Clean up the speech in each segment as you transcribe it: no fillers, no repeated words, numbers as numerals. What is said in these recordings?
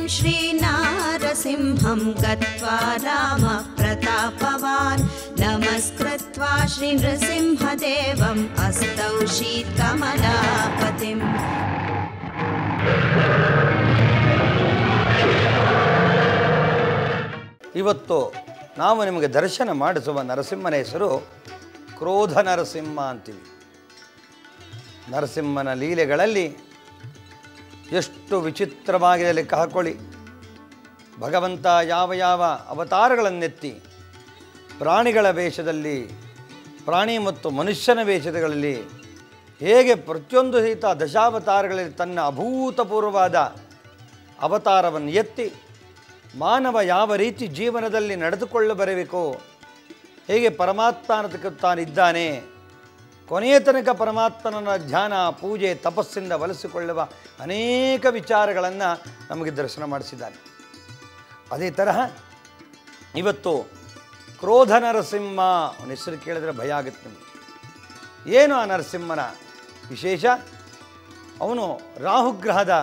श्रीनारसिंहं गत्वा रामः प्रतापवान् नमस्कृत्वा श्रीनृसिंहदेवम् अस्तौषीत् कमलापतिम्। ಇವತ್ತು ನಾವು ನಿಮಗೆ ದರ್ಶನ ಮಾಡಿಸುವ ನರಸಿಂಹನ ಹೆಸರು ಕ್ರೋಧ ನರಸಿಂಹ ಅಂತೀವಿ. ನರಸಿಂಹನ ಲೀಲೆಗಳಲ್ಲಿ ಎಷ್ಟು ವಿಚಿತ್ರವಾಗಿದೆ ಲೆಕ್ಕ ಹಾಕೊಳ್ಳಿ. ಭಗವಂತ ಯಾವ ಯಾವ ಅವತಾರಗಳನ್ನೆತ್ತಿ ಪ್ರಾಣಿಗಳ ವೇಷದಲ್ಲಿ, ಪ್ರಾಣಿ ಮತ್ತು ಮನುಷ್ಯನ ವೇಷಗಳಲ್ಲಿ ಹೇಗೆ ಪ್ರತಿಯೊಂದು ಸಹಿತ ದಶಾವತಾರಗಳಲ್ಲಿ ತನ್ನ ಅಭೂತಪೂರ್ವವಾದ ಅವತಾರವನ್ನು ಎತ್ತಿ ಮಾನವ ಯಾವ ರೀತಿ ಜೀವನದಲ್ಲಿ ನಡೆದುಕೊಳ್ಳಬರಬೇಕೋ, ಹೇಗೆ ಪರಮಾತ್ಮನ ತಾನಿದ್ದಾನೆ, ಕೊನೆಯ ತನಕ ಪರಮಾತ್ಮನ ಧ್ಯಾನ, ಪೂಜೆ, ತಪಸ್ಸಿಂದ ಒಲಿಸಿಕೊಳ್ಳುವ ಅನೇಕ ವಿಚಾರಗಳನ್ನು ನಮಗೆ ದರ್ಶನ ಮಾಡಿಸಿದ್ದಾನೆ. ಅದೇ ತರಹ ಇವತ್ತು ಕ್ರೋಧ ನರಸಿಂಹ ಅವನ ಹೆಸರು ಕೇಳಿದರೆ ಭಯ ಆಗುತ್ತೆ ನಿಮಗೆ. ಏನು ಆ ನರಸಿಂಹನ ವಿಶೇಷ? ಅವನು ರಾಹುಗ್ರಹದ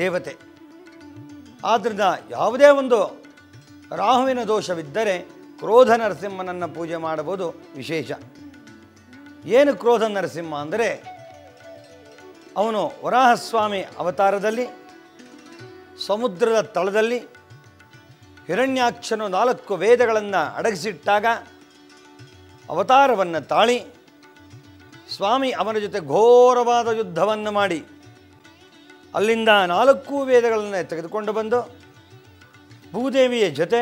ದೇವತೆ. ಆದ್ದರಿಂದ ಯಾವುದೇ ಒಂದು ರಾಹುವಿನ ದೋಷವಿದ್ದರೆ ಕ್ರೋಧ ನರಸಿಂಹನನ್ನು ಪೂಜೆ ಮಾಡಬಹುದು, ವಿಶೇಷ. ಏನು ಕ್ರೋಧ ನರಸಿಂಹ ಅಂದರೆ, ಅವನು ವರಾಹಸ್ವಾಮಿ ಅವತಾರದಲ್ಲಿ ಸಮುದ್ರದ ತಳದಲ್ಲಿ ಹಿರಣ್ಯಾಕ್ಷನು 4 ವೇದಗಳನ್ನು ಅಡಗಿಸಿಟ್ಟಾಗ ಅವತಾರವನ್ನು ತಾಳಿ ಸ್ವಾಮಿ ಅವನ ಜೊತೆ ಘೋರವಾದ ಯುದ್ಧವನ್ನು ಮಾಡಿ ಅಲ್ಲಿಂದ 4 ವೇದಗಳನ್ನು ತೆಗೆದುಕೊಂಡು ಬಂದು ಭೂದೇವಿಯ ಜೊತೆ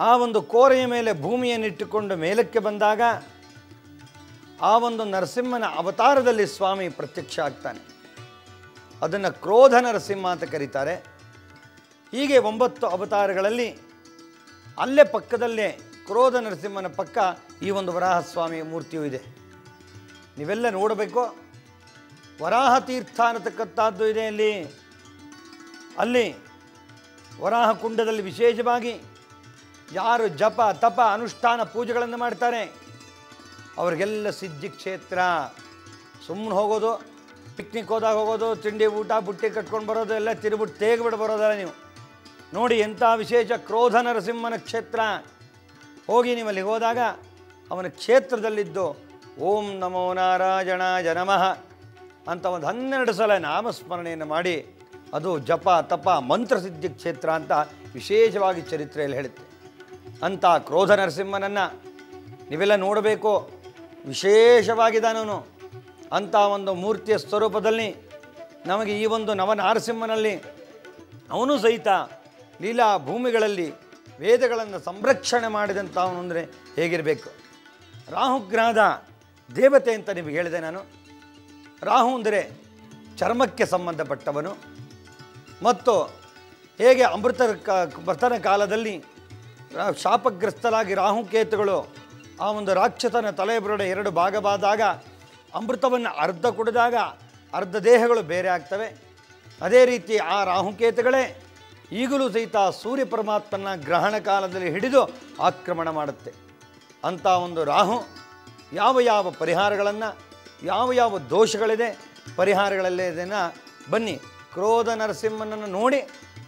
ಆ ಒಂದು ಕೋರೆಯ ಮೇಲೆ ಭೂಮಿಯನ್ನಿಟ್ಟುಕೊಂಡು ಮೇಲಕ್ಕೆ ಬಂದಾಗ ಆ ಒಂದು ನರಸಿಂಹನ ಅವತಾರದಲ್ಲಿ ಸ್ವಾಮಿ ಪ್ರತ್ಯಕ್ಷ ಆಗ್ತಾನೆ. ಅದನ್ನು ಕ್ರೋಧ ನರಸಿಂಹ ಅಂತ ಕರೀತಾರೆ. ಹೀಗೆ 9 ಅವತಾರಗಳಲ್ಲಿ ಅಲ್ಲೇ ಪಕ್ಕದಲ್ಲೇ ಕ್ರೋಧ ನರಸಿಂಹನ ಪಕ್ಕ ಈ ಒಂದು ವರಾಹಸ್ವಾಮಿಯ ಮೂರ್ತಿಯೂ ಇದೆ. ನೀವೆಲ್ಲ ನೋಡಬೇಕು. ವರಾಹ ತೀರ್ಥ ಅನ್ನತಕ್ಕಂಥದ್ದು ಇದೆ ಅಲ್ಲಿ ವರಾಹ ಕುಂಡದಲ್ಲಿ ವಿಶೇಷವಾಗಿ ಯಾರು ಜಪ ತಪ ಅನುಷ್ಠಾನ ಪೂಜೆಗಳನ್ನು ಮಾಡ್ತಾರೆ ಅವರಿಗೆಲ್ಲ ಸಿದ್ಧಿ ಕ್ಷೇತ್ರ. ಸುಮ್ಮನೆ ಹೋಗೋದು, ಪಿಕ್ನಿಕ್ ಹೋದಾಗ ಹೋಗೋದು, ತಿಂಡಿ ಊಟ ಬುಟ್ಟಿ ಕಟ್ಕೊಂಡು ಬರೋದು, ಎಲ್ಲ ತಿರುಬಿಟ್ಟು ತೇಗ್ಬಿಟ್ಟು ಬರೋದಲ್ಲ. ನೀವು ನೋಡಿ ಎಂಥ ವಿಶೇಷ ಕ್ರೋಧ ನರಸಿಂಹನ ಕ್ಷೇತ್ರ. ಹೋಗಿ ನೀವು ಅಲ್ಲಿಗೆ ಹೋದಾಗ ಅವನ ಕ್ಷೇತ್ರದಲ್ಲಿದ್ದು ಓಂ ನಮೋ ನಾರಾಯಣಾಯ ನಮಃ ಅಂತ ಒಂದು 12 ಸಲ ನಾಮಸ್ಮರಣೆಯನ್ನು ಮಾಡಿ, ಅದು ಜಪ ತಪ ಮಂತ್ರಸಿದ್ಧಿ ಕ್ಷೇತ್ರ ಅಂತ ವಿಶೇಷವಾಗಿ ಚರಿತ್ರೆಯಲ್ಲಿ ಹೇಳುತ್ತೆ. ಅಂಥ ಕ್ರೋಧ ನರಸಿಂಹನನ್ನು ನೀವೆಲ್ಲ ನೋಡಬೇಕು. ವಿಶೇಷವಾಗಿದ್ದಾನವನು. ಅಂಥ ಒಂದು ಮೂರ್ತಿಯ ಸ್ವರೂಪದಲ್ಲಿ ನಮಗೆ ಈ ಒಂದು ನವನಾರಸಿಂಹನಲ್ಲಿ ಅವನು ಸಹಿತ ಲೀಲಾ ಭೂಮಿಗಳಲ್ಲಿ ವೇದಗಳನ್ನು ಸಂರಕ್ಷಣೆ ಮಾಡಿದಂಥವನು ಅಂದರೆ ಹೇಗಿರಬೇಕು. ರಾಹುಗ್ರಹದ ದೇವತೆ ಅಂತ ನಿಮಗೆ ಹೇಳಿದೆ ನಾನು. ರಾಹು ಅಂದರೆ ಚರ್ಮಕ್ಕೆ ಸಂಬಂಧಪಟ್ಟವನು. ಮತ್ತು ಹೇಗೆ ಅಮೃತನ ಕಾಲದಲ್ಲಿ ಶಾಪಗ್ರಸ್ತರಾಗಿ ರಾಹುಕೇತುಗಳು ಆ ಒಂದು ರಾಕ್ಷಸನ ತಲೆಬುರುಡೆ 2 ಭಾಗವಾದಾಗ ಅಮೃತವನ್ನು ಅರ್ಧ ಕುಡಿದಾಗ ಅರ್ಧ ದೇಹಗಳು ಬೇರೆ ಆಗ್ತವೆ. ಅದೇ ರೀತಿ ಆ ರಾಹುಕೇತುಗಳೇ ಈಗಲೂ ಸಹಿತ ಸೂರ್ಯ ಪರಮಾತ್ಮನ ಗ್ರಹಣ ಕಾಲದಲ್ಲಿ ಹಿಡಿದು ಆಕ್ರಮಣ ಮಾಡುತ್ತೆ. ಅಂಥ ಒಂದು ರಾಹು ಯಾವ ಯಾವ ಪರಿಹಾರಗಳನ್ನು, ಯಾವ ಯಾವ ದೋಷಗಳಿದೆ ಪರಿಹಾರಗಳಲ್ಲೇ ಇದನ್ನು ಬನ್ನಿ ಕ್ರೋಧ ನರಸಿಂಹನನ್ನು ನೋಡಿ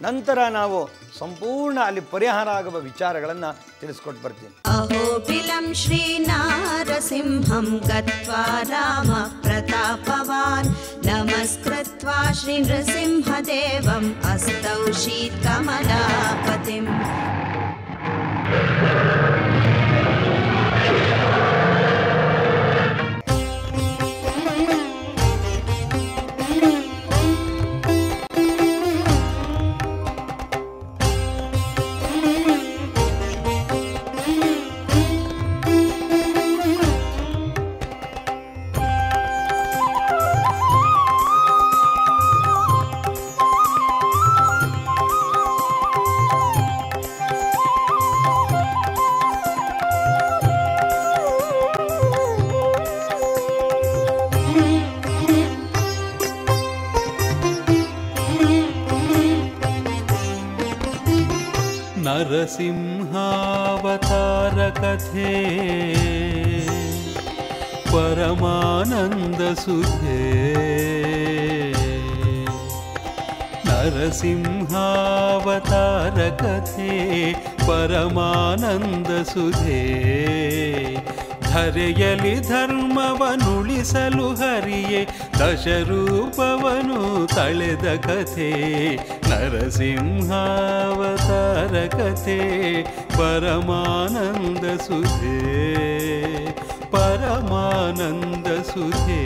ನಂತರ ನಾವು ಸಂಪೂರ್ಣ ಅಲ್ಲಿ ಪರಿಹಾರ ಆಗುವ ವಿಚಾರಗಳನ್ನು ತಿಳಿಸ್ಕೊಟ್ಟು ಬರ್ತೀನಿ. ಅಹೋಬಿಲಂ ಶ್ರೀನಾರಸಿಂಹಂ ಗತ್ವಾ ರಾಮಃ ಪ್ರತಾಪವಾನ್ ನಮಸ್ಕೃತ್ವಾ ಶ್ರೀ ನೃಸಿಂಹದೇವಂ ಅಸ್ತೌಷೀತ್ ಕಮಲಾಪತಿಂ. ನರಸಿಂಹಾವತಾರ ಕಥೆ ಪರಮಾನಂದ ಸುಧೆ ನರಸಿಂಹಾವತಾರ ಕಥೆ ಪರಮಾನಂದ ಸುಧೆ ಧರೆಯಲಿ ಧರ್ಮವನುಳಿಸಲು ಹರಿಯೇ ದಶರೂಪವನು ತಳೆದ ಕಥೆ ನರಸಿಂಹಾವತಾರ ಕಥೆ ಪರಮಾನಂದ ಸುಧೆ ಪರಮಾನಂದ ಸುಧೆ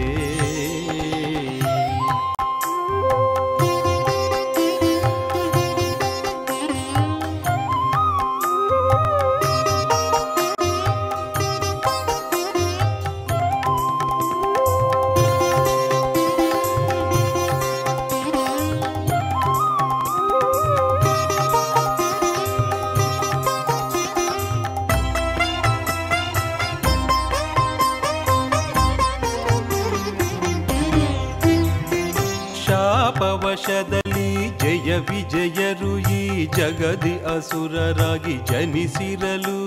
ಶಾಪವಶದಲ್ಲಿ ಜಯ ವಿಜಯರು ಈ ಜಗದಿ ಅಸುರರಾಗಿ ಜನಿಸಿರಲು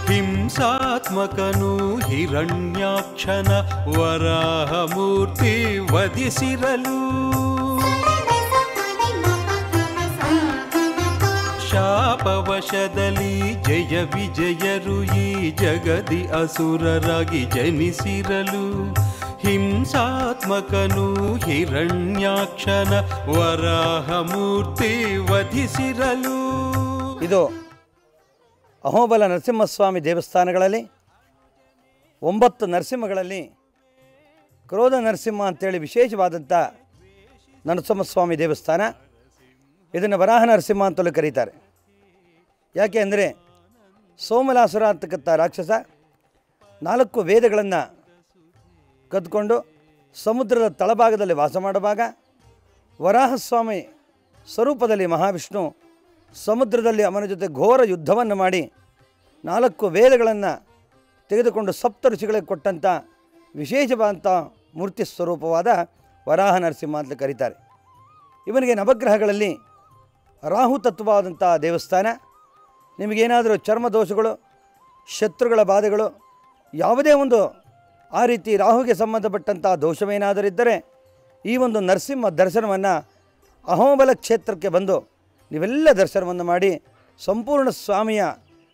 ಹಿಂಸಾತ್ಮಕನು ಹಿರಣ್ಯಾಕ್ಷನ ವರಾಹ ಮೂರ್ತಿ ವಧಿಸಿರಲು ಶಾಪವಶದಲ್ಲಿ ಜಯ ವಿಜಯರು ಈ ಜಗದಿ ಅಸುರರಾಗಿ ಜನಿಸಿರಲು ಹಿಂಸಾತ್ಮಕನು ಹಿರಣ್ಯಾಕ್ಷನ ವರಾಹ ಮೂರ್ತಿ ವಧಿಸಿರಲು. ಇದು ಅಹೋಬಲ ನರಸಿಂಹಸ್ವಾಮಿ ದೇವಸ್ಥಾನಗಳಲ್ಲಿ 9 ನರಸಿಂಹಗಳಲ್ಲಿ ಕ್ರೋಧ ನರಸಿಂಹ ಅಂತೇಳಿ ವಿಶೇಷವಾದಂಥ ನರಸಿಂಹಸ್ವಾಮಿ ದೇವಸ್ಥಾನ. ಇದನ್ನು ವರಾಹ ನರಸಿಂಹ ಅಂತಲೂ ಕರೀತಾರೆ. ಯಾಕೆ ಅಂದರೆ ಸೋಮಲಾಸುರ ಅಂತಕ್ಕಂಥ ರಾಕ್ಷಸ 4 ವೇದಗಳನ್ನು ಕದ್ಕೊಂಡು ಸಮುದ್ರದ ತಳಭಾಗದಲ್ಲಿ ವಾಸ ಮಾಡುವಾಗ ವರಾಹಸ್ವಾಮಿ ಸ್ವರೂಪದಲ್ಲಿ ಮಹಾವಿಷ್ಣು ಸಮುದ್ರದಲ್ಲಿ ಅವನ ಜೊತೆ ಘೋರ ಯುದ್ಧವನ್ನು ಮಾಡಿ 4 ವೇದಗಳನ್ನು ತೆಗೆದುಕೊಂಡು ಸಪ್ತ ಋಷಿಗಳಿಗೆ ಕೊಟ್ಟಂಥ ವಿಶೇಷವಾದಂಥ ಮೂರ್ತಿ ಸ್ವರೂಪವಾದ ವರಾಹ ನರಸಿಂಹ ಅಂತ ಕರೀತಾರೆ. ಇವನಿಗೆ ನವಗ್ರಹಗಳಲ್ಲಿ ರಾಹು ತತ್ವವಾದಂಥ ದೇವಸ್ಥಾನ. ನಿಮಗೇನಾದರೂ ಚರ್ಮ ದೋಷಗಳು, ಶತ್ರುಗಳ ಬಾಧೆಗಳು, ಯಾವುದೇ ಒಂದು ಆ ರೀತಿ ರಾಹುಗೆ ಸಂಬಂಧಪಟ್ಟಂಥ ದೋಷವೇನಾದರಿದ್ದರೆ ಈ ಒಂದು ನರಸಿಂಹ ದರ್ಶನವನ್ನು ಅಹೋಬಲ ಕ್ಷೇತ್ರಕ್ಕೆ ಬಂದು ನೀವೆಲ್ಲ ದರ್ಶನವನ್ನು ಮಾಡಿ ಸಂಪೂರ್ಣ ಸ್ವಾಮಿಯ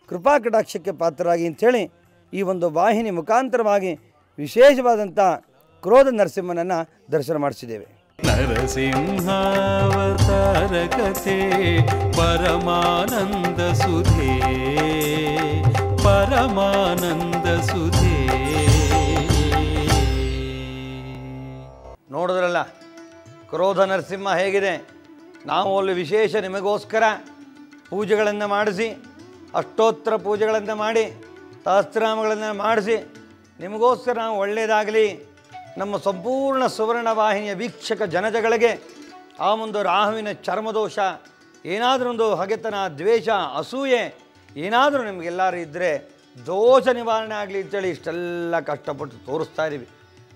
ಕೃಪಾ ಕಟಾಕ್ಷಕ್ಕೆ ಪಾತ್ರರಾಗಿ ಅಂಥೇಳಿ ಈ ಒಂದು ವಾಹಿನಿ ಮುಖಾಂತರವಾಗಿ ವಿಶೇಷವಾದಂಥ ಕ್ರೋಧ ನರಸಿಂಹನನ್ನು ದರ್ಶನ ಮಾಡಿಸಿದ್ದೇವೆ. ನರಸಿಂಹಾವತಾರ ಕಥೆ ಪರಮಾನಂದ ಸುಧೆ ಪರಮಾನಂದ ಸುಧೆ. ನೋಡಿದ್ರಲ್ಲ ಕ್ರೋಧ ನರಸಿಂಹ ಹೇಗಿದೆ. ನಾವು ಅಲ್ಲಿ ವಿಶೇಷ ನಿಮಗೋಸ್ಕರ ಪೂಜೆಗಳನ್ನು ಮಾಡಿಸಿ, ಅಷ್ಟೋತ್ತರ ಪೂಜೆಗಳನ್ನು ಮಾಡಿ, ಸಹಸ್ರನಾಮಗಳನ್ನು ಮಾಡಿಸಿ ನಿಮಗೋಸ್ಕರ ನಾವು ಒಳ್ಳೆಯದಾಗಲಿ, ನಮ್ಮ ಸಂಪೂರ್ಣ ಸುವರ್ಣ ವಾಹಿನಿಯ ವೀಕ್ಷಕ ಜನಜಗಳಿಗೆ ಆ ಒಂದು ರಾಹುವಿನ ಚರ್ಮದೋಷ, ಏನಾದರೂ ಒಂದು ಹಗೆತನ, ದ್ವೇಷ, ಅಸೂಯೆ ಏನಾದರೂ ನಿಮಗೆಲ್ಲರೂ ಇದ್ದರೆ ದೋಷ ನಿವಾರಣೆ ಆಗಲಿ ಅಂತೇಳಿ ಇಷ್ಟೆಲ್ಲ ಕಷ್ಟಪಟ್ಟು ತೋರಿಸ್ತಾ ಇದ್ದೀವಿ.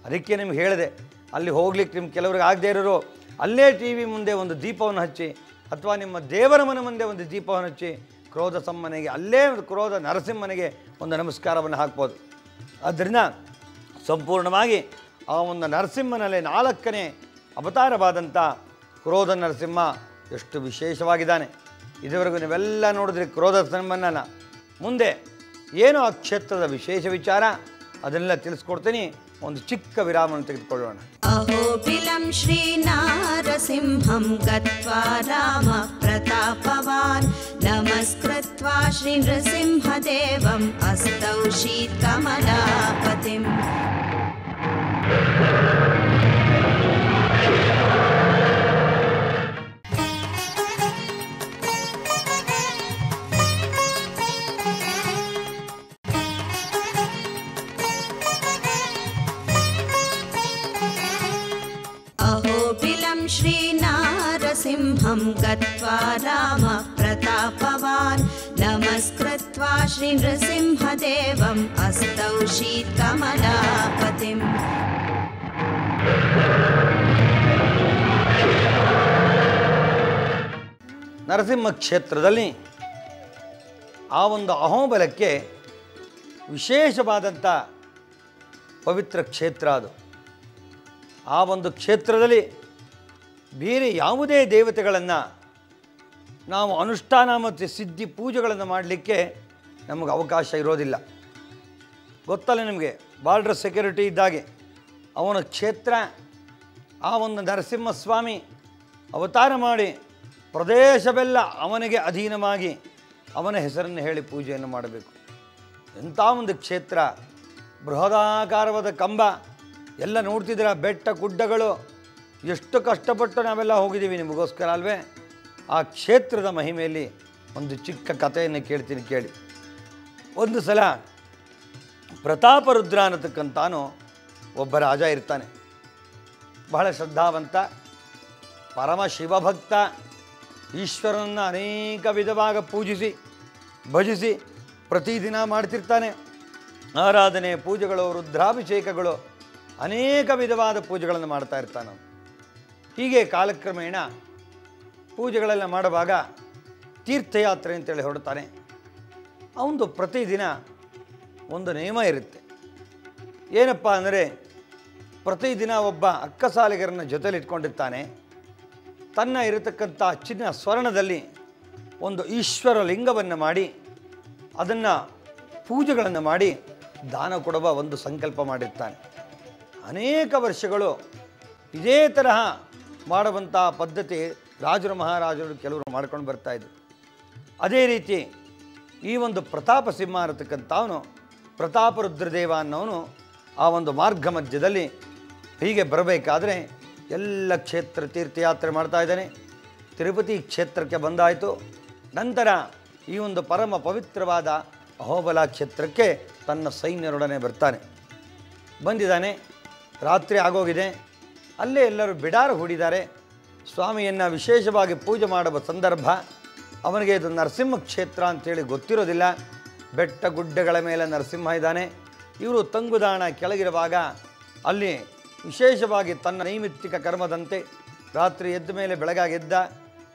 ಅದಕ್ಕೆ ನಿಮ್ಗೆ ಹೇಳಿದೆ, ಅಲ್ಲಿ ಹೋಗ್ಲಿಕ್ಕೆ ನಿಮ್ಗೆ ಕೆಲವ್ರಿಗೆ ಆಗದೇ ಇರೋರು ಅಲ್ಲೇ ಟಿ ವಿ ಮುಂದೆ ಒಂದು ದೀಪವನ್ನು ಹಚ್ಚಿ, ಅಥವಾ ನಿಮ್ಮ ದೇವರ ಮನೆ ಮುಂದೆ ಒಂದು ದೀಪವನ್ನು ಹಚ್ಚಿ ಕ್ರೋಧ ಸಮ್ಮನೆಗೆ, ಅಲ್ಲೇ ಒಂದು ಕ್ರೋಧ ನರಸಿಂಹನಿಗೆ ಒಂದು ನಮಸ್ಕಾರವನ್ನು ಹಾಕ್ಬೋದು. ಆದ್ದರಿಂದ ಸಂಪೂರ್ಣವಾಗಿ ಆ ಒಂದು ನರಸಿಂಹನಲ್ಲಿ 4ನೇ ಅವತಾರವಾದಂಥ ಕ್ರೋಧ ನರಸಿಂಹ ಎಷ್ಟು ವಿಶೇಷವಾಗಿದ್ದಾನೆ. ಇದುವರೆಗೂ ನೀವೆಲ್ಲ ನೋಡಿದ್ರಿ ಕ್ರೋಧ ನರಸಿಂಹನನ್ನು. ಮುಂದೆ ಏನು ಆ ಕ್ಷೇತ್ರದ ವಿಶೇಷ ವಿಚಾರ ಅದನ್ನೆಲ್ಲ ತಿಳಿಸ್ಕೊಡ್ತೀನಿ. ಒಂದು ಚಿಕ್ಕ ವಿರಾಮವನ್ನು ತೆಗೆದುಕೊಳ್ಳೋಣ. ಅಹೋಬಿಲಂ ಶ್ರೀ ನಾರಸಿಂಹಂ ಗತ್ವಾ ರಾಮ ಪ್ರತಾಪವಾನ್ ನಮಸ್ಕೃತ್ವಾ ಶ್ರೀ ನೃಸಿಂಹದೇವಂ ಅಸ್ತೌ ಶೀತ್ಕಮಲಾಪತಿಂ. ಅಹೋಬಿಲಂ ಶ್ರೀ ನಾರಸಿಂಹಂ ಗತ್ವಾ ರಾಮ ಪ್ರತಾಪವಾನ್ ನಮಸ್ಕೃತ್ವಾ ಶ್ರೀ ನೃಸಿಂಹದೇವಂ ಅಸ್ತೌ ಶೀತ್ಕಮಲಾಪತಿಂ. ನರಸಿಂಹ ಕ್ಷೇತ್ರದಲ್ಲಿ ಆ ಒಂದು ಅಹೋಬಲಕ್ಕೆ ವಿಶೇಷವಾದಂಥ ಪವಿತ್ರ ಕ್ಷೇತ್ರ ಅದು. ಆ ಒಂದು ಕ್ಷೇತ್ರದಲ್ಲಿ ಬೇರೆ ಯಾವುದೇ ದೇವತೆಗಳನ್ನು ನಾವು ಅನುಷ್ಠಾನ ಮತ್ತು ಸಿದ್ಧಿ ಪೂಜೆಗಳನ್ನು ಮಾಡಲಿಕ್ಕೆ ನಮಗೆ ಅವಕಾಶ ಇರೋದಿಲ್ಲ. ಗೊತ್ತಲ್ಲ ನಿಮಗೆ, ಬಾರ್ಡರ್ ಸೆಕ್ಯೂರಿಟಿ ಇದ್ದಾಗೆ ಅವನ ಕ್ಷೇತ್ರ, ಆ ಒಂದು ನರಸಿಂಹಸ್ವಾಮಿ ಅವತಾರ ಮಾಡಿ ಪ್ರದೇಶವೆಲ್ಲ ಅವನಿಗೆ ಅಧೀನವಾಗಿ ಅವನ ಹೆಸರನ್ನು ಹೇಳಿ ಪೂಜೆಯನ್ನು ಮಾಡಬೇಕು. ಎಂಥ ಒಂದು ಕ್ಷೇತ್ರ, ಬೃಹದಾಕಾರವಾದ ಕಂಬ ಎಲ್ಲ ನೋಡ್ತಿದ್ದೀರ, ಬೆಟ್ಟ ಗುಡ್ಡಗಳು, ಎಷ್ಟು ಕಷ್ಟಪಟ್ಟು ನಾವೆಲ್ಲ ಹೋಗಿದ್ದೀವಿ ನಿಮಗೋಸ್ಕರ ಅಲ್ವೇ. ಆ ಕ್ಷೇತ್ರದ ಮಹಿಮೆಯಲ್ಲಿ ಒಂದು ಚಿಕ್ಕ ಕಥೆಯನ್ನು ಕೇಳ್ತೀನಿ ಕೇಳಿ. ಒಂದು ಸಲ ಪ್ರತಾಪರುದ್ರ ಅನ್ನತಕ್ಕಂತಾನು ಒಬ್ಬ ರಾಜ ಇರ್ತಾನೆ. ಬಹಳ ಶ್ರದ್ಧಾವಂತ, ಪರಮ ಶಿವಭಕ್ತ, ಈಶ್ವರನನ್ನು ಅನೇಕ ವಿಧವಾಗಿ ಪೂಜಿಸಿ ಭಜಿಸಿ ಪ್ರತಿದಿನ ಮಾಡ್ತಿರ್ತಾನೆ. ಆರಾಧನೆ, ಪೂಜೆಗಳು, ರುದ್ರಾಭಿಷೇಕಗಳು, ಅನೇಕ ವಿಧವಾದ ಪೂಜೆಗಳನ್ನು ಮಾಡ್ತಾ ಇರ್ತಾನೆ. ಹೀಗೆ ಕಾಲಕ್ರಮೇಣ ಪೂಜೆಗಳೆಲ್ಲ ಮಾಡುವಾಗ ತೀರ್ಥಯಾತ್ರೆ ಅಂತೇಳಿ ಹೊರಡ್ತಾನೆ. ಅವನು ಪ್ರತಿದಿನ ಒಂದು ನಿಯಮ ಇರುತ್ತೆ. ಏನಪ್ಪ ಅಂದರೆ, ಪ್ರತಿದಿನ ಒಬ್ಬ ಅಕ್ಕಸಾಲಿಗರನ್ನು ಜೊತೆಲಿಟ್ಕೊಂಡಿರ್ತಾನೆ. ತನ್ನ ಇರತಕ್ಕಂಥ ಚಿನ್ನ ಸ್ವರ್ಣದಲ್ಲಿ ಒಂದು ಈಶ್ವರ ಲಿಂಗವನ್ನು ಮಾಡಿ ಅದನ್ನು ಪೂಜೆಗಳನ್ನು ಮಾಡಿ ದಾನ ಕೊಡುವ ಒಂದು ಸಂಕಲ್ಪ ಮಾಡಿರ್ತಾನೆ. ಅನೇಕ ವರ್ಷಗಳು ಇದೇ ತರಹ ಮಾಡುವಂಥ ಪದ್ಧತಿ ರಾಜರು ಮಹಾರಾಜರು ಕೆಲವರು ಮಾಡ್ಕೊಂಡು ಬರ್ತಾಯಿದ್ರು. ಅದೇ ರೀತಿ ಈ ಒಂದು ಪ್ರತಾಪ ಸಿಂಹ ಇರತಕ್ಕಂಥವನು, ಪ್ರತಾಪರುದ್ರದೇವ ಅನ್ನೋನು ಆ ಒಂದು ಮಾರ್ಗ ಮಧ್ಯದಲ್ಲಿ ಹೀಗೆ ಬರಬೇಕಾದ್ರೆ ಎಲ್ಲ ಕ್ಷೇತ್ರ ತೀರ್ಥಯಾತ್ರೆ ಮಾಡ್ತಾ ಇದ್ದಾನೆ. ತಿರುಪತಿ ಕ್ಷೇತ್ರಕ್ಕೆ ಬಂದಾಯಿತು. ನಂತರ ಈ ಒಂದು ಪರಮ ಪವಿತ್ರವಾದ ಅಹೋಬಲ ಕ್ಷೇತ್ರಕ್ಕೆ ತನ್ನ ಸೈನ್ಯರೊಡನೆ ಬರ್ತಾನೆ. ಬಂದಿದ್ದಾನೆ, ರಾತ್ರಿ ಆಗೋಗಿದೆ. ಅಲ್ಲೇ ಎಲ್ಲರೂ ಬಿಡಾರ ಹೂಡಿದ್ದಾರೆ. ಸ್ವಾಮಿಯನ್ನು ವಿಶೇಷವಾಗಿ ಪೂಜೆ ಮಾಡುವ ಸಂದರ್ಭ. ಅವನಿಗೆ ಇದು ನರಸಿಂಹ ಕ್ಷೇತ್ರ ಅಂಥೇಳಿ ಗೊತ್ತಿರೋದಿಲ್ಲ. ಬೆಟ್ಟ ಗುಡ್ಡಗಳ ಮೇಲೆ ನರಸಿಂಹ ಇದ್ದಾನೆ. ಇವರು ತಂಗುದಾಣ ಕೆಳಗಿರುವಾಗ ಅಲ್ಲಿ ವಿಶೇಷವಾಗಿ ತನ್ನ ನೈಮಿತ್ತಿಕ ಕರ್ಮದಂತೆ ರಾತ್ರಿ ಎದ್ದ ಮೇಲೆ ಬೆಳಗಾಗೆದ್ದ,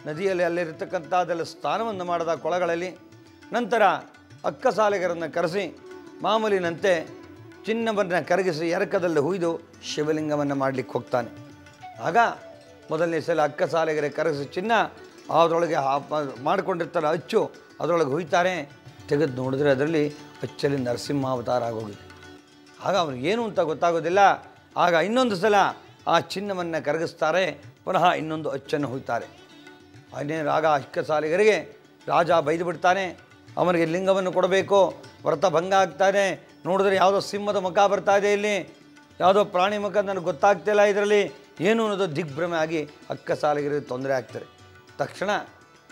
ನದಿಯಲ್ಲಿ ಅಲ್ಲಿರತಕ್ಕಂಥದ್ದೆಲ್ಲ ಸ್ನಾನವನ್ನು ಮಾಡಿದ ಕೊಳಗಳಲ್ಲಿ. ನಂತರ ಅಕ್ಕಸಾಲಿಗರನ್ನು ಕರೆಸಿ ಮಾಮೂಲಿನಂತೆ ಚಿನ್ನವನ್ನು ಕರಗಿಸಿ ಎರಕದಲ್ಲಿ ಹುಯ್ದು ಶಿವಲಿಂಗವನ್ನು ಮಾಡಲಿಕ್ಕೆ ಹೋಗ್ತಾನೆ. ಆಗ ಮೊದಲನೇ ಸಲ ಅಕ್ಕಸಾಲಿಗರೆ ಕರಗಿಸಿ ಚಿನ್ನ ಅದರೊಳಗೆ ಮಾಡಿಕೊಂಡಿರ್ತಾರೆ ಅಚ್ಚು, ಅದರೊಳಗೆ ಹುಯ್ತಾರೆ. ತೆಗೆದು ನೋಡಿದ್ರೆ ಅದರಲ್ಲಿ ಅಚ್ಚಲ್ಲಿ ನರಸಿಂಹ ಅವತಾರ ಆಗೋಗಿದೆ. ಆಗ ಅವ್ರಿಗೇನು ಅಂತ ಗೊತ್ತಾಗೋದಿಲ್ಲ. ಆಗ ಇನ್ನೊಂದು ಸಲ ಆ ಚಿನ್ನವನ್ನು ಕರಗಿಸ್ತಾರೆ, ಪುನಃ ಇನ್ನೊಂದು ಅಚ್ಚನ್ನು ಹುಯ್ತಾರೆ. ಆಗ ಅಕ್ಕಸಾಲಿಗರಿಗೆ ರಾಜ ಬೈದು ಬಿಡ್ತಾನೆ. ಅವನಿಗೆ ಲಿಂಗವನ್ನು ಕೊಡಬೇಕು, ವ್ರತ ಭಂಗ ಆಗ್ತಾನೆ. ನೋಡಿದ್ರೆ ಯಾವುದೋ ಸಿಂಹದ ಮುಖ ಬರ್ತಾ ಇದೆ, ಇಲ್ಲಿ ಯಾವುದೋ ಪ್ರಾಣಿ ಮುಖ ನನಗೆ ಗೊತ್ತಾಗ್ತಿಲ್ಲ, ಇದರಲ್ಲಿ ಏನು ಅನ್ನೋದು ದಿಗ್ಭ್ರಮೆ ಆಗಿ ಅಕ್ಕಸಾಲಿಗರಿಗೆ ತೊಂದರೆ ಆಗ್ತಾರೆ. ತಕ್ಷಣ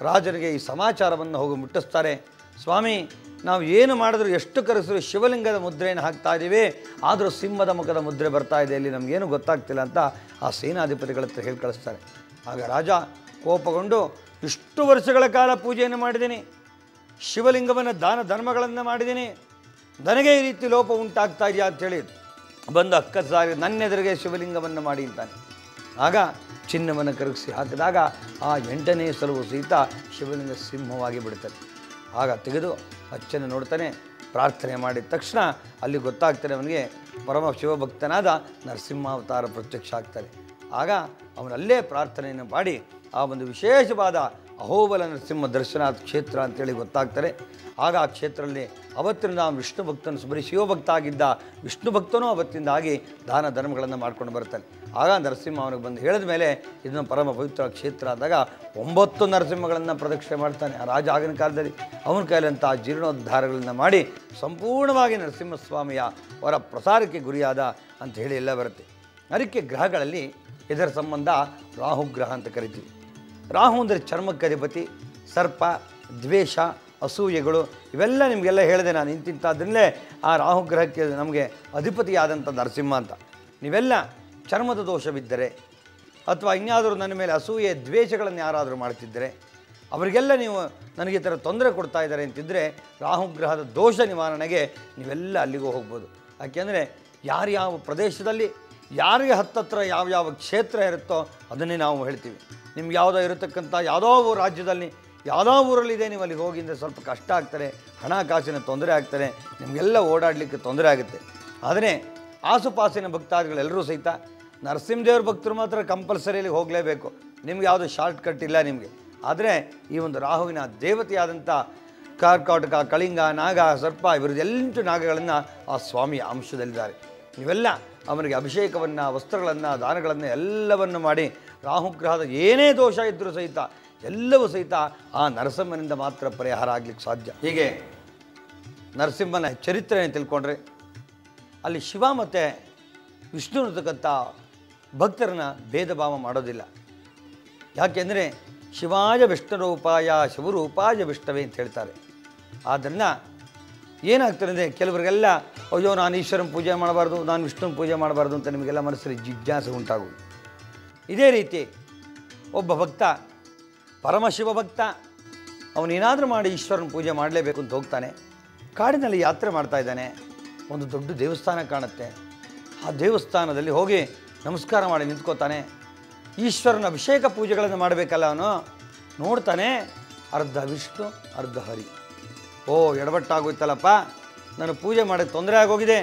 ರಾಜರಿಗೆ ಈ ಸಮಾಚಾರವನ್ನು ಹೋಗಿ ಮುಟ್ಟಿಸ್ತಾರೆ. ಸ್ವಾಮಿ, ನಾವು ಏನು ಮಾಡಿದ್ರು, ಎಷ್ಟು ಕರೆಸಿದ್ರು ಶಿವಲಿಂಗದ ಮುದ್ರೆಯನ್ನು ಹಾಕ್ತಾ ಇದ್ದೀವಿ, ಆದರೂ ಸಿಂಹದ ಮುಖದ ಮುದ್ರೆ ಬರ್ತಾ ಇದೆ, ಇಲ್ಲಿ ನಮಗೇನು ಗೊತ್ತಾಗ್ತಿಲ್ಲ ಅಂತ ಆ ಸೇನಾಧಿಪತಿಗಳ ಹತ್ರ ಹೇಳಿ ಕಳಿಸ್ತಾರೆ. ಆಗ ರಾಜ ಕೋಪಗೊಂಡು, ಇಷ್ಟು ವರ್ಷಗಳ ಕಾಲ ಪೂಜೆಯನ್ನು ಮಾಡಿದ್ದೀನಿ, ಶಿವಲಿಂಗವನ್ನು ದಾನ ಧರ್ಮಗಳನ್ನು ಮಾಡಿದ್ದೀನಿ, ನನಗೆ ಈ ರೀತಿ ಲೋಪ ಉಂಟಾಗ್ತಾ ಇದೆಯಾ ಅಂಥೇಳಿ ಬಂದು ಅಕ್ಕಸಾರಿ ನನ್ನೆದುರಿಗೆ ಶಿವಲಿಂಗವನ್ನು ಮಾಡಿ ಅಂತಾನೆ. ಆಗ ಚಿನ್ನವನ್ನು ಕರಗಿಸಿ ಹಾಕಿದಾಗ ಆ 8ನೇ ಸಲವೂ ಸಹಿತ ಶಿವಲಿಂಗ ಸಿಂಹವಾಗಿ ಬಿಡ್ತಾನೆ. ಆಗ ತೆಗೆದು ಅಚ್ಚನ್ನು ನೋಡ್ತಾನೆ. ಪ್ರಾರ್ಥನೆ ಮಾಡಿದ ತಕ್ಷಣ ಅಲ್ಲಿ ಗೊತ್ತಾಗ್ತಾನೆ ಅವನಿಗೆ ಪರಮ ಶಿವಭಕ್ತನಾದ ನರಸಿಂಹಾವತಾರ ಪ್ರತ್ಯಕ್ಷ ಆಗ್ತಾರೆ. ಆಗ ಅವನಲ್ಲೇ ಪ್ರಾರ್ಥನೆಯನ್ನು ಮಾಡಿ ಆ ಒಂದು ವಿಶೇಷವಾದ ಅಹೋಬಲ ನರಸಿಂಹ ದರ್ಶನಾಥ ಕ್ಷೇತ್ರ ಅಂತೇಳಿ ಗೊತ್ತಾಗ್ತಾರೆ. ಆಗ ಆ ಕ್ಷೇತ್ರದಲ್ಲಿ ಅವತ್ತಿನಿಂದ ವಿಷ್ಣು ಭಕ್ತನು ಬರೀ ಶಿವಭಕ್ತ ಆಗಿದ್ದ ವಿಷ್ಣು ಭಕ್ತನೂ ಅವತ್ತಿಂದ ಆಗಿ ದಾನ ಧರ್ಮಗಳನ್ನು ಮಾಡ್ಕೊಂಡು ಬರ್ತಾನೆ. ಆಗ ನರಸಿಂಹ ಅವನಿಗೆ ಬಂದು ಹೇಳಿದ ಮೇಲೆ ಇದನ್ನು ಪರಮ ಪವಿತ್ರ ಕ್ಷೇತ್ರ ಆದಾಗ 9 ನರಸಿಂಹಗಳನ್ನು ಪ್ರದಕ್ಷಿಣೆ ಮಾಡ್ತಾನೆ. ಆ ರಾಜ ಆಗಿನ ಕಾಲದಲ್ಲಿ ಅವನ ಕೈಲಂಥ ಜೀರ್ಣೋದ್ಧಾರಗಳನ್ನು ಮಾಡಿ ಸಂಪೂರ್ಣವಾಗಿ ನರಸಿಂಹಸ್ವಾಮಿಯ ಅವರ ಪ್ರಸಾರಕ್ಕೆ ಗುರಿಯಾದ ಅಂತ ಹೇಳಿ ಎಲ್ಲ ಬರುತ್ತೆ. ಅದಕ್ಕೆ ಗ್ರಹಗಳಲ್ಲಿ ಇದರ ಸಂಬಂಧ ರಾಹುಗ್ರಹ ಅಂತ ಕರಿತೀವಿ. ರಾಹು ಅಂದರೆ ಚರ್ಮಕ್ಕೆ ಅಧಿಪತಿ, ಸರ್ಪ, ದ್ವೇಷ, ಅಸೂಯೆಗಳು ಇವೆಲ್ಲ ನಿಮಗೆಲ್ಲ ಹೇಳಿದೆ ನಾನು. ಇಂತಿಂಥದ್ರಲ್ಲೇ ಆ ರಾಹುಗ್ರಹಕ್ಕೆ ನಮಗೆ ಅಧಿಪತಿಯಾದಂಥ ನರಸಿಂಹ ಅಂತ. ನೀವೆಲ್ಲ ಚರ್ಮದ ದೋಷವಿದ್ದರೆ ಅಥವಾ ಇನ್ಯಾದರೂ ನನ್ನ ಮೇಲೆ ಅಸೂಯೆ ದ್ವೇಷಗಳನ್ನು ಯಾರಾದರೂ ಮಾಡ್ತಿದ್ದರೆ ಅವರಿಗೆಲ್ಲ ನೀವು ನನಗೆ ಈ ಥರ ತೊಂದರೆ ಕೊಡ್ತಾ ಇದ್ದಾರೆ ಅಂತಿದ್ದರೆ ರಾಹುಗ್ರಹದ ದೋಷ ನಿವಾರಣೆಗೆ ನೀವೆಲ್ಲ ಅಲ್ಲಿಗೂ ಹೋಗ್ಬೋದು. ಯಾಕೆಂದರೆ ಯಾರ್ಯಾವ ಪ್ರದೇಶದಲ್ಲಿ ಯಾರಿಗೆ ಹತ್ತತ್ರ ಯಾವ್ಯಾವ ಕ್ಷೇತ್ರ ಇರುತ್ತೋ ಅದನ್ನೇ ನಾವು ಹೇಳ್ತೀವಿ. ನಿಮ್ಗೆ ಯಾವುದೋ ಇರತಕ್ಕಂಥ ಯಾವುದೋ ರಾಜ್ಯದಲ್ಲಿ ಯಾವುದೋ ಊರಲ್ಲಿದೆ, ನೀವು ಅಲ್ಲಿಗೆ ಹೋಗಿ ಅಂದರೆ ಸ್ವಲ್ಪ ಕಷ್ಟ ಆಗ್ತಾರೆ, ಹಣಕಾಸಿನ ತೊಂದರೆ ಆಗ್ತಾರೆ, ನಿಮಗೆಲ್ಲ ಓಡಾಡಲಿಕ್ಕೆ ತೊಂದರೆ ಆಗುತ್ತೆ. ಆದರೆ ಆಸುಪಾಸಿನ ಭಕ್ತಾದಿಗಳೆಲ್ಲರೂ ಸಹಿತ ನರಸಿಂಹದೇವ್ರ ಭಕ್ತರು ಮಾತ್ರ ಕಂಪಲ್ಸರಿಯಲ್ಲಿ ಹೋಗಲೇಬೇಕು. ನಿಮ್ಗೆ ಯಾವುದು ಶಾರ್ಟ್ ಕಟ್ ಇಲ್ಲ ನಿಮಗೆ. ಆದರೆ ಈ ಒಂದು ರಾಹುವಿನ ದೇವತೆಯಾದಂಥ ಕಾರ್ಕಾಟಕ, ಕಳಿಂಗ, ನಾಗ, ಸರ್ಪ ಇವರದ್ದು 8 ನಾಗಗಳನ್ನು ಆ ಸ್ವಾಮಿಯ ಅಂಶದಲ್ಲಿದ್ದಾರೆ. ಇವೆಲ್ಲ ಅವನಿಗೆ ಅಭಿಷೇಕವನ್ನು, ವಸ್ತ್ರಗಳನ್ನು, ದಾನಗಳನ್ನು ಎಲ್ಲವನ್ನು ಮಾಡಿ ರಾಹುಗ್ರಹದ ಏನೇ ದೋಷ ಇದ್ದರೂ ಸಹಿತ ಎಲ್ಲವೂ ಸಹಿತ ಆ ನರಸಿಂಹನಿಂದ ಮಾತ್ರ ಪರಿಹಾರ ಆಗಲಿಕ್ಕೆ ಸಾಧ್ಯ. ಹೀಗೆ ನರಸಿಂಹನ ಚರಿತ್ರೆಯನ್ನು ತಿಳ್ಕೊಂಡ್ರೆ ಅಲ್ಲಿ ಶಿವ ಮತ್ತು ವಿಷ್ಣು ಅನ್ನತಕ್ಕಂಥ ಭಕ್ತರನ್ನ ಭೇದ ಭಾವ ಮಾಡೋದಿಲ್ಲ. ಯಾಕೆಂದರೆ ಶಿವಾಯ ವಿಷ್ಣುರೂಪಾಯ ಶಿವರೂಪಾಯ ವಿಷ್ಣವೇ ಅಂತ ಹೇಳ್ತಾರೆ. ಆದ್ದರಿಂದ ಏನಾಗ್ತದೆ ಅಂದರೆ ಕೆಲವರಿಗೆಲ್ಲ ಅಯ್ಯೋ ನಾನು ಈಶ್ವರನ ಪೂಜೆ ಮಾಡಬಾರ್ದು, ನಾನು ವಿಷ್ಣುನ ಪೂಜೆ ಮಾಡಬಾರ್ದು ಅಂತ ನಿಮಗೆಲ್ಲ ಮನಸ್ಸಲ್ಲಿ ಜಿಜ್ಞಾಸೆ ಉಂಟಾಗುವುದು. ಇದೇ ರೀತಿ ಒಬ್ಬ ಭಕ್ತ, ಪರಮಶಿವ ಭಕ್ತ, ಅವನೇನಾದರೂ ಮಾಡಿ ಈಶ್ವರನ ಪೂಜೆ ಮಾಡಲೇಬೇಕು ಅಂತ ಹೋಗ್ತಾನೆ. ಕಾಡಿನಲ್ಲಿ ಯಾತ್ರೆ ಮಾಡ್ತಾ ಇದ್ದಾನೆ. ಒಂದು ದೊಡ್ಡ ದೇವಸ್ಥಾನ ಕಾಣುತ್ತೆ. ಆ ದೇವಸ್ಥಾನದಲ್ಲಿ ಹೋಗಿ ನಮಸ್ಕಾರ ಮಾಡಿ ನಿಂತ್ಕೋತಾನೆ. ಈಶ್ವರನ ಅಭಿಷೇಕ ಪೂಜೆಗಳನ್ನು ಮಾಡಬೇಕಲ್ಲ. ಅವನು ನೋಡ್ತಾನೆ, ಅರ್ಧ ವಿಷ್ಣು ಅರ್ಧ ಹರಿ. ಓ, ಎಡವಟ್ಟಾಗೋಯ್ತಲ್ಲಪ್ಪ, ನಾನು ಪೂಜೆ ಮಾಡೋಕ್ಕೆ ತೊಂದರೆ ಆಗೋಗಿದೆ.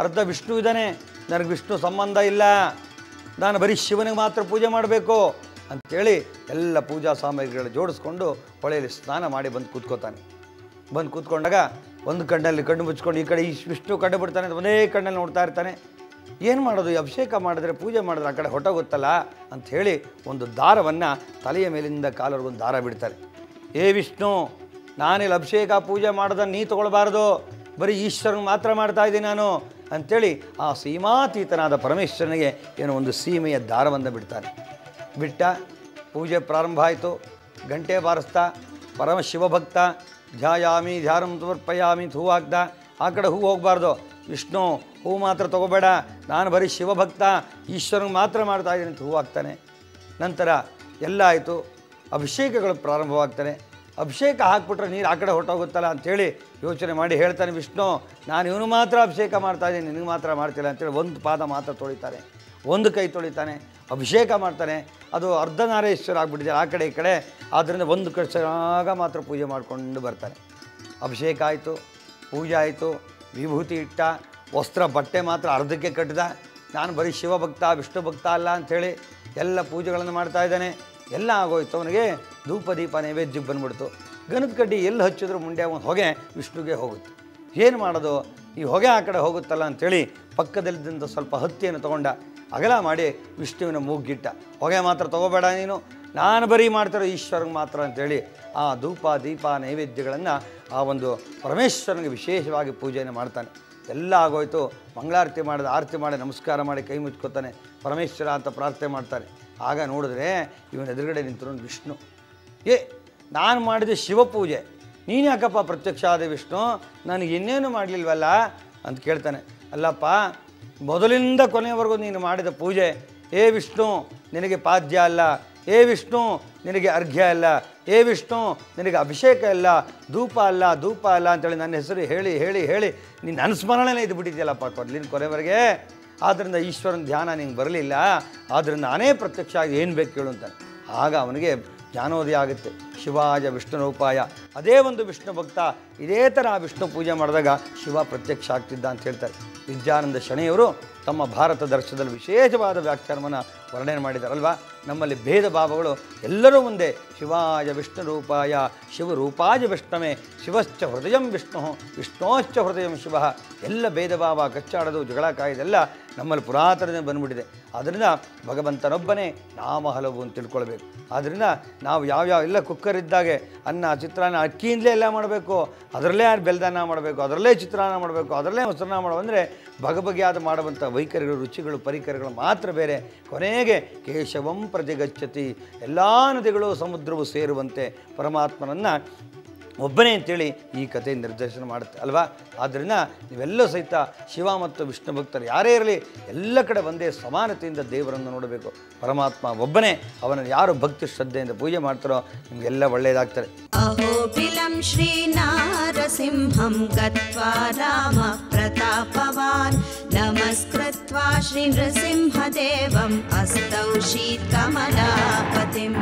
ಅರ್ಧ ವಿಷ್ಣು ಇದ್ದಾನೆ, ನನಗೆ ವಿಷ್ಣು ಸಂಬಂಧ ಇಲ್ಲ, ನಾನು ಬರೀ ಶಿವನಿಗೆ ಮಾತ್ರ ಪೂಜೆ ಮಾಡಬೇಕು ಅಂಥೇಳಿ ಎಲ್ಲ ಪೂಜಾ ಸಾಮಗ್ರಿಗಳು ಜೋಡಿಸ್ಕೊಂಡು ಹೊಳೆಯಲ್ಲಿ ಸ್ನಾನ ಮಾಡಿ ಬಂದು ಕೂತ್ಕೋತಾನೆ. ಬಂದು ಕೂತ್ಕೊಂಡಾಗ ಒಂದು ಕಣ್ಣಲ್ಲಿ ಕಣ್ಣು ಮುಚ್ಕೊಂಡು ಈ ಕಡೆ ಈ ವಿಷ್ಣು ಕಣ್ಣು ಬಿಡ್ತಾನೆ, ಒಂದೇ ಕಣ್ಣಲ್ಲಿ ನೋಡ್ತಾ ಇರ್ತಾನೆ. ಏನು ಮಾಡೋದು, ಈ ಅಭಿಷೇಕ ಮಾಡಿದ್ರೆ ಪೂಜೆ ಮಾಡಿದ್ರೆ ಆ ಕಡೆ ಹೊಟ್ಟೋಗುತ್ತಲ್ಲ ಅಂಥೇಳಿ ಒಂದು ದಾರವನ್ನು ತಲೆಯ ಮೇಲಿಂದ ಕಾಲವರೆಗೊಂದು ದಾರ ಬಿಡ್ತಾರೆ. ಏ ವಿಷ್ಣು, ನಾನಿಲ್ಲಿ ಅಭಿಷೇಕ ಪೂಜೆ ಮಾಡೋದನ್ನು ನೀ ತೊಗೊಳ್ಬಾರ್ದು, ಬರೀ ಈಶ್ವರನಿಗೆ ಮಾತ್ರ ಮಾಡ್ತಾ ಇದ್ದೀನಿ ನಾನು ಅಂಥೇಳಿ ಆ ಸೀಮಾತೀತನಾದ ಪರಮೇಶ್ವರನಿಗೆ ಏನೋ ಒಂದು ಸೀಮೆಯ ದಾರವನ್ನು ಬಿಡ್ತಾನೆ. ಬಿಟ್ಟ, ಪೂಜೆ ಪ್ರಾರಂಭ ಆಯಿತು. ಗಂಟೆ ಬಾರಿಸ್ತಾ ಪರಮ ಶಿವಭಕ್ತ ಧ್ಯಾಯಾಮಿ ಧ್ಯಾನಂ ಸಮರ್ಪಯಾಮಿ ಹೂ ಹಾಕ್ದ. ಆ ಕಡೆ ಹೂ ಹೋಗಬಾರ್ದು, ವಿಷ್ಣು ಹೂ ಮಾತ್ರ ತೊಗೋಬೇಡ, ನಾನು ಬರೀ ಶಿವಭಕ್ತ ಈಶ್ವರನಿಗೆ ಮಾತ್ರ ಮಾಡ್ತಾ ಇದ್ದೀನಿ ಅಂತ ಹೂ ಹಾಕ್ತಾನೆ. ನಂತರ ಎಲ್ಲ ಆಯಿತು, ಅಭಿಷೇಕಗಳು ಪ್ರಾರಂಭವಾಗ್ತಾನೆ. ಅಭಿಷೇಕ ಹಾಕ್ಬಿಟ್ರೆ ನೀರು ಆ ಕಡೆ ಹೊಟ್ಟೋಗುತ್ತಲ್ಲ ಅಂಥೇಳಿ ಯೋಚನೆ ಮಾಡಿ ಹೇಳ್ತಾನೆ, ವಿಷ್ಣು ನಾನು ಇವನು ಮಾತ್ರ ಅಭಿಷೇಕ ಮಾಡ್ತಾಯಿದ್ದೀನಿ, ನಿನಗೆ ಮಾತ್ರ ಮಾಡ್ತಿಲ್ಲ ಅಂತೇಳಿ ಒಂದು ಪಾದ ಮಾತ್ರ ತೊಳಿತಾನೆ, ಒಂದು ಕೈ ತೊಳಿತಾನೆ, ಅಭಿಷೇಕ ಮಾಡ್ತಾನೆ. ಅದು ಅರ್ಧನಾರೇಶ್ವರ ಆಗಿಬಿಟ್ಟಿದೆ ಆ ಕಡೆ ಈ ಕಡೆ. ಆದ್ದರಿಂದ ಒಂದು ಕಡೆ ಚೆನ್ನಾಗ ಮಾತ್ರ ಪೂಜೆ ಮಾಡಿಕೊಂಡು ಬರ್ತಾನೆ. ಅಭಿಷೇಕ ಆಯಿತು, ಪೂಜೆ ಆಯಿತು, ವಿಭೂತಿ ಇಟ್ಟ, ವಸ್ತ್ರ ಬಟ್ಟೆ ಮಾತ್ರ ಅರ್ಧಕ್ಕೆ ಕಟ್ಟಿದ. ನಾನು ಬರೀ ಶಿವಭಕ್ತ ವಿಷ್ಣು ಭಕ್ತ ಅಲ್ಲ ಅಂಥೇಳಿ ಎಲ್ಲ ಪೂಜೆಗಳನ್ನು ಮಾಡ್ತಾ ಇದ್ದಾನೆ. ಎಲ್ಲ ಆಗೋಯ್ತು. ಅವನಿಗೆ ಧೂಪ ದೀಪ ನೈವೇದ್ಯಕ್ಕೆ ಬಂದ್ಬಿಡ್ತು. ಗಣದ ಕಡ್ಡಿ ಎಲ್ಲಿ ಹಚ್ಚಿದ್ರು ಮುಂಡೆ ಒಂದು ಹೊಗೆ ವಿಷ್ಣುಗೆ ಹೋಗುತ್ತೆ. ಏನು ಮಾಡೋದು, ಈ ಹೊಗೆ ಆ ಕಡೆ ಹೋಗುತ್ತಲ್ಲ ಅಂಥೇಳಿ ಪಕ್ಕದಲ್ಲಿದ್ದಂಥ ಸ್ವಲ್ಪ ಹತ್ತಿಯನ್ನು ತೊಗೊಂಡ, ಅಗಲ ಮಾಡಿ ವಿಷ್ಣುವಿನ ಮೂಗಿಟ್ಟ. ಹೊಗೆ ಮಾತ್ರ ತೊಗೋಬೇಡ ನೀನು, ನಾನು ಬರೀ ಮಾಡ್ತಿರೋ ಈಶ್ವರನಿಗೆ ಮಾತ್ರ ಅಂಥೇಳಿ ಆ ಧೂಪ ದೀಪ ನೈವೇದ್ಯಗಳನ್ನು ಆ ಒಂದು ಪರಮೇಶ್ವರನಿಗೆ ವಿಶೇಷವಾಗಿ ಪೂಜೆಯನ್ನು ಮಾಡ್ತಾನೆ. ಎಲ್ಲ ಆಗೋಯ್ತು. ಮಂಗಳಾರತಿ ಮಾಡಿದ, ಆರತಿ ಮಾಡಿ ನಮಸ್ಕಾರ ಮಾಡಿ ಕೈ ಮುಚ್ಕೋತಾನೆ, ಪರಮೇಶ್ವರ ಅಂತ ಪ್ರಾರ್ಥನೆ ಮಾಡ್ತಾನೆ. ಆಗ ನೋಡಿದ್ರೆ ಇವನ ಎದುರುಗಡೆ ನಿಂತಿರೋ ವಿಷ್ಣು. ನಾನು ಮಾಡಿದ ಶಿವಪೂಜೆ, ನೀನು ಯಾಕಪ್ಪ ಪ್ರತ್ಯಕ್ಷ ಆದ ವಿಷ್ಣು, ನನಗೆ ಇನ್ನೇನು ಮಾಡಲಿಲ್ವಲ್ಲ ಅಂತ ಕೇಳ್ತಾನೆ. ಅಲ್ಲಪ್ಪ, ಮೊದಲಿಂದ ಕೊನೆಯವರೆಗೂ ನೀನು ಮಾಡಿದ ಪೂಜೆ, ಏ ವಿಷ್ಣು ನಿನಗೆ ಪಾದ್ಯ ಅಲ್ಲ, ಏ ವಿಷ್ಣು ನಿನಗೆ ಅರ್ಘ್ಯ ಅಲ್ಲ, ಏ ವಿಷ್ಣು ನಿನಗೆ ಅಭಿಷೇಕ ಇಲ್ಲ, ಧೂಪ ಅಲ್ಲ ಅಂತೇಳಿ ನನ್ನ ಹೆಸರು ಹೇಳಿ ಹೇಳಿ ಹೇಳಿ ನಿನ್ನ ಅನುಸ್ಮರಣೆನೇ ಇದು ಬಿಟ್ಟಿದೆಯಲ್ಲಪ್ಪ ಕೊಡ್ಲಿನ ಕೊನೆವರೆಗೆ. ಆದ್ದರಿಂದ ಈಶ್ವರನ ಧ್ಯಾನ ನಿಂಗೆ ಬರಲಿಲ್ಲ, ಆದ್ದರಿಂದ ನಾನೇ ಪ್ರತ್ಯಕ್ಷ ಆಗಿ ಏನು ಬೇಕು ಕೇಳು ಅಂತಾನೆ. ಆಗ ಅವನಿಗೆ ಜ್ಞಾನೋದಯ ಆಗುತ್ತೆ. ಶಿವಾಯ ವಿಷ್ಣುರೂಪಾಯ. ಅದೇ ಒಂದು ವಿಷ್ಣು ಭಕ್ತ ಇದೇ ಥರ ವಿಷ್ಣು ಪೂಜೆ ಮಾಡಿದಾಗ ಶಿವ ಪ್ರತ್ಯಕ್ಷ ಆಗ್ತಿದ್ದ ಅಂತ ಹೇಳ್ತಾರೆ. ವಿದ್ಯಾನಂದ ಶಣೆಯವರು ತಮ್ಮ ಭಾರತ ದರ್ಶನದಲ್ಲಿ ವಿಶೇಷವಾದ ವ್ಯಾಖ್ಯಾನವನ್ನು ವರ್ಣನೆ ಮಾಡಿದಾರಲ್ವ. ನಮ್ಮಲ್ಲಿ ಭೇದ ಭಾವಗಳು ಎಲ್ಲರೂ ಮುಂದೆ ಶಿವಾಯ ವಿಷ್ಣುರೂಪಾಯ ಶಿವರೂಪಾಯ ವಿಷ್ಣವೇ ಶಿವಶ್ಚ ಹೃದಯಂ ವಿಷ್ಣು ವಿಷ್ಣೋಶ್ಚ ಹೃದಯಂ ಶಿವ. ಎಲ್ಲ ಭೇದ ಭಾವ, ಕಚ್ಚಾಡೋದು, ಜಗಳ ಕಾಯ್ದೆಲ್ಲ ನಮ್ಮಲ್ಲಿ ಪುರಾತನದಿಂದ ಬಂದುಬಿಟ್ಟಿದೆ. ಆದ್ದರಿಂದ ಭಗವಂತನೊಬ್ಬನೇ ನಾಮ ಹಲವು ಅಂತ ತಿಳ್ಕೊಳ್ಬೇಕು. ಆದ್ದರಿಂದ ನಾವು ಯಾವ್ಯಾವ ಎಲ್ಲ ಕುಕ್ಕರ್ ಇದ್ದಾಗೆ ಅನ್ನ ಚಿತ್ರಾನ್ನ ಅಕ್ಕಿಯಿಂದಲೇ ಎಲ್ಲ ಮಾಡಬೇಕು, ಅದರಲ್ಲೇ ಬೆಲ್ದಾನ ಮಾಡಬೇಕು, ಅದರಲ್ಲೇ ಚಿತ್ರಾನ್ನ ಮಾಡಬೇಕು, ಅದರಲ್ಲೇ ಮೊಸರನ್ನ ಮಾಡೋ ಅಂದರೆ ಬಗೆಬಗೆಯಾದ ಮಾಡುವಂಥ ವೈಖರಿಗಳು, ರುಚಿಗಳು, ಪರಿಕರಗಳು ಮಾತ್ರ ಬೇರೆ. ಕೊನೆಗೆ ಕೇಶವಂ ಪ್ರತಿಗಚ್ಚತಿ, ಎಲ್ಲ ನದಿಗಳು ಸಮುದ್ರವು ಸೇರುವಂತೆ ಪರಮಾತ್ಮನನ್ನು ಒಬ್ಬನೇ ಅಂತೇಳಿ ಈ ಕಥೆ ನಿರ್ದೇಶನ ಮಾಡುತ್ತೆ ಅಲ್ವಾ. ಆದ್ದರಿಂದ ನೀವೆಲ್ಲೂ ಸಹಿತ ಶಿವ ಮತ್ತು ವಿಷ್ಣು ಭಕ್ತರು ಯಾರೇ ಇರಲಿ ಎಲ್ಲ ಕಡೆ ಒಂದೇ ಸಮಾನತೆಯಿಂದ ದೇವರನ್ನು ನೋಡಬೇಕು. ಪರಮಾತ್ಮ ಒಬ್ಬನೇ, ಅವನನ್ನು ಯಾರು ಭಕ್ತಿ ಶ್ರದ್ಧೆಯಿಂದ ಪೂಜೆ ಮಾಡ್ತಾರೋ ನಿಮಗೆಲ್ಲ ಒಳ್ಳೆಯದಾಗ್ತಾರೆ. ಅಹೋಬಿಲಂ ಶ್ರೀ ನಾರಸಿಂಹಂ ಗತ್ವಾ ರಾಮ ಪ್ರತಾಪವಾನ್ ನಮಸ್ಕೃತ್ವಾ ಶ್ರೀ ನೃಸಿಂಹದೇವಂ ಅಸ್ತೌ ಶೀತ್ಕಮಲಾಪತಿಂ.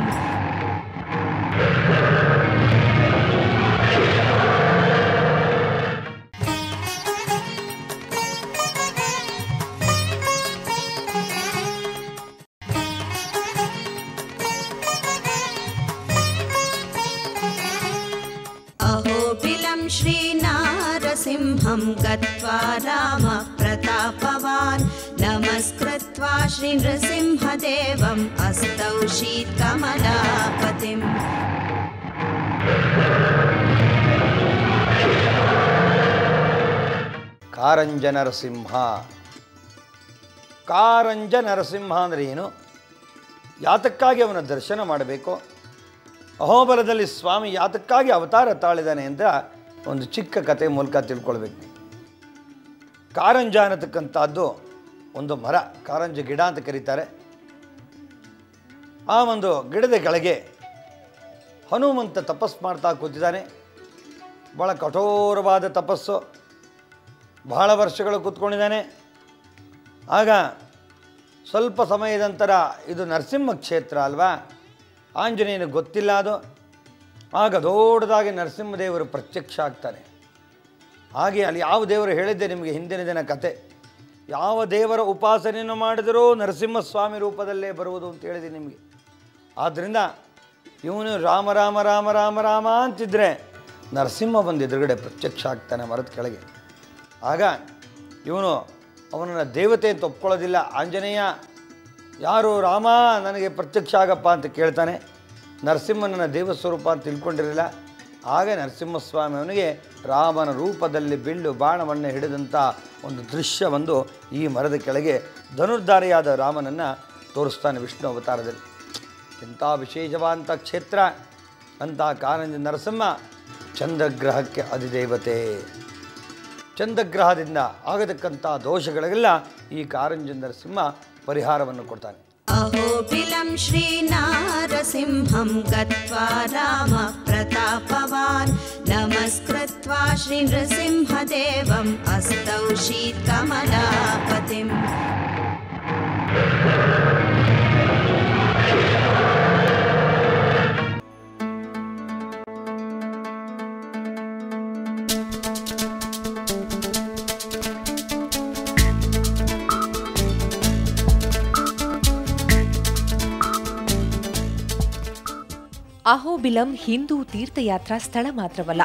श्रीनारसिंहं गत्वा रामः प्रतापवान् नमस्कृत्वा श्रीनृसिंहदेवम् अस्तौषीत् कमलापतिम् ಕಾರಂಜ ನರಸಿಂಹ. ಕಾರಂಜ ನರಸಿಂಹ ಅಂದರೆ ಏನು? ಯಾತಕ್ಕಾಗಿ ಅವನ ದರ್ಶನ ಮಾಡಬೇಕು? ಅಹೋಬಲದಲ್ಲಿ ಸ್ವಾಮಿ ಯಾತಕ್ಕಾಗಿ ಅವತಾರ ತಾಳಿದಾನೆ ಅಂತ ಒಂದು ಚಿಕ್ಕ ಕತೆ ಮೂಲಕ ತಿಳ್ಕೊಳ್ಬೇಕು. ಕಾರಂಜ ಅನ್ನತಕ್ಕಂಥದ್ದು ಒಂದು ಮರ, ಕಾರಂಜ ಗಿಡ ಅಂತ ಕರೀತಾರೆ. ಆ ಒಂದು ಗಿಡದ ಕೆಳಗೆ ಹನುಮಂತ ತಪಸ್ಸು ಮಾಡ್ತಾ ಕೂತಿದ್ದಾನೆ. ಭಾಳ ಕಠೋರವಾದ ತಪಸ್ಸು, ಬಹಳ ವರ್ಷಗಳು ಕೂತ್ಕೊಂಡಿದ್ದಾನೆ. ಆಗ ಸ್ವಲ್ಪ ಸಮಯದ ನಂತರ, ಇದು ನರಸಿಂಹ ಕ್ಷೇತ್ರ ಅಲ್ವಾ, ಆಂಜನೇಯನಿಗೆ ಗೊತ್ತಿಲ್ಲ ಅದು. ಆಗ ದೊಡ್ಡದಾಗಿ ನರಸಿಂಹದೇವರು ಪ್ರತ್ಯಕ್ಷ ಆಗ್ತಾನೆ. ಹಾಗೆ ಅಲ್ಲಿ ಯಾವ ದೇವರು ಹೇಳಿದ್ದೆ ನಿಮಗೆ ಹಿಂದಿನ ದಿನ ಕತೆ, ಯಾವ ದೇವರ ಉಪಾಸನೆಯನ್ನು ಮಾಡಿದರೂ ನರಸಿಂಹಸ್ವಾಮಿ ರೂಪದಲ್ಲೇ ಬರುವುದು ಅಂತ ಹೇಳಿದೆ ನಿಮಗೆ. ಆದ್ದರಿಂದ ಇವನು ರಾಮ ರಾಮ ರಾಮ ರಾಮ ರಾಮ ಅಂತಿದ್ರೆ ನರಸಿಂಹ ಬಂದು ಎದುರುಗಡೆ ಪ್ರತ್ಯಕ್ಷ ಆಗ್ತಾನೆ ಮರದ ಕೆಳಗೆ. ಆಗ ಇವನು ಅವನನ್ನು ದೇವತೆ ಅಂತ ಒಪ್ಕೊಳ್ಳೋದಿಲ್ಲ. ಆಂಜನೇಯ ಯಾರು ರಾಮ ನನಗೆ ಪ್ರತ್ಯಕ್ಷ ಆಗಪ್ಪ ಅಂತ ಕೇಳ್ತಾನೆ. ನರಸಿಂಹನ ದೇವಸ್ವರೂಪ ಅಂತ ತಿಳ್ಕೊಂಡಿರಲಿಲ್ಲ. ಆಗ ನರಸಿಂಹಸ್ವಾಮಿ ಅವನಿಗೆ ರಾಮನ ರೂಪದಲ್ಲಿ ಬಿಲ್ಲು ಬಾಣವನ್ನು ಹಿಡಿದಂಥ ಒಂದು ದೃಶ್ಯ ಒಂದು ಈ ಮರದ ಕೆಳಗೆ ಧನುರ್ಧಾರಿಯಾದ ರಾಮನನ್ನು ತೋರಿಸ್ತಾನೆ ವಿಷ್ಣು ಅವತಾರದಲ್ಲಿ. ಎಂಥ ವಿಶೇಷವಾದಂಥ ಕ್ಷೇತ್ರ ಅಂತ ಕಾರಂಜ ನರಸಿಂಹ ಚಂದ್ರಗ್ರಹಕ್ಕೆ ಅಧಿದೇವತೆ. ಚಂದ್ರಗ್ರಹದಿಂದ ಆಗತಕ್ಕಂಥ ದೋಷಗಳಿಗೆಲ್ಲ ಈ ಕಾರಂಜ ನರಸಿಂಹ ಪರಿಹಾರವನ್ನು ಕೊಡ್ತಾನೆ. अहोबिलं श्रीनारसिंहं गत्वा रामः प्रतापवान् नमस्कृत्वा श्रीनृसिंहदेवम् अस्तौषीत् कमलापतिम् ಅಹೋಬಿಲಂ ಹಿಂದೂ ತೀರ್ಥಯಾತ್ರಾ ಸ್ಥಳ ಮಾತ್ರವಲ್ಲ,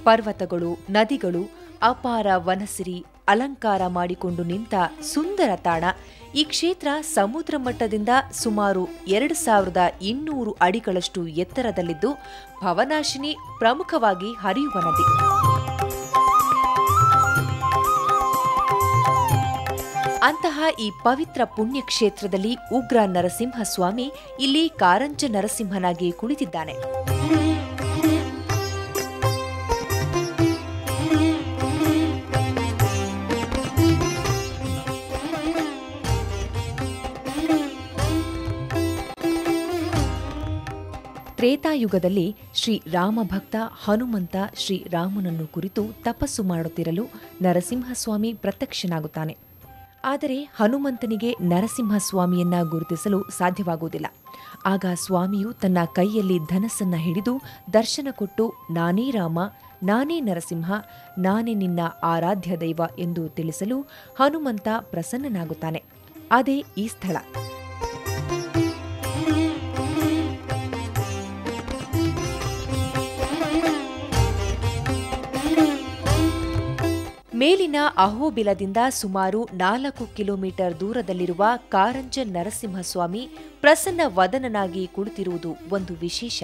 ಪರ್ವತಗಳು, ನದಿಗಳು, ಅಪಾರ ವನಸಿರಿ, ಅಲಂಕಾರ ಮಾಡಿಕೊಂಡು ನಿಂತ ಸುಂದರ ತಾಣ. ಈ ಕ್ಷೇತ್ರ ಸಮುದ್ರ ಮಟ್ಟದಿಂದ ಸುಮಾರು 2200 ಅಡಿಗಳಷ್ಟು ಎತ್ತರದಲ್ಲಿದ್ದು ಭವನಾಶಿನಿ ಪ್ರಮುಖವಾಗಿ ಹರಿಯುವ ನದಿ. ಅಂತಹ ಈ ಪವಿತ್ರ ಪುಣ್ಯಕ್ಷೇತ್ರದಲ್ಲಿ ಉಗ್ರ ನರಸಿಂಹಸ್ವಾಮಿ ಇಲ್ಲಿ ಕಾರಂಜ ನರಸಿಂಹನಾಗಿ ಕುಳಿತಿದ್ದಾನೆ. ತ್ರೇತಾಯುಗದಲ್ಲಿ ಶ್ರೀ ರಾಮಭಕ್ತ ಹನುಮಂತ ಶ್ರೀರಾಮನನ್ನು ಕುರಿತು ತಪಸ್ಸು ಮಾಡುತ್ತಿರಲು ನರಸಿಂಹಸ್ವಾಮಿ ಪ್ರತ್ಯಕ್ಷನಾಗುತ್ತಾನೆ. ಆದರೆ ಹನುಮಂತನಿಗೆ ನರಸಿಂಹಸ್ವಾಮಿಯನ್ನ ಗುರುತಿಸಲು ಸಾಧ್ಯವಾಗುವುದಿಲ್ಲ. ಆಗ ಸ್ವಾಮಿಯು ತನ್ನ ಕೈಯಲ್ಲಿ ಧನಸ್ಸನ್ನ ಹಿಡಿದು ದರ್ಶನ ಕೊಟ್ಟು, ನಾನೇ ರಾಮ, ನಾನೇ ನರಸಿಂಹ, ನಾನೇ ನಿನ್ನ ಆರಾಧ್ಯ ದೈವ ಎಂದು ತಿಳಿಸಲು ಹನುಮಂತ ಪ್ರಸನ್ನನಾಗುತ್ತಾನೆ. ಅದೇ ಈ ಸ್ಥಳ. ಮೇಲಿನ ಅಹೋಬಿಲದಿಂದ ಸುಮಾರು 4 ಕಿಲೋಮೀಟರ್ ದೂರದಲ್ಲಿರುವ ಕಾರಂಜ ನರಸಿಂಹಸ್ವಾಮಿ ಪ್ರಸನ್ನ ವದನನಾಗಿ ಕುಳಿತಿರುವುದು ಒಂದು ವಿಶೇಷ.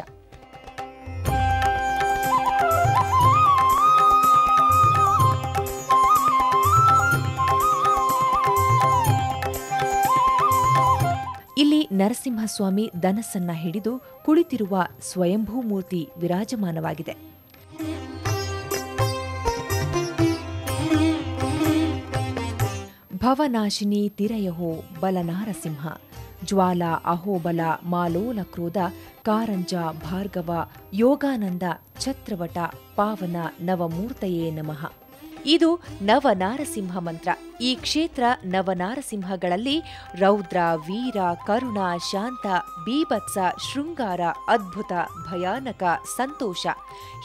ಇಲ್ಲಿ ನರಸಿಂಹಸ್ವಾಮಿ ಧನಸ್ಸನ್ನ ಹಿಡಿದು ಕುಳಿತಿರುವ ಸ್ವಯಂಭೂಮೂರ್ತಿ ವಿರಾಜಮಾನವಾಗಿದೆ. ಭವನಾಶಿನಿ ತಿರಯಹೋ ಬಲನಾರಸಿಂಹ, ಜ್ವಾಲ ಅಹೋಬಲ ಮಾಲೋಲ ಕ್ರೋಧ ಕಾರಂಜ ಭಾರ್ಗವ ಯೋಗಾನಂದ ಛತ್ರವಟ ಪಾವನ ನವಮೂರ್ತಯೇ ನಮಃ. ಇದು ನವನಾರಸಿಂಹ ಮಂತ್ರ. ಈ ಕ್ಷೇತ್ರ ನವನಾರಸಿಂಹಗಳಲ್ಲಿ ರೌದ್ರ, ವೀರ, ಕರುಣ, ಶಾಂತ, ಬೀಭತ್ಸ, ಶೃಂಗಾರ, ಅದ್ಭುತ, ಭಯಾನಕ, ಸಂತೋಷ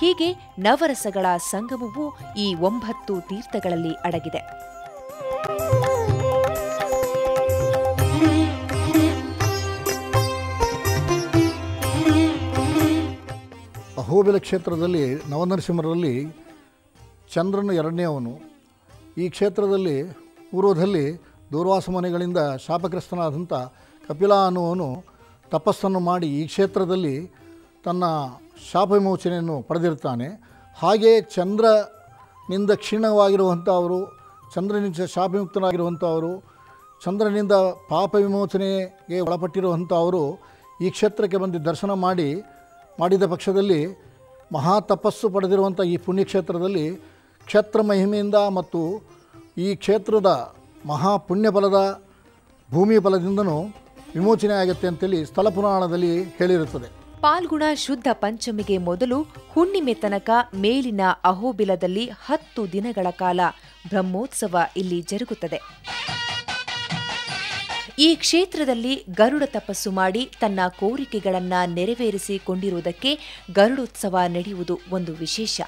ಹೀಗೆ ನವರಸಗಳ ಸಂಗಮವು ಈ 9 ತೀರ್ಥಗಳಲ್ಲಿ ಅಡಗಿದೆ. ಅಹೋಬಿಲ ಕ್ಷೇತ್ರದಲ್ಲಿ ನವನರಸಿಂಹರಲ್ಲಿ ಚಂದ್ರನು ಎರಡನೇಯವನು. ಈ ಕ್ಷೇತ್ರದಲ್ಲಿ ಪೂರ್ವದಲ್ಲಿ ದೂರ್ವಾಸ ಮನೆಗಳಿಂದ ಶಾಪಗ್ರಸ್ತನಾದಂಥ ಕಪಿಲ ಅನ್ನುವನು ತಪಸ್ಸನ್ನು ಮಾಡಿ ಈ ಕ್ಷೇತ್ರದಲ್ಲಿ ತನ್ನ ಶಾಪ ವಿಮೋಚನೆಯನ್ನು ಪಡೆದಿರ್ತಾನೆ. ಹಾಗೆಯೇ ಚಂದ್ರನಿಂದ ಕ್ಷೀಣವಾಗಿರುವಂಥವರು, ಚಂದ್ರನಿಂದ ಶಾಪಯುಕ್ತರಾಗಿರುವಂಥವರು, ಚಂದ್ರನಿಂದ ಪಾಪ ವಿಮೋಚನೆಗೆ ಒಳಪಟ್ಟಿರುವಂಥವರು ಈ ಕ್ಷೇತ್ರಕ್ಕೆ ಬಂದು ದರ್ಶನ ಮಾಡಿದ ಪಕ್ಷದಲ್ಲಿ ಮಹಾ ತಪಸ್ಸು ಪಡೆದಿರುವಂಥ ಈ ಪುಣ್ಯಕ್ಷೇತ್ರದಲ್ಲಿ ಕ್ಷೇತ್ರ ಮಹಿಮೆಯಿಂದ ಮತ್ತು ಈ ಕ್ಷೇತ್ರದ ಮಹಾಪುಣ್ಯಫಲದ ಭೂಮಿ ಫಲದಿಂದನೂ ವಿಮೋಚನೆ ಆಗುತ್ತೆ ಅಂತೇಳಿ ಸ್ಥಳ ಪುರಾಣದಲ್ಲಿ ಹೇಳಿರುತ್ತದೆ. ಪಾಲ್ಗುಣ ಶುದ್ಧ ಪಂಚಮಿಗೆ ಮೊದಲು ಹುಣ್ಣಿಮೆ ತನಕ ಮೇಲಿನ ಅಹೋಬಿಲದಲ್ಲಿ 10 ದಿನಗಳ ಕಾಲ ಬ್ರಹ್ಮೋತ್ಸವ ಇಲ್ಲಿ ಜರುಗುತ್ತದೆ. ಈ ಕ್ಷೇತ್ರದಲ್ಲಿ ಗರುಡ ತಪಸ್ಸು ಮಾಡಿ ತನ್ನ ಕೋರಿಕೆಗಳನ್ನು ನೆರವೇರಿಸಿಕೊಂಡಿರುವುದಕ್ಕೆ ಗರುಡೋತ್ಸವ ನಡೆಯುವುದು ಒಂದು ವಿಶೇಷ.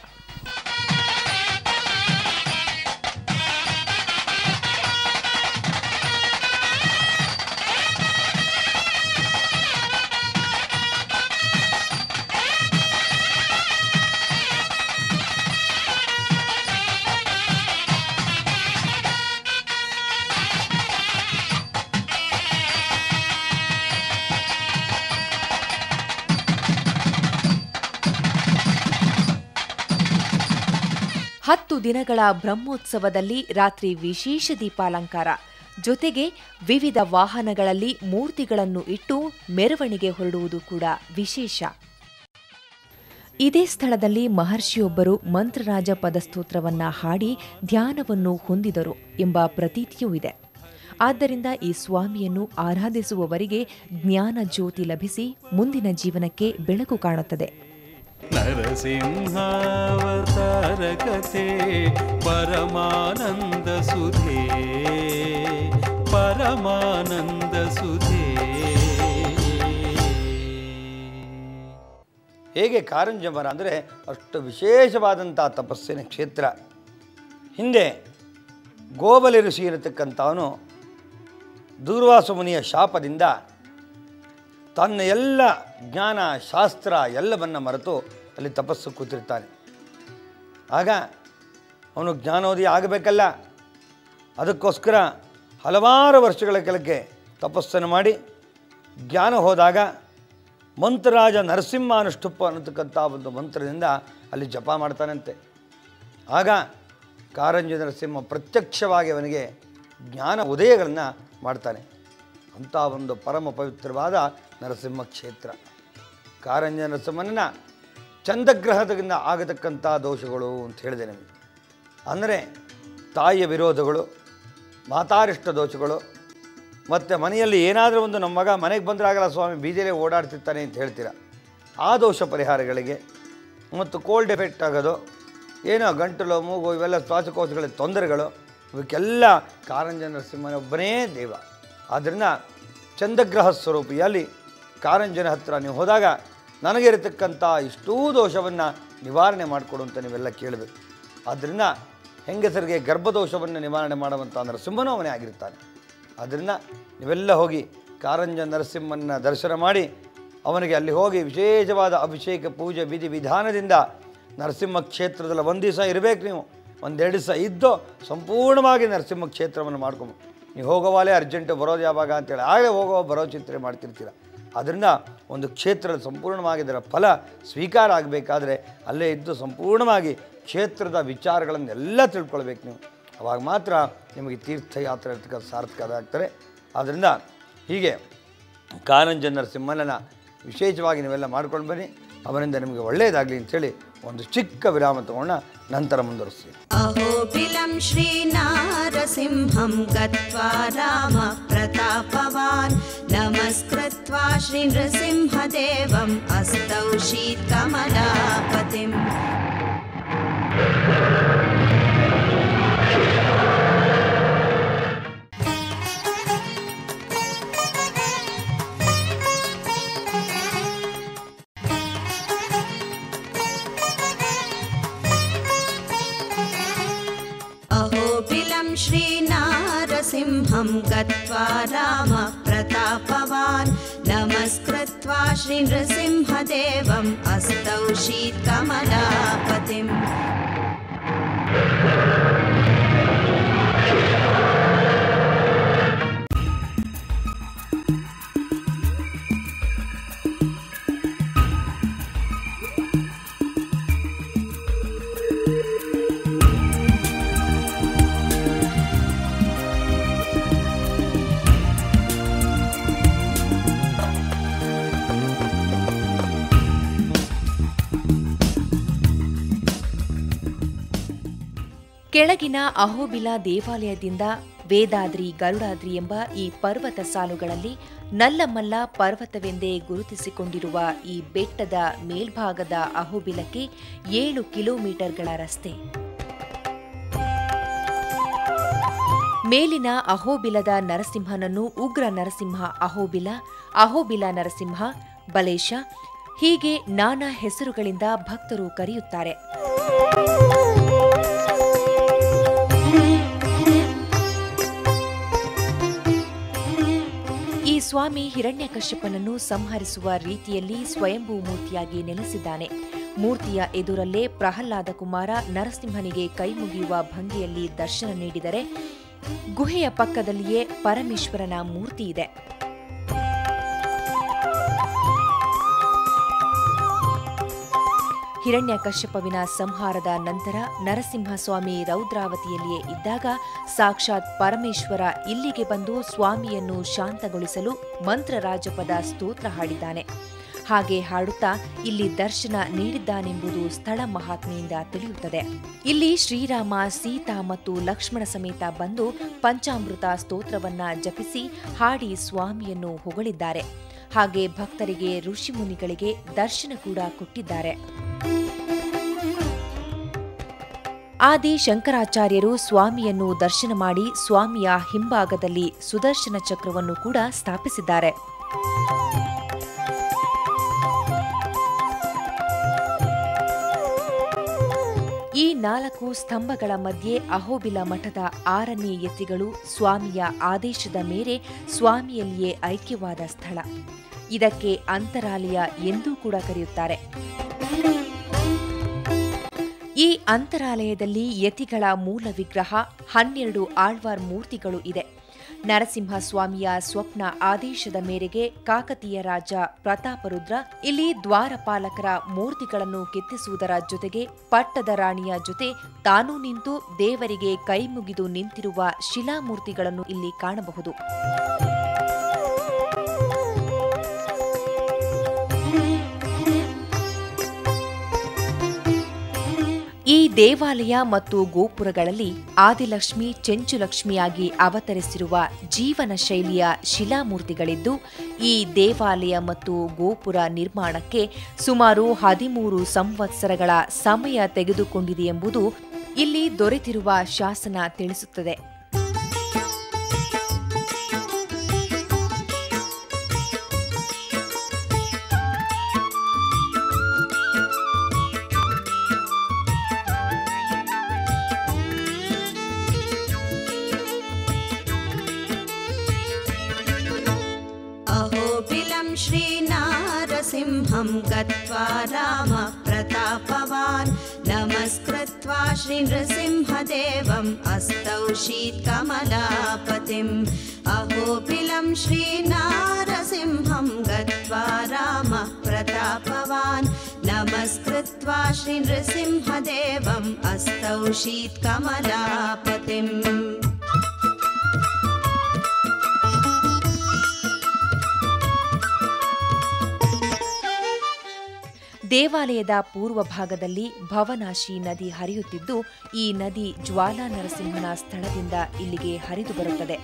ಹತ್ತು ದಿನಗಳ ಬ್ರಹ್ಮೋತ್ಸವದಲ್ಲಿ ರಾತ್ರಿ ವಿಶೇಷ ದೀಪಾಲಂಕಾರ, ಜೊತೆಗೆ ವಿವಿಧ ವಾಹನಗಳಲ್ಲಿ ಮೂರ್ತಿಗಳನ್ನು ಇಟ್ಟು ಮೆರವಣಿಗೆ ಹೊರಡುವುದು ಕೂಡ ವಿಶೇಷ. ಇದೇ ಸ್ಥಳದಲ್ಲಿ ಮಹರ್ಷಿಯೊಬ್ಬರು ಮಂತ್ರರಾಜ ಪದಸ್ತೋತ್ರವನ್ನ ಹಾಡಿ ಧ್ಯಾನವನ್ನು ಹೊಂದಿದರು ಎಂಬ ಪ್ರತೀತಿಯೂ ಇದೆ. ಆದ್ದರಿಂದ ಈ ಸ್ವಾಮಿಯನ್ನು ಆರಾಧಿಸುವವರಿಗೆ ಜ್ಞಾನ ಜ್ಯೋತಿ ಲಭಿಸಿ ಮುಂದಿನ ಜೀವನಕ್ಕೆ ಬೆಳಕು ಕಾಣುತ್ತದೆ. ನರಸಿಂಹಾವತಾರ ಕಥೆ ಪರಮಾನಂದ ಸುಧೇ ಪರಮಾನಂದ ಸುಧೇ. ಹೇಗೆ ಕಾರಂಜ ಮರ ಅಂದರೆ ಅಷ್ಟು ವಿಶೇಷವಾದಂಥ ತಪಸ್ಸಿನ ಕ್ಷೇತ್ರ. ಹಿಂದೆ ಗೋಬಲಿ ಋಷಿ ಇರತಕ್ಕಂಥವನು ದೂರ್ವಾಸ ಮುನಿಯ ಶಾಪದಿಂದ ತನ್ನ ಎಲ್ಲ ಜ್ಞಾನ ಶಾಸ್ತ್ರ ಎಲ್ಲವನ್ನು ಮರೆತು ಅಲ್ಲಿ ತಪಸ್ಸು ಕೂತಿರ್ತಾನೆ. ಆಗ ಅವನು ಜ್ಞಾನೋದಯ ಆಗಬೇಕಲ್ಲ, ಅದಕ್ಕೋಸ್ಕರ ಹಲವಾರು ವರ್ಷಗಳ ಕೆಳಗೆ ತಪಸ್ಸನ್ನು ಮಾಡಿ ಜ್ಞಾನ ಹೋದಾಗ ಮಂತ್ರರಾಜ ನರಸಿಂಹಾನುಷ್ಠುಪ ಅನ್ನತಕ್ಕಂಥ ಒಂದು ಮಂತ್ರದಿಂದ ಅಲ್ಲಿ ಜಪ ಮಾಡ್ತಾನಂತೆ. ಆಗ ಕಾರಂಜ ನರಸಿಂಹ ಪ್ರತ್ಯಕ್ಷವಾಗಿ ಅವನಿಗೆ ಜ್ಞಾನ ಉದಯಗಳನ್ನು ಮಾಡ್ತಾನೆ. ಅಂಥ ಒಂದು ಪರಮ ಪವಿತ್ರವಾದ ನರಸಿಂಹ ಕ್ಷೇತ್ರ. ಕಾರಂಜ ನರಸಿಂಹನ ಚಂದ್ರಗ್ರಹದಿಂದ ಆಗತಕ್ಕಂಥ ದೋಷಗಳು ಅಂತ ಹೇಳಿದೆ ನಮಗೆ. ಅಂದರೆ ತಾಯಿಯ ವಿರೋಧಗಳು, ಮಾತಾರಿಷ್ಟ ದೋಷಗಳು, ಮತ್ತು ಮನೆಯಲ್ಲಿ ಏನಾದರೂ ಒಂದು ನಮ್ಮ ಮಗ ಮನೆಗೆ ಬಂದರೆ ಆಗಲ್ಲ ಸ್ವಾಮಿ ಬೀದಿಲೇ ಓಡಾಡ್ತಿರ್ತಾನೆ ಅಂತ ಹೇಳ್ತೀರ, ಆ ದೋಷ ಪರಿಹಾರಗಳಿಗೆ, ಮತ್ತು ಕೋಲ್ಡ್ ಎಫೆಕ್ಟ್ ಆಗೋದು, ಏನೋ ಗಂಟಲು ಮೂಗು ಇವೆಲ್ಲ ಶ್ವಾಸಕೋಶಗಳ ತೊಂದರೆಗಳು, ಇವಕ್ಕೆಲ್ಲ ಕಾರಂಜ ನರಸಿಂಹನೊಬ್ಬನೇ ದೇವ. ಆದ್ದರಿಂದ ಚಂದ್ರಗ್ರಹ ಸ್ವರೂಪಿಯಲ್ಲಿ ಕಾರಂಜನ ಹತ್ರ ನೀವು ಹೋದಾಗ ನನಗೆ ಇರತಕ್ಕಂಥ ಇಷ್ಟೂ ದೋಷವನ್ನು ನಿವಾರಣೆ ಮಾಡಿಕೊಡು ಅಂತ ನೀವೆಲ್ಲ ಕೇಳಬೇಕು. ಆದ್ದರಿಂದ ಹೆಂಗಸರಿಗೆ ಗರ್ಭದೋಷವನ್ನು ನಿವಾರಣೆ ಮಾಡುವಂಥ ನರಸಿಂಹನೂ ಅವನೇ ಆಗಿರ್ತಾನೆ. ಆದ್ದರಿಂದ ನೀವೆಲ್ಲ ಹೋಗಿ ಕಾರಂಜ ನರಸಿಂಹನ ದರ್ಶನ ಮಾಡಿ ಅವನಿಗೆ ಅಲ್ಲಿ ಹೋಗಿ ವಿಶೇಷವಾದ ಅಭಿಷೇಕ ಪೂಜೆ ವಿಧಿ ವಿಧಾನದಿಂದ ನರಸಿಂಹ ಕ್ಷೇತ್ರದಲ್ಲಿ ಒಂದು ದಿವಸ ಇರಬೇಕು. ನೀವು 1-2 ದಿವಸ ಇದ್ದು ಸಂಪೂರ್ಣವಾಗಿ ನರಸಿಂಹ ಕ್ಷೇತ್ರವನ್ನು ಮಾಡ್ಕೊಂಡು ನೀವು ಹೋಗೋವಾಲೇ ಅರ್ಜೆಂಟು ಬರೋದು ಯಾವಾಗ ಅಂತೇಳಿ ಆಗಲೇ ಹೋಗೋ ಬರೋ ಚಿಂತನೆ ಮಾಡ್ತಿರ್ತೀರ. ಅದರಿಂದ ಒಂದು ಕ್ಷೇತ್ರದ ಸಂಪೂರ್ಣವಾಗಿ ಇದರ ಫಲ ಸ್ವೀಕಾರ ಆಗಬೇಕಾದ್ರೆ ಅಲ್ಲೇ ಇದ್ದು ಸಂಪೂರ್ಣವಾಗಿ ಕ್ಷೇತ್ರದ ವಿಚಾರಗಳನ್ನೆಲ್ಲ ತಿಳ್ಕೊಳ್ಬೇಕು ನೀವು. ಅವಾಗ ಮಾತ್ರ ನಿಮಗೆ ತೀರ್ಥಯಾತ್ರೆ ಇರ್ತಕ್ಕಂಥ ಸಾರ್ಥಕದಾಗ್ತಾರೆ. ಆದ್ದರಿಂದ ಹೀಗೆ ಕಾರಂಜ ನರಸಿಂಹನ ವಿಶೇಷವಾಗಿ ನೀವೆಲ್ಲ ಮಾಡ್ಕೊಂಡು ಬನ್ನಿ. ಅವನಿಂದ ನಿಮಗೆ ಒಳ್ಳೆಯದಾಗಲಿ ಅಂಥೇಳಿ ಒಂದು ಚಿಕ್ಕ ವಿರಾಮ ತಗೊಂಡ ನಂತರ ಮುಂದುವರಿಸ್ತೀವಿ. ಅಹೋಬಿಲಂ ಶ್ರೀ ನಾರಸಿಂಹಂ ಗತ್ವಾ ರಾಮ ಪ್ರತಾಪವಾನ್ ನಮಸ್ಕೃತ್ವಾ ಶ್ರೀ ನೃಸಿಂಹದೇವಂ ಅಸ್ತೌ ಶೀತ್ಕಮಲಾಪತಿಂ. ಅಹೋಬಿಲಂ ಶ್ರೀ ನಾರಸಿಂಹಂ ಗತ್ವಾ ರಾಮ ಪ್ರತಾಪವಾನ್ ನಮಸ್ಕೃತ್ವಾ ಶ್ರೀ ನೃಸಿಂಹದೇವಂ ಅಸ್ತೌ ಶೀತ್ಕಮಲಾಪತಿಂ. ಕೆಳಗಿನ ಅಹೋಬಿಲ ದೇವಾಲಯದಿಂದ ವೇದಾದ್ರಿ ಗರುಡಾದ್ರಿ ಎಂಬ ಈ ಪರ್ವತ ಸಾಲುಗಳಲ್ಲಿ ನಲ್ಲಮಲ್ಲ ಪರ್ವತವೆಂದೇ ಗುರುತಿಸಿಕೊಂಡಿರುವ ಈ ಬೆಟ್ಟದ ಮೇಲ್ಭಾಗದ ಅಹೋಬಿಲಕ್ಕೆ 7 ಕಿಲೋಮೀಟರ್ಗಳ ರಸ್ತೆ. ಮೇಲಿನ ಅಹೋಬಿಲದ ನರಸಿಂಹನನ್ನು ಉಗ್ರ ನರಸಿಂಹ ಅಹೋಬಿಲ, ಅಹೋಬಿಲ ನರಸಿಂಹ, ಬಲೇಶ ಹೀಗೆ ನಾನಾ ಹೆಸರುಗಳಿಂದ ಭಕ್ತರು ಕರೆಯುತ್ತಾರೆ. ಈ ಸ್ವಾಮಿ ಹಿರಣ್ಯಕಶ್ಯಪನನ್ನು ಸಂಹರಿಸುವ ರೀತಿಯಲ್ಲಿ ಸ್ವಯಂಭೂ ಮೂರ್ತಿಯಾಗಿ ನೆಲೆಸಿದ್ದಾನೆ. ಮೂರ್ತಿಯ ಎದುರಲ್ಲೇ ಪ್ರಹ್ಲಾದ ಕುಮಾರ ನರಸಿಂಹನಿಗೆ ಕೈಮುಗಿಯುವ ಭಂಗಿಯಲ್ಲಿ ದರ್ಶನ ನೀಡಿದರೆ, ಗುಹೆಯ ಪಕ್ಕದಲ್ಲಿಯೇ ಪರಮೇಶ್ವರನ ಮೂರ್ತಿ ಇದೆ. ಹಿರಣ್ಯಕಶ್ಯಪವಿನ ಸಂಹಾರದ ನಂತರ ನರಸಿಂಹಸ್ವಾಮಿ ರೌದ್ರಾವತಿಯಲ್ಲಿಯೇ ಇದ್ದಾಗ ಸಾಕ್ಷಾತ್ ಪರಮೇಶ್ವರ ಇಲ್ಲಿಗೆ ಬಂದು ಸ್ವಾಮಿಯನ್ನು ಶಾಂತಗೊಳಿಸಲು ಮಂತ್ರರಾಜಪದ ಸ್ತೋತ್ರ ಹಾಡಿದ್ದಾನೆ. ಹಾಗೆ ಹಾಡುತ್ತಾ ಇಲ್ಲಿ ದರ್ಶನ ನೀಡಿದ್ದಾನೆಂಬುದು ಸ್ಥಳ ಮಹಾತ್ಮೆಯಿಂದ ತಿಳಿಯುತ್ತದೆ. ಇಲ್ಲಿ ಶ್ರೀರಾಮ, ಸೀತಾ ಮತ್ತು ಲಕ್ಷ್ಮಣ ಸಮೇತ ಬಂದು ಪಂಚಾಮೃತ ಸ್ತೋತ್ರವನ್ನ ಜಪಿಸಿ ಹಾಡಿ ಸ್ವಾಮಿಯನ್ನು ಹೊಗಳಿದ್ದಾರೆ. ಹಾಗೆ ಭಕ್ತರಿಗೆ, ಋಷಿಮುನಿಗಳಿಗೆ ದರ್ಶನ ಕೂಡ ಕೊಟ್ಟಿದ್ದಾರೆ. ಆದಿ ಶಂಕರಾಚಾರ್ಯರು ಸ್ವಾಮಿಯನ್ನು ದರ್ಶನ ಮಾಡಿ ಸ್ವಾಮಿಯ ಹಿಂಭಾಗದಲ್ಲಿ ಸುದರ್ಶನ ಚಕ್ರವನ್ನು ಕೂಡ ಸ್ಥಾಪಿಸಿದ್ದಾರೆ. ಈ 4 ಸ್ತಂಭಗಳ ಮಧ್ಯೆ ಅಹೋಬಿಲ ಮಠದ 6ನೇ ಯತಿಗಳು ಸ್ವಾಮಿಯ ಆದೇಶದ ಮೇರೆ ಸ್ವಾಮಿಯಲ್ಲಿಯೇ ಐಕ್ಯವಾದ ಸ್ಥಳ. ಇದಕ್ಕೆ ಅಂತರಾಲಯ ಎಂದೂ ಕೂಡ ಕರೆಯುತ್ತಾರೆ. ಈ ಅಂತರಾಲಯದಲ್ಲಿ ಯತಿಗಳ ಮೂಲ ವಿಗ್ರಹ, 12 ಆಳ್ವಾರ್ ಮೂರ್ತಿಗಳು ಇದೆ. ನರಸಿಂಹಸ್ವಾಮಿಯ ಸ್ವಪ್ನ ಆದೇಶದ ಮೇರೆಗೆ ಕಾಕತೀಯ ರಾಜ ಪ್ರತಾಪರುದ್ರ ಇಲ್ಲಿ ದ್ವಾರಪಾಲಕರ ಮೂರ್ತಿಗಳನ್ನು ಕೆತ್ತಿಸುವುದರ ಜೊತೆಗೆ ಪಟ್ಟದ ರಾಣಿಯ ಜೊತೆ ತಾನೂ ನಿಂತು ದೇವರಿಗೆ ಕೈಮುಗಿದು ನಿಂತಿರುವ ಶಿಲಾಮೂರ್ತಿಗಳನ್ನು ಇಲ್ಲಿ ಕಾಣಬಹುದು. ಈ ದೇವಾಲಯ ಮತ್ತು ಗೋಪುರಗಳಲ್ಲಿ ಆದಿಲಕ್ಷ್ಮಿ, ಚೆಂಚುಲಕ್ಷ್ಮಿಯಾಗಿ ಅವತರಿಸಿರುವ ಜೀವನ ಶೈಲಿಯ ಶಿಲಾಮೂರ್ತಿಗಳಿದ್ದು, ಈ ದೇವಾಲಯ ಮತ್ತು ಗೋಪುರ ನಿರ್ಮಾಣಕ್ಕೆ ಸುಮಾರು 13 ಸಂವತ್ಸರಗಳ ಸಮಯ ತೆಗೆದುಕೊಂಡಿದೆಯೆಂಬುದು ಇಲ್ಲಿ ದೊರೆತಿರುವ ಶಾಸನ ತಿಳಿಸುತ್ತದೆ. श्रीनारसिंहं गत्वा रामः प्रतापवान् नमस्कृत्वा श्रीनृसिंहदेवम् अस्तौषीत्कमलापतिम् अहोबिलं श्रीनारसिंहं गत्वा रामः प्रतापवान् नमस्कृत्वा श्रीनृसिंहदेवम् अस्तौषीत्कमलापतिम्. ದೇವಾಲಯದ ಪೂರ್ವ ಭಾಗದಲ್ಲಿ ಭವನಾಶಿ ನದಿ ಹರಿಯುತ್ತಿದ್ದು, ಈ ನದಿ ಜ್ವಾಲಾ ನರಸಿಂಹನ ಸ್ಥಳದಿಂದ ಇಲ್ಲಿಗೆ ಹರಿದು ಬರುತ್ತದೆ.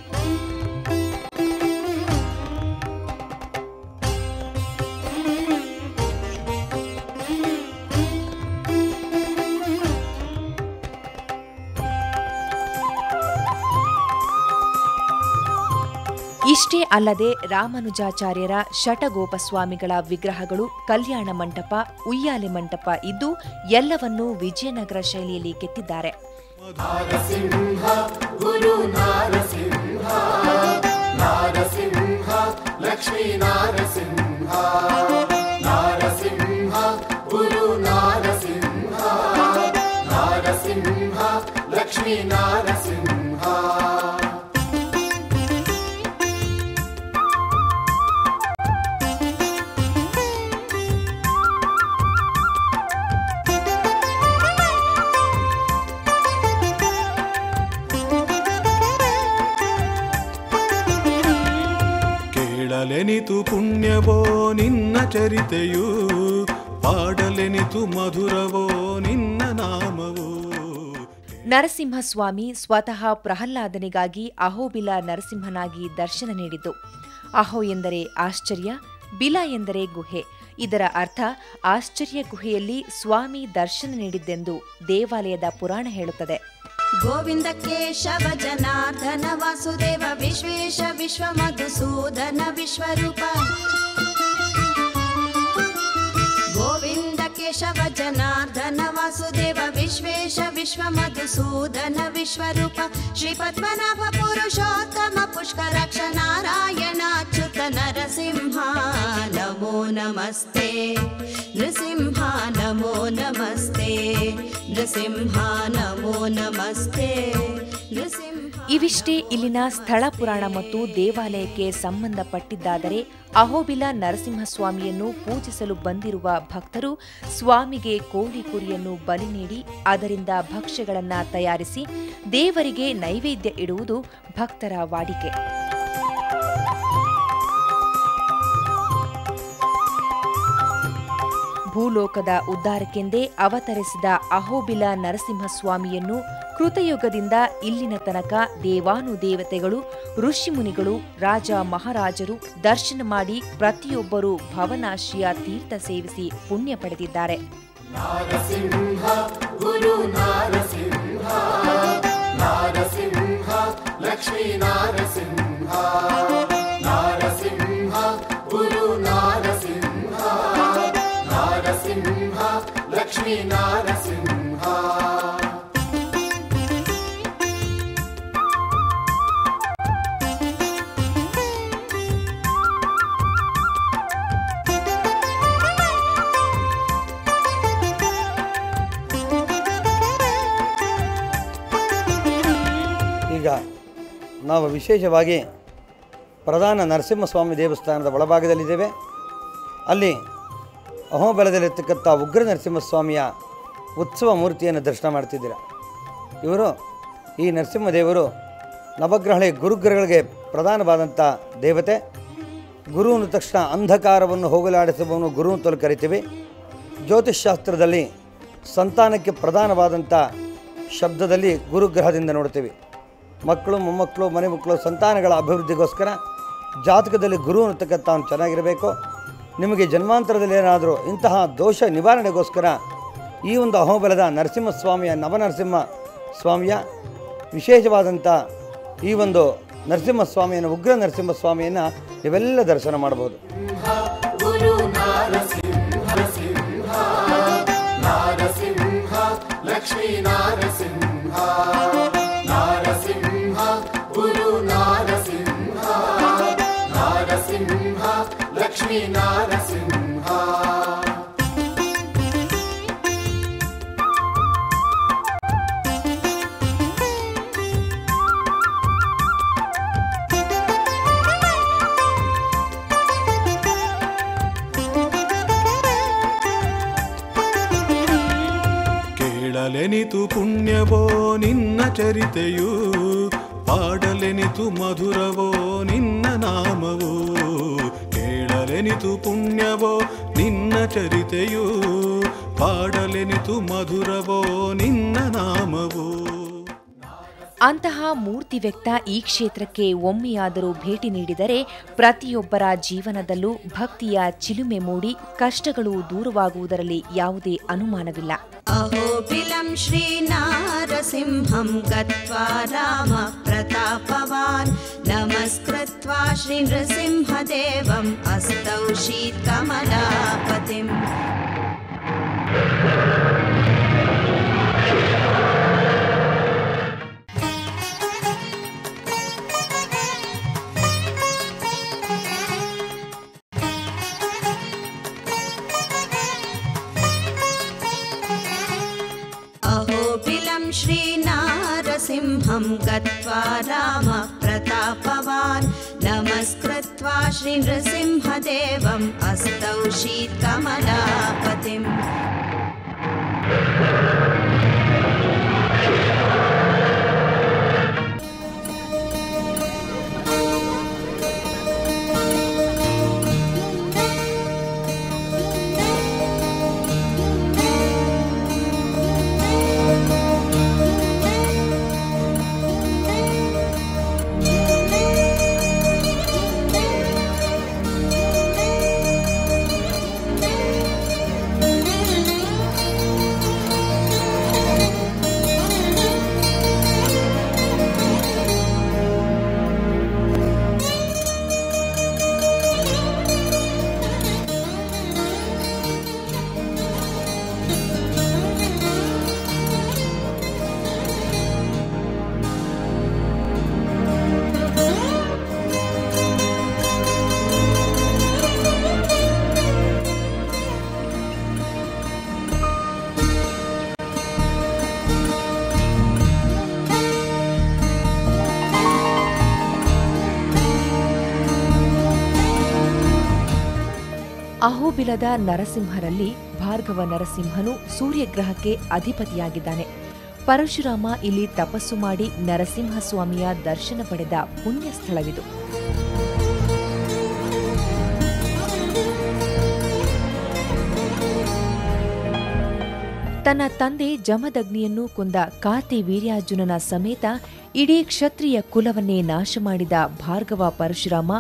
ಇಷ್ಟೇ ಅಲ್ಲದೆ ರಾಮಾನುಜಾಚಾರ್ಯರ ಶಟಗೋಪಸ್ವಾಮಿಗಳ ವಿಗ್ರಹಗಳು, ಕಲ್ಯಾಣ ಮಂಟಪ, ಉಯ್ಯಾಲೆ ಮಂಟಪ ಇದ್ದು ಎಲ್ಲವನ್ನೂ ವಿಜಯನಗರ ಶೈಲಿಯಲ್ಲಿ ಕೆತ್ತಿದ್ದಾರೆ. ಕೇಳಲೆನಿತು ಪುಣ್ಯವೋ ನಿನ್ನ ಚರಿತೆಯು, ಪಾಡಲೆನಿತು ಮಧುರವೋ ನಿನ್ನ ನಾಮವೋ. ನರಸಿಂಹಸ್ವಾಮಿ ಸ್ವತಃ ಪ್ರಹ್ಲಾದನಿಗಾಗಿ ಅಹೋಬಿಲ ನರಸಿಂಹನಾಗಿ ದರ್ಶನ ನೀಡಿದ್ದು. ಅಹೋ ಎಂದರೆ ಆಶ್ಚರ್ಯ, ಬಿಲ ಎಂದರೆ ಗುಹೆ. ಇದರ ಅರ್ಥ ಆಶ್ಚರ್ಯ ಗುಹೆಯಲ್ಲಿ ಸ್ವಾಮಿ ದರ್ಶನ ನೀಡಿದ್ದೆಂದು ದೇವಾಲಯದ ಪುರಾಣ ಹೇಳುತ್ತದೆ. ಗೋವಿಂದ ಕೇಶವ ಜನಾರ್ದನ ವಾಸುದೇವ ವಿಶ್ವೇಶ ವಿಶ್ವ ಮಧುಸೂದನ ವಿಶ್ವರೂಪ. ಗೋವಿಂದ ಕೇಶವ ಜನಾರ್ದನ ವಾಸುದೇವ ವಿಶ್ವೇಶ ವಿಶ್ವ ಮಧುಸೂದನ ವಿಶ್ವರೂಪ. ಶ್ರೀ ಪದ್ಮನಾಭ ಪುರುಷೋತ್ತಮ ಪುಷ್ಕರಾಕ್ಷ ನಾರಾಯಣಾಚ್ಯುತ ನರಸಿಂಹ ನಮೋ ನಮಸ್ತೆ. ನೃಸಿಂಹ ನಮೋ ನಮಸ್ತೆ. ನೃಸಿಂಹ ನಮೋ ನಮಸ್ತೆ. ನೃಸಿಂಹ. ಇವಿಷ್ಟೇ ಇಲ್ಲಿನ ಸ್ಥಳ ಪುರಾಣ ಮತ್ತು ದೇವಾಲಯಕ್ಕೆ ಸಂಬಂಧಪಟ್ಟಿದ್ದಾದರೆ, ಅಹೋಬಿಲ ನರಸಿಂಹಸ್ವಾಮಿಯನ್ನು ಪೂಜಿಸಲು ಬಂದಿರುವ ಭಕ್ತರು ಸ್ವಾಮಿಗೆ ಕೋಳಿ ಕುರಿಯನ್ನು ಬಲಿ ನೀಡಿ ಅದರಿಂದ ಭಕ್ಷ್ಯಗಳನ್ನು ತಯಾರಿಸಿ ದೇವರಿಗೆ ನೈವೇದ್ಯ ಇಡುವುದು ಭಕ್ತರ ವಾಡಿಕೆ. ಭೂಲೋಕದ ಉದ್ಧಾರಕ್ಕೆಂದೇ ಅವತರಿಸಿದ ಅಹೋಬಿಲ ನರಸಿಂಹಸ್ವಾಮಿಯನ್ನು ಕೃತಯುಗದಿಂದ ಇಲ್ಲಿನ ತನಕ ದೇವಾನುದೇವತೆಗಳು, ಋಷಿಮುನಿಗಳು, ರಾಜ ಮಹಾರಾಜರು ದರ್ಶನ ಮಾಡಿ ಪ್ರತಿಯೊಬ್ಬರೂ ಭವನಾಶಿಯ ತೀರ್ಥ ಸೇವಿಸಿ ಪುಣ್ಯ ಪಡೆದಿದ್ದಾರೆ. ನಾರಸಿಂಹ ಗುರು ನಾರಸಿಂಹ, ನಾರಸಿಂಹ ಲಕ್ಷ್ಮೀ ನಾರಸಿಂಹ, ನಾರಸಿಂಹ ಗುರು ನಾರಸಿಂಹ, ನಾರಸಿಂಹ ಲಕ್ಷ್ಮೀ ನಾರಸಿಂಹ. ಈಗ ನಾವು ವಿಶೇಷವಾಗಿ ಪ್ರಧಾನ ನರಸಿಂಹಸ್ವಾಮಿ ದೇವಸ್ಥಾನದ ಒಳಭಾಗದಲ್ಲಿದ್ದೇವೆ. ಅಲ್ಲಿ ಅಹೋಬಲದಲ್ಲಿರ್ತಕ್ಕಂಥ ಉಗ್ರ ನರಸಿಂಹಸ್ವಾಮಿಯ ಉತ್ಸವ ಮೂರ್ತಿಯನ್ನು ದರ್ಶನ ಮಾಡ್ತಿದ್ದೀರ. ಇವರು ಈ ನರಸಿಂಹದೇವರು ನವಗ್ರಹಳೆ ಗುರುಗ್ರಹಗಳಿಗೆ ಪ್ರಧಾನವಾದಂಥ ದೇವತೆ. ಗುರು ಅಂದ ತಕ್ಷಣ ಅಂಧಕಾರವನ್ನು ಹೋಗಲಾಡಿಸುವವನು ಗುರು ಅಂತಲೂ ಕರಿತೀವಿ. ಜ್ಯೋತಿಷ್ಶಾಸ್ತ್ರದಲ್ಲಿ ಸಂತಾನಕ್ಕೆ ಪ್ರಧಾನವಾದಂಥ ಶಬ್ದದಲ್ಲಿ ಗುರುಗ್ರಹದಿಂದ ನೋಡ್ತೀವಿ. ಮಕ್ಕಳು, ಮೊಮ್ಮಕ್ಕಳು, ಮನೆ ಮಕ್ಕಳು, ಸಂತಾನಗಳ ಅಭಿವೃದ್ಧಿಗೋಸ್ಕರ ಜಾತಕದಲ್ಲಿ ಗುರು ಅನ್ನತಕ್ಕಂಥ ಅವನು ಚೆನ್ನಾಗಿರಬೇಕು. ನಿಮಗೆ ಜನ್ಮಾಂತರದಲ್ಲಿ ಏನಾದರೂ ಇಂತಹ ದೋಷ ನಿವಾರಣೆಗೋಸ್ಕರ ಈ ಒಂದು ಅಹೋಬಲದ ನರಸಿಂಹಸ್ವಾಮಿಯ, ನವನರಸಿಂಹ ಸ್ವಾಮಿಯ ವಿಶೇಷವಾದಂಥ ಈ ಒಂದು ನರಸಿಂಹಸ್ವಾಮಿಯನ್ನು, ಉಗ್ರ ನರಸಿಂಹಸ್ವಾಮಿಯನ್ನು ನೀವೆಲ್ಲ ದರ್ಶನ ಮಾಡಬಹುದು. ಗುರು ನಾರಸಿಂಹ, ನಾರಸಿಂಹ ಲಕ್ಷ್ಮೀ ನಾರಸಿಂಹ, ನಾರಸಿಂಹ ಗುರು ನಾರಸಿಂಹ, ನಾರಸಿಂಹ ಲಕ್ಷ್ಮೀ ನಾರಸಿಂಹ. ಕೇಳಲೆನಿತು ಪುಣ್ಯವೋ ನಿನ್ನ ಚರಿತೆಯು, ಪಾಡಲೆನಿತು ಮಧುರವೋ ನಿನ್ನ ನಾಮವೋ. ಕೇಳಲೆನಿತು ಪುಣ್ಯವೋ ನಿನ್ನ ಚರಿತೆಯು, ಪಾಡಲೆನಿತು ಮಧುರವೋ ನಿನ್ನ ನಾಮವೋ. ಅಂತಹ ಮೂರ್ತಿ ವ್ಯಕ್ತ ಈ ಕ್ಷೇತ್ರಕ್ಕೆ ಒಮ್ಮೆಯಾದರೂ ಭೇಟಿ ನೀಡಿದರೆ ಪ್ರತಿಯೊಬ್ಬರ ಜೀವನದಲ್ಲೂ ಭಕ್ತಿಯ ಚಿಲುಮೆ ಮೂಡಿ ಕಷ್ಟಗಳು ದೂರವಾಗುವುದರಲ್ಲಿ ಯಾವುದೇ ಅನುಮಾನವಿಲ್ಲ. ಅಹೋಬಿಲಂ ಶ್ರೀ ನಾರಸಿಂಹಂ ಗತ್ವಾ ರಾಮ ಪ್ರತಾಪವಾನ್ ನಮಸ್ಕೃತ್ವಾ ಶ್ರೀ ನೃಸಿಂಹದೇವಂ ಅಸ್ತೌ ಶೀತ್ಕಮಲಾಪತಿಂ. ಅಹೋಬಿಲಂ ಶ್ರೀ ನಾರಸಿಂಹಂ ಗತ್ವಾ ರಾಮ ಪ್ರತಾಪವಾನ್ ನಮಸ್ಕೃತ್ವಾ ಶ್ರೀ ನೃಸಿಂಹದೇವಂ ಅಸ್ತೌ ಶೀತ್ಕಮಲಾಪತಿಂ. ಅಹೋಬಿಲದ ನರಸಿಂಹರಲ್ಲಿ ಭಾರ್ಗವ ನರಸಿಂಹನು ಸೂರ್ಯಗ್ರಹಕ್ಕೆ ಅಧಿಪತಿಯಾಗಿದ್ದಾನೆ. ಪರಶುರಾಮ ಇಲ್ಲಿ ತಪಸ್ಸು ಮಾಡಿ ನರಸಿಂಹಸ್ವಾಮಿಯ ದರ್ಶನ ಪಡೆದ ಪುಣ್ಯ ಸ್ಥಳವಿದು. ತನ್ನ ತಂದೆ ಜಮದಗ್ನಿಯನ್ನು ಕೊಂದ ಕಾತಿ ವೀರ್ಯಾರ್ಜುನನ ಸಮೇತ ಇಡೀ ಕ್ಷತ್ರಿಯ ಕುಲವನ್ನೇ ನಾಶ ಮಾಡಿದ ಭಾರ್ಗವ ಪರಶುರಾಮ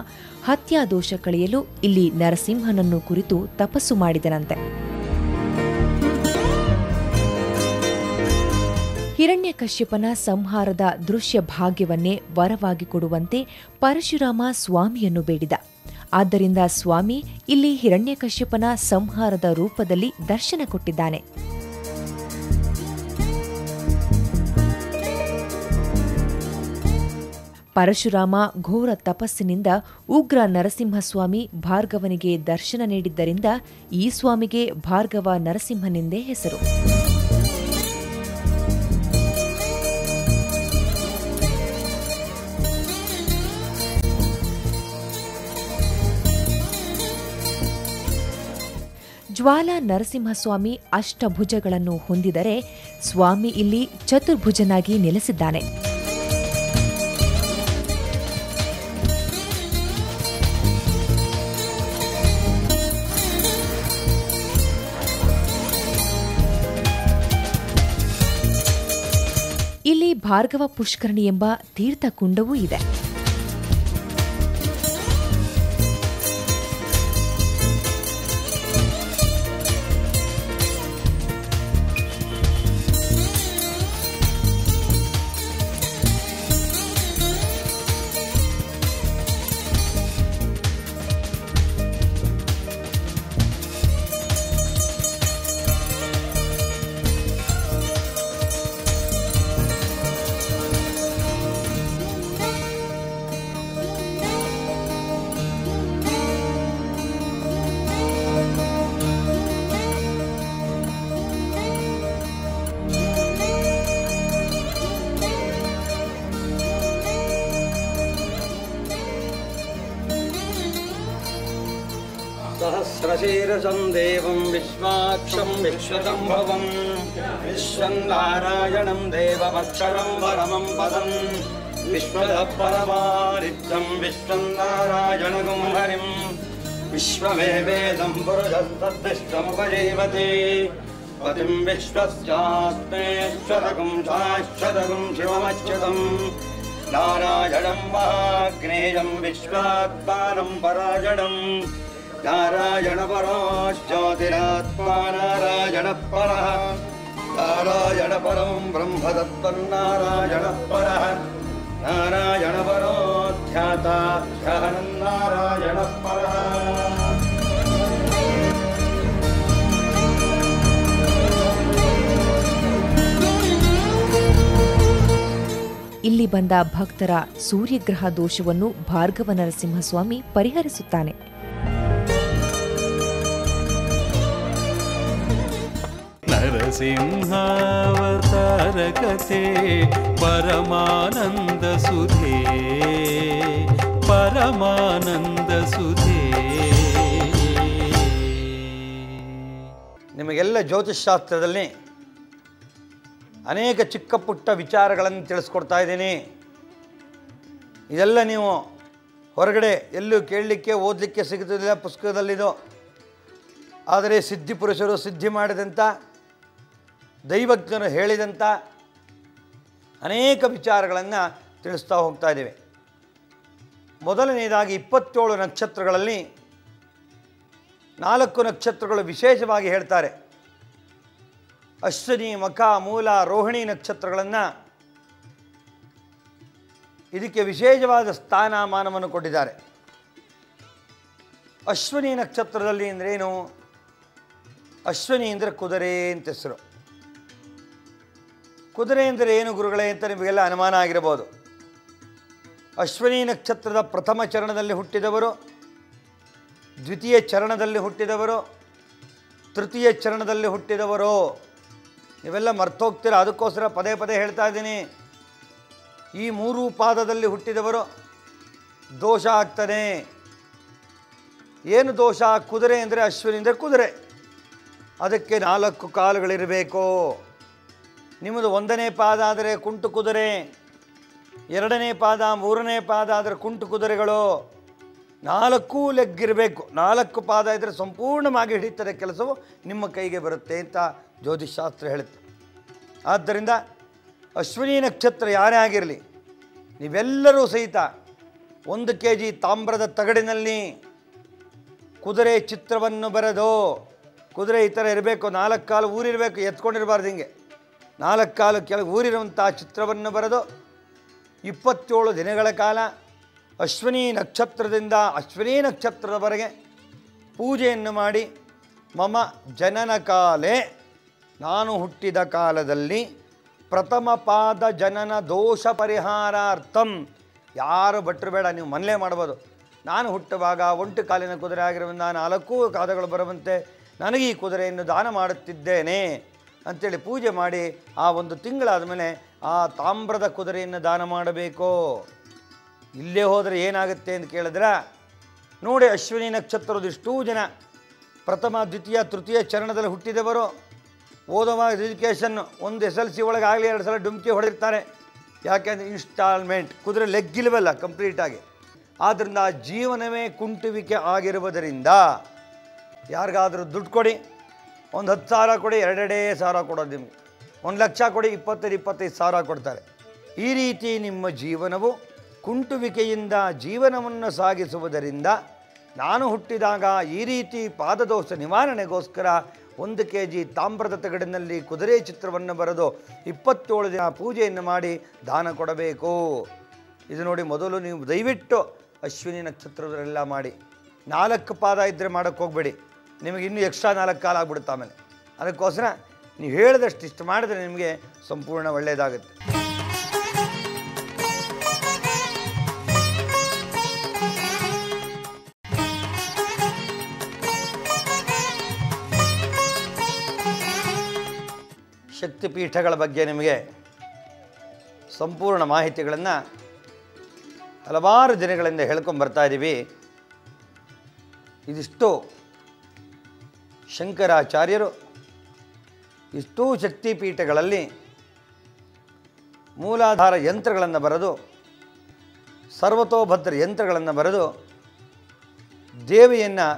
ಹತ್ಯಾದೋಷ ಕಳೆಯಲು ಇಲ್ಲಿ ನರಸಿಂಹನನ್ನು ಕುರಿತು ತಪಸ್ಸು ಮಾಡಿದನಂತೆ. ಹಿರಣ್ಯಕಶ್ಯಪನ ಸಂಹಾರದ ದೃಶ್ಯ ಭಾಗ್ಯವನ್ನೇ ವರವಾಗಿ ಕೊಡುವಂತೆ ಪರಶುರಾಮ ಸ್ವಾಮಿಯನ್ನು ಬೇಡಿದ. ಆದ್ದರಿಂದ ಸ್ವಾಮಿ ಇಲ್ಲಿ ಹಿರಣ್ಯಕಶ್ಯಪನ ಸಂಹಾರದ ರೂಪದಲ್ಲಿ ದರ್ಶನ ಕೊಟ್ಟಿದ್ದಾನೆ. ಪರಶುರಾಮ ಘೋರ ತಪಸ್ಸಿನಿಂದ ಉಗ್ರ ನರಸಿಂಹಸ್ವಾಮಿ ಭಾರ್ಗವನಿಗೆ ದರ್ಶನ ನೀಡಿದ್ದರಿಂದ ಈ ಸ್ವಾಮಿಗೆ ಭಾರ್ಗವ ನರಸಿಂಹನೆಂದೇ ಹೆಸರು. ಜ್ವಾಲಾ ನರಸಿಂಹಸ್ವಾಮಿ ಅಷ್ಟಭುಜಗಳನ್ನು ಹೊಂದಿದರೆ ಸ್ವಾಮಿ ಇಲ್ಲಿ ಚತುರ್ಭುಜನಾಗಿ ನೆಲೆಸಿದ್ದಾನೆ. ಇಲ್ಲಿ ಭಾರ್ಗವ ಪುಷ್ಕರಣಿ ಎಂಬ ತೀರ್ಥಕುಂಡವೂ ಇದೆ. सहस्रशीर्षं देवं विश्वाक्षं विश्वसम्भवं विश्वं नारायणं देवमक्षरं परमं पदं विश्वतः परमारित्यं विश्वं नारायणगुं हरिं विश्वमेवेदं पुरुषस्तद्विश्वमुपजीवति पतिं विश्वस्यास्मेश्वरगुं शाश्वतगुं शिवमच्युतं नारायणं महाग्नेयं विश्वात्मानं परायणं नारायण परो ज्योतिरात्मा नारायण परः नारायण परं ब्रह्म तत्त्वन्नारायण परः नारायण परो ध्याता ध्यानं नारायण परः. ಇಲ್ಲಿ ಬಂದ ಭಕ್ತರ ಸೂರ್ಯಗ್ರಹ ದೋಷವನ್ನು ಭಾರ್ಗವ ನರಸಿಂಹಸ್ವಾಮಿ ಪರಿಹರಿಸುತ್ತಾನೆ. ನರಸಿಂಹಾವತಾರ ಕಥೆ ಪರಮಾನಂದ ಸುಧೇ ಪರಮಾನಂದ ಸುಧೇ. ನಿಮಗೆಲ್ಲ ಜ್ಯೋತಿಷ್ಶಾಸ್ತ್ರದಲ್ಲಿ ಅನೇಕ ಚಿಕ್ಕ ಪುಟ್ಟ ವಿಚಾರಗಳನ್ನು ತಿಳಿಸ್ಕೊಡ್ತಾ ಇದ್ದೀನಿ. ಇದೆಲ್ಲ ನೀವು ಹೊರಗಡೆ ಎಲ್ಲೂ ಕೇಳಲಿಕ್ಕೆ ಓದಲಿಕ್ಕೆ ಸಿಗುತ್ತಿಲ್ಲ, ಪುಸ್ತಕದಲ್ಲಿದು. ಆದರೆ ಸಿದ್ಧಿಪುರುಷರು ಸಿದ್ಧಿ ಮಾಡಿದಂಥ ದೈವಜ್ಞರು ಹೇಳಿದಂಥ ಅನೇಕ ವಿಚಾರಗಳನ್ನು ತಿಳಿಸ್ತಾ ಹೋಗ್ತಾ ಇದ್ದೇವೆ. ಮೊದಲನೆಯದಾಗಿ 27 ನಕ್ಷತ್ರಗಳಲ್ಲಿ 4 ನಕ್ಷತ್ರಗಳು ವಿಶೇಷವಾಗಿ ಹೇಳ್ತಾರೆ. ಅಶ್ವಿನಿ, ಮಖ, ಮೂಲ, ರೋಹಿಣಿ ನಕ್ಷತ್ರಗಳನ್ನು ಇದಕ್ಕೆ ವಿಶೇಷವಾದ ಸ್ಥಾನಮಾನವನ್ನು ಕೊಟ್ಟಿದ್ದಾರೆ. ಅಶ್ವಿನಿ ನಕ್ಷತ್ರದಲ್ಲಿ ಅಂದ್ರೇನು? ಅಶ್ವಿನಿ ಅಂದರೆ ಕುದುರೆ ಅಂತ ಹೆಸರು. ಕುದುರೆ ಅಂದರೆ ಏನು ಗುರುಗಳೇ ಅಂತ ನಿಮಗೆಲ್ಲ ಅನುಮಾನ ಆಗಿರಬಹುದು. ಅಶ್ವಿನಿ ನಕ್ಷತ್ರದ ಪ್ರಥಮ ಚರಣದಲ್ಲಿ ಹುಟ್ಟಿದವರು, ದ್ವಿತೀಯ ಚರಣದಲ್ಲಿ ಹುಟ್ಟಿದವರು, ತೃತೀಯ ಚರಣದಲ್ಲಿ ಹುಟ್ಟಿದವರು. ನೀವೆಲ್ಲ ಮರ್ತೋಗ್ತೀರ, ಅದಕ್ಕೋಸ್ಕರ ಪದೇ ಪದೇ ಹೇಳ್ತಾ ಇದ್ದೀನಿ. ಈ 3 ಪಾದದಲ್ಲಿ ಹುಟ್ಟಿದವರು ದೋಷ ಆಗ್ತದೆ. ಏನು ದೋಷ? ಕುದುರೆ ಅಂದರೆ ಅಶ್ವಿನಿ ಅಂದರೆ ಕುದುರೆ, ಅದಕ್ಕೆ 4 ಕಾಲುಗಳಿರಬೇಕು. ನಿಮ್ಮದು 1ನೇ ಪಾದ ಆದರೆ ಕುಂಟು ಕುದುರೆ, 2ನೇ ಪಾದ 3ನೇ ಪಾದ ಆದರೆ ಕುಂಟು ಕುದುರೆಗಳು. 4 ಲೆಗ್ಗಿರಬೇಕು. 4 ಪಾದ ಇದ್ದರೆ ಸಂಪೂರ್ಣವಾಗಿ ಹಿಡಿತದೆ, ಕೆಲಸವು ನಿಮ್ಮ ಕೈಗೆ ಬರುತ್ತೆ ಅಂತ ಜ್ಯೋತಿಷಾಸ್ತ್ರ ಹೇಳುತ್ತೆ. ಆದ್ದರಿಂದ ಅಶ್ವಿನಿ ನಕ್ಷತ್ರ ಯಾರೇ ಆಗಿರಲಿ, ನೀವೆಲ್ಲರೂ ಸಹಿತ 1 kg ತಾಮ್ರದ ತಗಡಿನಲ್ಲಿ ಕುದುರೆ ಚಿತ್ರವನ್ನು ಬರೆದು, ಕುದುರೆ ಈ ಥರ ಇರಬೇಕು, 4 ಕಾಲು ಊರಿರಬೇಕು, ಎತ್ಕೊಂಡಿರಬಾರ್ದು, ಹಿಂಗೆ 4 ಕಾಲು ಕೆಳಗೆ ಊರಿರುವಂಥ ಚಿತ್ರವನ್ನು ಬರೆದು 27 ದಿನಗಳ ಕಾಲ ಅಶ್ವಿನಿ ನಕ್ಷತ್ರದಿಂದ ಅಶ್ವಿನಿ ನಕ್ಷತ್ರದವರೆಗೆ ಪೂಜೆಯನ್ನು ಮಾಡಿ, ಮಮ ಜನನ ಕಾಲೇ, ನಾನು ಹುಟ್ಟಿದ ಕಾಲದಲ್ಲಿ ಪ್ರಥಮ ಪಾದ ಜನನ ದೋಷ ಪರಿಹಾರಾರ್ಥಂ, ಯಾರು ಭಟ್ರು ಬೇಡ, ನೀವು ಮನೇಲೇ ಮಾಡ್ಬೋದು. ನಾನು ಹುಟ್ಟುವಾಗ 1 ಕಾಲಿನ ಕುದುರೆ ಆಗಿರುವುದರಿಂದ 4 ಕಾದಗಳು ಬರುವಂತೆ ನನಗೆ ಈ ಕುದುರೆಯನ್ನು ದಾನ ಮಾಡುತ್ತಿದ್ದೇನೆ ಅಂಥೇಳಿ ಪೂಜೆ ಮಾಡಿ, ಆ 1 ತಿಂಗಳಾದ ಮೇಲೆ ಆ ತಾಮ್ರದ ಕುದುರೆಯನ್ನು ದಾನ ಮಾಡಬೇಕು. ಇಲ್ಲೇ ಹೋದರೆ ಏನಾಗುತ್ತೆ ಅಂತ ಕೇಳಿದ್ರೆ, ನೋಡಿ ಅಶ್ವಿನಿ ನಕ್ಷತ್ರದ ಇಷ್ಟೂ ಜನ ಪ್ರಥಮ ದ್ವಿತೀಯ ತೃತೀಯ ಚರಣದಲ್ಲಿ ಹುಟ್ಟಿದವರು ಓದುವಾಗ ಎಜುಕೇಷನ್ ಒಂದು SLC ಒಳಗೆ ಆಗಲಿ 2 ಸಲ ಡುಮ್ಕಿ ಹೊಡೆದಿರ್ತಾರೆ. ಯಾಕೆಂದರೆ ಇನ್ಸ್ಟಾಲ್ಮೆಂಟ್, ಕುದುರೆ ಲೆಗ್ಗಿಲ್ವಲ್ಲ ಕಂಪ್ಲೀಟಾಗಿ. ಆದ್ದರಿಂದ ಜೀವನವೇ ಕುಂಟುವಿಕೆ ಆಗಿರುವುದರಿಂದ ಯಾರಿಗಾದರೂ ದುಡ್ಡು ಕೊಡಿ, ಒಂದು 10,000 ಕೊಡಿ, 2,500 ಕೊಡೋದು ನಿಮಗೆ. 1 ಲಕ್ಷ ಕೊಡಿ, 25 ಸಾವಿರ ಕೊಡ್ತಾರೆ. ಈ ರೀತಿ ನಿಮ್ಮ ಜೀವನವು ಕುಂಟುವಿಕೆಯಿಂದ ಜೀವನವನ್ನು ಸಾಗಿಸುವುದರಿಂದ ನಾನು ಹುಟ್ಟಿದಾಗ ಈ ರೀತಿ ಪಾದದೋಷ ನಿವಾರಣೆಗೋಸ್ಕರ 1 kg ತಾಮ್ರದ ತಗಡಿನಲ್ಲಿ ಕುದುರೆ ಚಿತ್ರವನ್ನು ಬರೆದು 27 ದಿನ ಪೂಜೆಯನ್ನು ಮಾಡಿ ದಾನ ಕೊಡಬೇಕು. ಇದು ನೋಡಿ, ಮೊದಲು ನೀವು ದಯವಿಟ್ಟು ಅಶ್ವಿನಿ ನಕ್ಷತ್ರದವರೆಲ್ಲ ಮಾಡಿ. 4 ಪಾದ ಇದ್ದರೆ ಮಾಡೋಕ್ಕೆ ಹೋಗಬೇಡಿ, ನಿಮಗೆ ಇನ್ನೂ ಎಕ್ಸ್ಟ್ರಾ 4 ಕಾಲ ಆಗ್ಬಿಡುತ್ತೆ ಆಮೇಲೆ. ಅದಕ್ಕೋಸ್ಕರ ನೀವು ಹೇಳಿದಷ್ಟು ಇಷ್ಟು ಮಾಡಿದ್ರೆ ನಿಮಗೆ ಸಂಪೂರ್ಣ ಒಳ್ಳೆಯದಾಗುತ್ತೆ. ಶಕ್ತಿಪೀಠಗಳ ಬಗ್ಗೆ ನಿಮಗೆ ಸಂಪೂರ್ಣ ಮಾಹಿತಿಗಳನ್ನು ಹಲವಾರು ದಿನಗಳಿಂದ ಹೇಳ್ಕೊಂಬರ್ತಾ ಇದ್ದೀವಿ. ಇದಿಷ್ಟು ಶಂಕರಾಚಾರ್ಯರು ಇಷ್ಟೂ ಶಕ್ತಿಪೀಠಗಳಲ್ಲಿ ಮೂಲಾಧಾರ ಯಂತ್ರಗಳನ್ನು ಬರೆದು, ಸರ್ವತೋಭದ್ರ ಯಂತ್ರಗಳನ್ನು ಬರೆದು ದೇವಿಯನ್ನು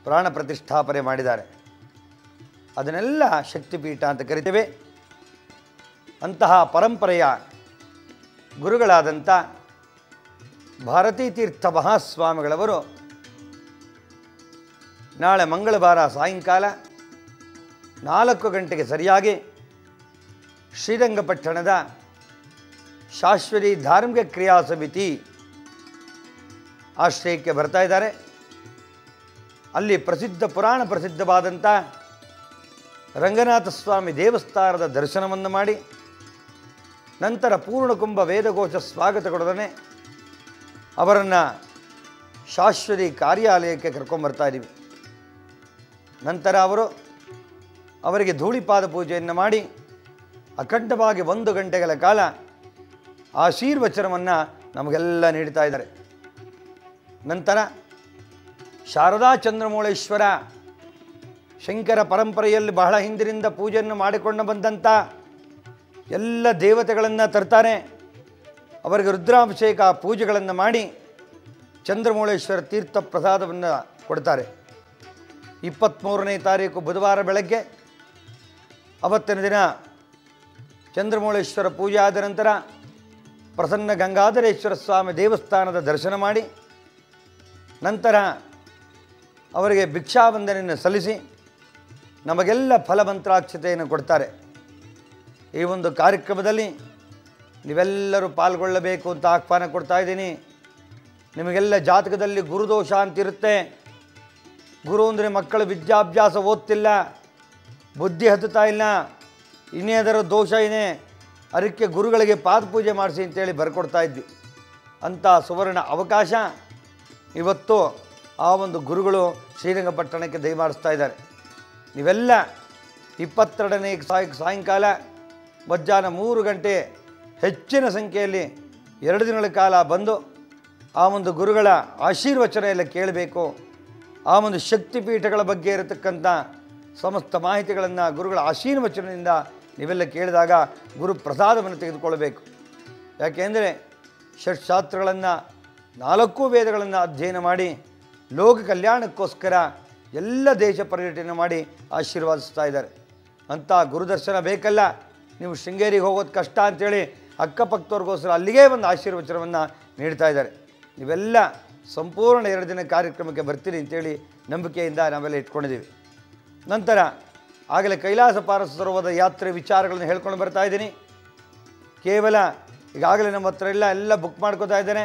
ಪ್ರಾಣ ಪ್ರತಿಷ್ಠಾಪನೆ ಮಾಡಿದ್ದಾರೆ. ಅದನ್ನೆಲ್ಲ ಶಕ್ತಿಪೀಠ ಅಂತ ಕರಿತೇವೆ. ಅಂತಹ ಪರಂಪರೆಯ ಗುರುಗಳಾದಂಥ ಭಾರತೀ ತೀರ್ಥ ಮಹಾಸ್ವಾಮಿಗಳವರು ನಾಳೆ ಮಂಗಳವಾರ ಸಾಯಂಕಾಲ 4 ಗಂಟೆಗೆ ಸರಿಯಾಗಿ ಶ್ರೀರಂಗಪಟ್ಟಣದ ಶಾಶ್ವತಿ ಧಾರ್ಮಿಕ ಕ್ರಿಯಾ ಸಮಿತಿ ಆಶ್ರಯಕ್ಕೆ ಬರ್ತಾ ಇದ್ದಾರೆ. ಅಲ್ಲಿ ಪುರಾಣ ಪ್ರಸಿದ್ಧವಾದಂಥ ರಂಗನಾಥ ಸ್ವಾಮಿ ದೇವಸ್ಥಾನದ ದರ್ಶನವನ್ನು ಮಾಡಿ, ನಂತರ ಪೂರ್ಣಕುಂಭ ವೇದಘೋಷ ಸ್ವಾಗತಗೊಡನೆ ಅವರನ್ನು ಶಾಶ್ವತಿ ಕಾರ್ಯಾಲಯಕ್ಕೆ ಕರ್ಕೊಂಬರ್ತಾ ಇದ್ದೀವಿ. ನಂತರ ಅವರಿಗೆ ಧೂಳಿಪಾದ ಪೂಜೆಯನ್ನು ಮಾಡಿ ಅಖಂಡವಾಗಿ 1 ಗಂಟೆಗಳ ಕಾಲ ಆಶೀರ್ವಚನವನ್ನು ನಮಗೆಲ್ಲ ನೀಡ್ತಾ ಇದ್ದಾರೆ. ನಂತರ ಶಾರದಾ ಚಂದ್ರಮೌಳೇಶ್ವರ ಶಂಕರ ಪರಂಪರೆಯಲ್ಲಿ ಬಹಳ ಹಿಂದಿನಿಂದ ಪೂಜೆಯನ್ನು ಮಾಡಿಕೊಂಡು ಬಂದಂಥ ಎಲ್ಲ ದೇವತೆಗಳನ್ನು ತರ್ತಾರೆ. ಅವರಿಗೆ ರುದ್ರಾಭಿಷೇಕ ಪೂಜೆಗಳನ್ನು ಮಾಡಿ ಚಂದ್ರಮೌಳೇಶ್ವರ ತೀರ್ಥ ಪ್ರಸಾದವನ್ನು ಕೊಡ್ತಾರೆ. 23ನೇ ತಾರೀಕು ಬುಧವಾರ ಬೆಳಗ್ಗೆ ಅವತ್ತಿನ ದಿನ ಚಂದ್ರಮೌಳೇಶ್ವರ ಪೂಜೆ ಆದ ನಂತರ ಪ್ರಸನ್ನ ಗಂಗಾಧರೇಶ್ವರ ಸ್ವಾಮಿ ದೇವಸ್ಥಾನದ ದರ್ಶನ ಮಾಡಿ, ನಂತರ ಅವರಿಗೆ ಭಿಕ್ಷಾವಂದನೆಯನ್ನು ಸಲ್ಲಿಸಿ ನಮಗೆಲ್ಲ ಫಲಮಂತ್ರಾಕ್ಷತೆಯನ್ನು ಕೊಡ್ತಾರೆ. ಈ ಒಂದು ಕಾರ್ಯಕ್ರಮದಲ್ಲಿ ನೀವೆಲ್ಲರೂ ಪಾಲ್ಗೊಳ್ಳಬೇಕು ಅಂತ ಆಹ್ವಾನ ಕೊಡ್ತಾ ಇದ್ದೀನಿ. ನಿಮಗೆಲ್ಲ ಜಾತಕದಲ್ಲಿ ಗುರುದೋಷ ಅಂತಿರುತ್ತೆ. ಗುರು ಅಂದರೆ ಮಕ್ಕಳು ವಿದ್ಯಾಭ್ಯಾಸ ಓದ್ತಿಲ್ಲ, ಬುದ್ಧಿ ಹತ್ತುತ್ತಾ ಇಲ್ಲ, ಇನ್ನೇದರ ದೋಷ ಇದೆ, ಅದಕ್ಕೆ ಗುರುಗಳಿಗೆ ಪಾದಪೂಜೆ ಮಾಡಿಸಿ ಅಂತೇಳಿ ಬರ್ಕೊಡ್ತಾ ಇದ್ವಿ. ಅಂಥ ಸುವರ್ಣ ಅವಕಾಶ ಇವತ್ತು ಆ ಒಂದು ಗುರುಗಳು ಶ್ರೀರಂಗಪಟ್ಟಣಕ್ಕೆ ದಯಮಾಡಿಸ್ತಾ ಇದ್ದಾರೆ. ನೀವೆಲ್ಲ 22ನೇ ಸಾಯಂಕಾಲ ಮಧ್ಯಾಹ್ನ 3 ಗಂಟೆ ಹೆಚ್ಚಿನ ಸಂಖ್ಯೆಯಲ್ಲಿ 2 ದಿನಗಳ ಕಾಲ ಬಂದು ಆ ಒಂದು ಗುರುಗಳ ಆಶೀರ್ವಚನ ಎಲ್ಲ ಕೇಳಬೇಕು. ಆ ಒಂದು ಶಕ್ತಿಪೀಠಗಳ ಬಗ್ಗೆ ಇರತಕ್ಕಂಥ ಸಮಸ್ತ ಮಾಹಿತಿಗಳನ್ನು ಗುರುಗಳ ಆಶೀರ್ವಚನದಿಂದ ನೀವೆಲ್ಲ ಕೇಳಿದಾಗ ಗುರು ಪ್ರಸಾದವನ್ನು ತೆಗೆದುಕೊಳ್ಳಬೇಕು. ಯಾಕೆಂದರೆ ಷಟ್ಶಾಸ್ತ್ರಗಳನ್ನು 4 ವೇದಗಳನ್ನು ಅಧ್ಯಯನ ಮಾಡಿ ಲೋಕ ಕಲ್ಯಾಣಕ್ಕೋಸ್ಕರ ಎಲ್ಲ ದೇಶ ಪರ್ಯಟನೆ ಮಾಡಿ ಆಶೀರ್ವಾದಿಸ್ತಾ ಇದ್ದಾರೆ. ಅಂಥ ಗುರುದರ್ಶನ ಬೇಕಲ್ಲ, ನೀವು ಶೃಂಗೇರಿಗೆ ಹೋಗೋದು ಕಷ್ಟ ಅಂಥೇಳಿ ಅಕ್ಕಪಕ್ಕದವ್ರಿಗೋಸ್ಕರ ಅಲ್ಲಿಗೇ ಒಂದು ಆಶೀರ್ವಚನವನ್ನು ನೀಡ್ತಾ ಇದ್ದಾರೆ. ನೀವೆಲ್ಲ ಸಂಪೂರ್ಣ 2 ದಿನ ಕಾರ್ಯಕ್ರಮಕ್ಕೆ ಬರ್ತೀರಿ ಅಂತೇಳಿ ನಂಬಿಕೆಯಿಂದ ನಾವೆಲ್ಲ ಇಟ್ಕೊಂಡಿದ್ದೀವಿ. ನಂತರ ಆಗಲೇ ಕೈಲಾಸ ಪಾರಸ ಸರೋವರದ ಯಾತ್ರೆ ವಿಚಾರಗಳನ್ನು ಹೇಳ್ಕೊಂಡು ಬರ್ತಾ ಇದ್ದೀನಿ. ಕೇವಲ ಈಗಾಗಲೇ ನಮ್ಮ ಹತ್ರ ಎಲ್ಲ ಬುಕ್ ಮಾಡ್ಕೋತಾ ಇದ್ದೇನೆ.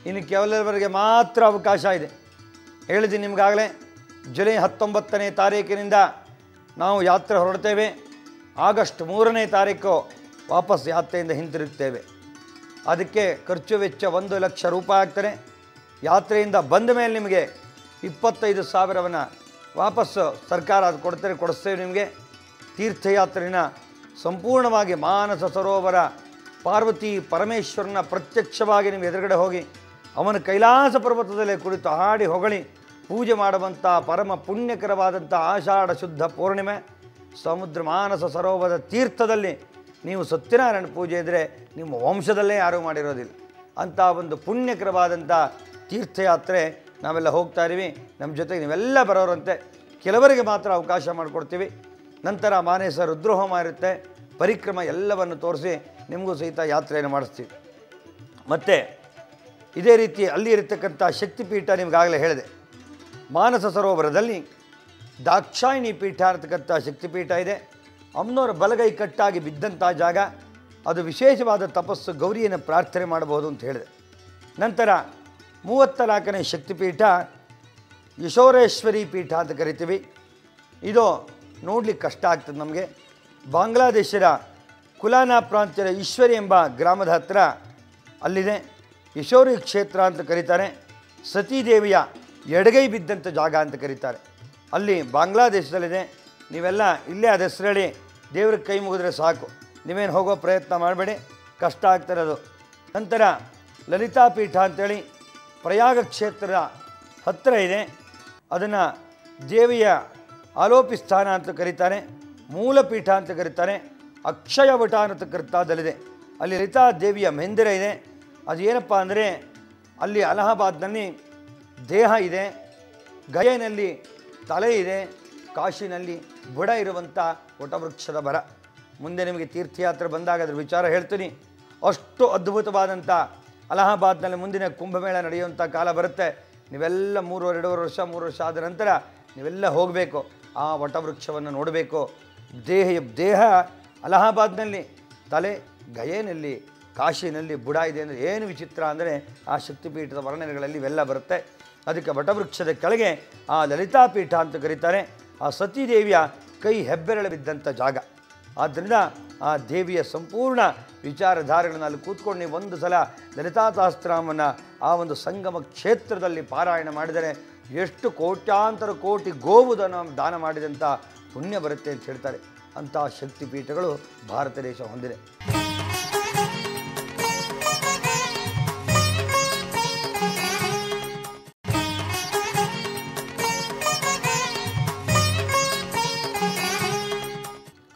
ಇನ್ನು ಕೇವಲವರೆಗೆ ಮಾತ್ರ ಅವಕಾಶ ಇದೆ. ಹೇಳಿದ್ದೀನಿ ನಿಮಗಾಗಲೇ, ಜುಲೈ 19ನೇ ತಾರೀಕಿನಿಂದ ನಾವು ಯಾತ್ರೆ ಹೊರಡ್ತೇವೆ. ಆಗಸ್ಟ್ 3ನೇ ತಾರೀಕು ವಾಪಸ್ ಯಾತ್ರೆಯಿಂದ ಹಿಂತಿರುಗ್ತೇವೆ. ಅದಕ್ಕೆ ಖರ್ಚು ವೆಚ್ಚ 1 ಲಕ್ಷ ರೂಪಾಯಿ ಆಗ್ತಾರೆ. ಯಾತ್ರೆಯಿಂದ ಬಂದ ಮೇಲೆ ನಿಮಗೆ 25,000ವನ್ನು ವಾಪಸ್ಸು ಸರ್ಕಾರ ಅದು ಕೊಡಿಸ್ತೇವೆ ನಿಮಗೆ. ತೀರ್ಥಯಾತ್ರೆನ ಸಂಪೂರ್ಣವಾಗಿ ಮಾನಸ ಸರೋವರ ಪಾರ್ವತಿ ಪರಮೇಶ್ವರನ ಪ್ರತ್ಯಕ್ಷವಾಗಿ ನೀವು ಎದುರುಗಡೆ ಹೋಗಿ ಅವನ ಕೈಲಾಸ ಪರ್ವತದಲ್ಲೇ ಕುಳಿತು ಹಾಡಿ ಹೊಗಳಿ ಪೂಜೆ ಮಾಡುವಂಥ ಪರಮ ಪುಣ್ಯಕರವಾದಂಥ ಆಷಾಢ ಶುದ್ಧ ಪೂರ್ಣಿಮೆ ಸಮುದ್ರ ಮಾನಸ ಸರೋವರದ ತೀರ್ಥದಲ್ಲಿ ನೀವು ಸತ್ಯನಾರಾಯಣ ಪೂಜೆ ಇದ್ದರೆ ನಿಮ್ಮ ವಂಶದಲ್ಲೇ ಯಾರೂ ಮಾಡಿರೋದಿಲ್ಲ. ಅಂಥ ಒಂದು ಪುಣ್ಯಕರವಾದಂಥ ತೀರ್ಥಯಾತ್ರೆ ನಾವೆಲ್ಲ ಹೋಗ್ತಾ ಇದ್ದೀವಿ. ನಮ್ಮ ಜೊತೆಗೆ ನೀವೆಲ್ಲ ಬರೋರಂತೆ. ಕೆಲವರಿಗೆ ಮಾತ್ರ ಅವಕಾಶ ಮಾಡಿಕೊಡ್ತೀವಿ. ನಂತರ ಮಾನೇಸ ರುದ್ರಹೋಮ ಇರುತ್ತೆ, ಪರಿಕ್ರಮ ಎಲ್ಲವನ್ನು ತೋರಿಸಿ ನಿಮಗೂ ಸಹಿತ ಯಾತ್ರೆಯನ್ನು ಮಾಡಿಸ್ತೀವಿ. ಮತ್ತು ಇದೇ ರೀತಿ ಅಲ್ಲಿ ಇರತಕ್ಕಂಥ ಶಕ್ತಿಪೀಠ ನಿಮಗಾಗಲೇ ಹೇಳಿದೆ. ಮಾನಸ ಸರೋವರದಲ್ಲಿ ದಾಕ್ಷಾಯಿಣಿ ಪೀಠ ಇರತಕ್ಕಂಥ ಶಕ್ತಿಪೀಠ ಇದೆ. ಅಮ್ಮನವರ ಬಲಗೈ ಕಟ್ಟಾಗಿ ಬಿದ್ದಂಥ ಜಾಗ. ಅದು ವಿಶೇಷವಾದ ತಪಸ್ಸು, ಗೌರಿಯನ್ನು ಪ್ರಾರ್ಥನೆ ಮಾಡಬಹುದು ಅಂತ ಹೇಳಿದೆ. ನಂತರ 34ನೇ ಶಕ್ತಿಪೀಠ ಯಶೋರೇಶ್ವರಿ ಪೀಠ ಅಂತ ಕರಿತೀವಿ. ಇದು ನೋಡ್ಲಿಕ್ಕೆ ಕಷ್ಟ ಆಗ್ತದೆ ನಮಗೆ. ಬಾಂಗ್ಲಾದೇಶದ ಕುಲಾನಾ ಪ್ರಾಂತ್ಯದ ಈಶ್ವರಿ ಎಂಬ ಗ್ರಾಮದ ಹತ್ತಿರ ಅಲ್ಲಿದೆ. ಯಶೋರಿ ಕ್ಷೇತ್ರ ಅಂತ ಕರೀತಾರೆ. ಸತೀದೇವಿಯ ಎಡಗೈ ಬಿದ್ದಂಥ ಜಾಗ ಅಂತ ಕರೀತಾರೆ. ಅಲ್ಲಿ ಬಾಂಗ್ಲಾದೇಶದಲ್ಲಿದೆ. ನೀವೆಲ್ಲ ಇಲ್ಲೇ ಅದು ಹೆಸರೇಳಿ ದೇವ್ರಿಗೆ ಕೈ ಮುಗಿದ್ರೆ ಸಾಕು. ನೀವೇನು ಹೋಗೋ ಪ್ರಯತ್ನ ಮಾಡಬೇಡಿ, ಕಷ್ಟ ಆಗ್ತಿರೋದು. ನಂತರ ಲಲಿತಾ ಪೀಠ ಅಂಥೇಳಿ ಪ್ರಯಾಗ ಕ್ಷೇತ್ರದ ಹತ್ತಿರ ಇದೆ. ಅದನ್ನು ದೇವಿಯ ಆಲೋಪಿ ಸ್ಥಾನ ಅಂತ ಕರೀತಾರೆ. ಮೂಲಪೀಠ ಅಂತ ಕರೀತಾರೆ. ಅಕ್ಷಯ ವಟ ಅನ್ನತಕ್ಕಂಥದ್ದಲ್ಲಿದೆ. ಅಲ್ಲಿ ಲಲಿತಾ ದೇವಿಯ ಮಂದಿರ ಇದೆ. ಅದು ಏನಪ್ಪ ಅಂದರೆ ಅಲ್ಲಿ ಅಲಹಾಬಾದ್ನಲ್ಲಿ ದೇಹ ಇದೆ, ಗಯೆನಲ್ಲಿ ತಲೆ ಇದೆ, ಕಾಶಿನಲ್ಲಿ ಬುಡ ಇರುವಂಥ ವಟವೃಕ್ಷದ ಮರ. ಮುಂದೆ ನಿಮಗೆ ತೀರ್ಥಯಾತ್ರೆ ಬಂದಾಗ ಅದ್ರ ವಿಚಾರ ಹೇಳ್ತೀನಿ. ಅಷ್ಟು ಅದ್ಭುತವಾದಂಥ ಅಲಹಾಬಾದ್ನಲ್ಲಿ ಮುಂದಿನ ಕುಂಭಮೇಳ ನಡೆಯುವಂಥ ಕಾಲ ಬರುತ್ತೆ. ನೀವೆಲ್ಲ 2.5 ವರ್ಷ ಆದ ನಂತರ ನೀವೆಲ್ಲ ಹೋಗಬೇಕು, ಆ ವಟವೃಕ್ಷವನ್ನು ನೋಡಬೇಕು. ದೇಹ ಅಲಹಾಬಾದ್ನಲ್ಲಿ, ತಲೆ ಗಯೆನಲ್ಲಿ, ಕಾಶಿನಲ್ಲಿ ಬುಡ ಇದೆ ಅಂದರೆ ಏನು ವಿಚಿತ್ರ ಅಂದರೆ ಆ ಶಕ್ತಿಪೀಠದ ವರ್ಣನೆಗಳಲ್ಲಿ ಇವೆಲ್ಲ ಬರುತ್ತೆ. ಅದಕ್ಕೆ ವಟವೃಕ್ಷದ ಕೆಳಗೆ ಆ ಲಲಿತಾ ಪೀಠ ಅಂತ ಕರೀತಾರೆ. ಆ ಸತೀದೇವಿಯ ಕೈ ಹೆಬ್ಬೆರಳು ಬಿದ್ದಂಥ ಜಾಗ. ಆದ್ದರಿಂದ ಆ ದೇವಿಯ ಸಂಪೂರ್ಣ ವಿಚಾರಧಾರೆಗಳನ್ನು ಅಲ್ಲಿ ಕೂತ್ಕೊಂಡು ನೀವು ಒಂದು ಸಲ ಲಲಿತಾ ಸಹಸ್ರನಾಮವನ್ನು ಆ ಒಂದು ಸಂಗಮ ಕ್ಷೇತ್ರದಲ್ಲಿ ಪಾರಾಯಣ ಮಾಡಿದರೆ ಎಷ್ಟು ಕೋಟ್ಯಾಂತರ ಕೋಟಿ ಗೋವುದನ್ನು ದಾನ ಮಾಡಿದಂಥ ಪುಣ್ಯ ಬರುತ್ತೆ ಅಂತ ಹೇಳ್ತಾರೆ. ಅಂಥ ಶಕ್ತಿಪೀಠಗಳು ಭಾರತ ದೇಶ ಹೊಂದಿದೆ.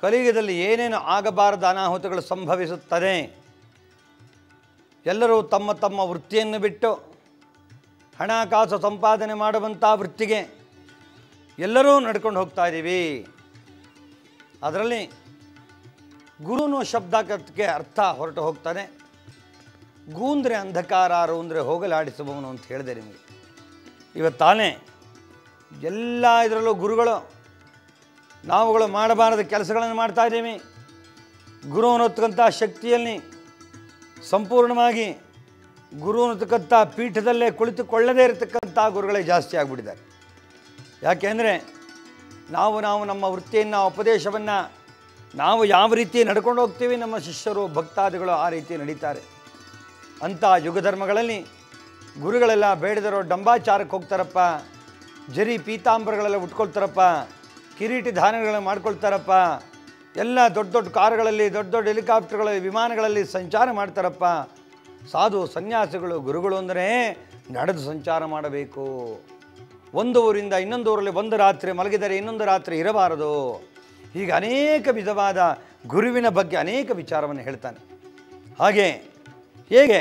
ಕಲಿಯುಗದಲ್ಲಿ ಏನೇನು ಆಗಬಾರದ ಅನಾಹುತಗಳು ಸಂಭವಿಸುತ್ತದೆ. ಎಲ್ಲರೂ ತಮ್ಮ ತಮ್ಮ ವೃತ್ತಿಯನ್ನು ಬಿಟ್ಟು ಹಣಕಾಸು ಸಂಪಾದನೆ ಮಾಡುವಂಥ ವೃತ್ತಿಗೆ ಎಲ್ಲರೂ ನಡ್ಕೊಂಡು ಹೋಗ್ತಾ ಇದ್ದೀವಿ. ಅದರಲ್ಲಿ ಗುರುನು ಶಬ್ದಕ್ಕೆ ಅರ್ಥ ಹೊರಟು ಹೋಗ್ತಾನೆ. ಗೂಂದ್ರೆ ಅಂಧಕಾರ, ರೂ ಹೋಗಲಾಡಿಸುವವನು ಅಂತ ಹೇಳಿದೆ ನಿಮಗೆ. ಇವತ್ತಾನೇ ಎಲ್ಲ ಇದರಲ್ಲೂ ಗುರುಗಳು ನಾವುಗಳು ಮಾಡಬಾರದ ಕೆಲಸಗಳನ್ನು ಮಾಡ್ತಾ ಇದ್ದೀವಿ. ಗುರು ಅನ್ನತಕ್ಕಂಥ ಶಕ್ತಿಯಲ್ಲಿ ಸಂಪೂರ್ಣವಾಗಿ ಗುರು ಅನ್ನತಕ್ಕಂಥ ಪೀಠದಲ್ಲೇ ಕುಳಿತುಕೊಳ್ಳದೇ ಇರತಕ್ಕಂಥ ಗುರುಗಳೇ ಜಾಸ್ತಿ ಆಗಿಬಿಟ್ಟಿದ್ದಾರೆ. ಯಾಕೆಂದರೆ ನಾವು ನಮ್ಮ ವೃತ್ತಿಯನ್ನು, ಉಪದೇಶವನ್ನು ನಾವು ಯಾವ ರೀತಿ ನಡ್ಕೊಂಡು ಹೋಗ್ತೀವಿ, ನಮ್ಮ ಶಿಷ್ಯರು ಭಕ್ತಾದಿಗಳು ಆ ರೀತಿ ನಡೀತಾರೆ. ಅಂಥ ಯುಗಧರ್ಮಗಳಲ್ಲಿ ಗುರುಗಳೆಲ್ಲ ಬೇಡದರೋ ಡಂಬಾಚಾರಕ್ಕೆ ಹೋಗ್ತಾರಪ್ಪ, ಜರಿ ಪೀತಾಂಬರಗಳೆಲ್ಲ ಉಟ್ಕೊಳ್ತಾರಪ್ಪ, ಕಿರೀಟಿ ಧಾರಣೆಗಳನ್ನು ಮಾಡ್ಕೊಳ್ತಾರಪ್ಪ, ಎಲ್ಲ ದೊಡ್ಡ ದೊಡ್ಡ ಕಾರುಗಳಲ್ಲಿ, ದೊಡ್ಡ ದೊಡ್ಡ ಹೆಲಿಕಾಪ್ಟರ್ಗಳಲ್ಲಿ, ವಿಮಾನಗಳಲ್ಲಿ ಸಂಚಾರ ಮಾಡ್ತಾರಪ್ಪ. ಸಾಧು ಸನ್ಯಾಸಿಗಳು ಗುರುಗಳು ಅಂದರೆ ನಡೆದು ಸಂಚಾರ ಮಾಡಬೇಕು. ಒಂದು ಊರಿಂದ ಇನ್ನೊಂದು ಊರಲ್ಲಿ ಒಂದು ರಾತ್ರಿ ಮಲಗಿದರೆ ಇನ್ನೊಂದು ರಾತ್ರಿ ಇರಬಾರದು. ಹೀಗೆ ಅನೇಕ ವಿಧವಾದ ಗುರುವಿನ ಬಗ್ಗೆ ಅನೇಕ ವಿಚಾರವನ್ನು ಹೇಳ್ತಾನೆ. ಹಾಗೆ ಹೇಗೆ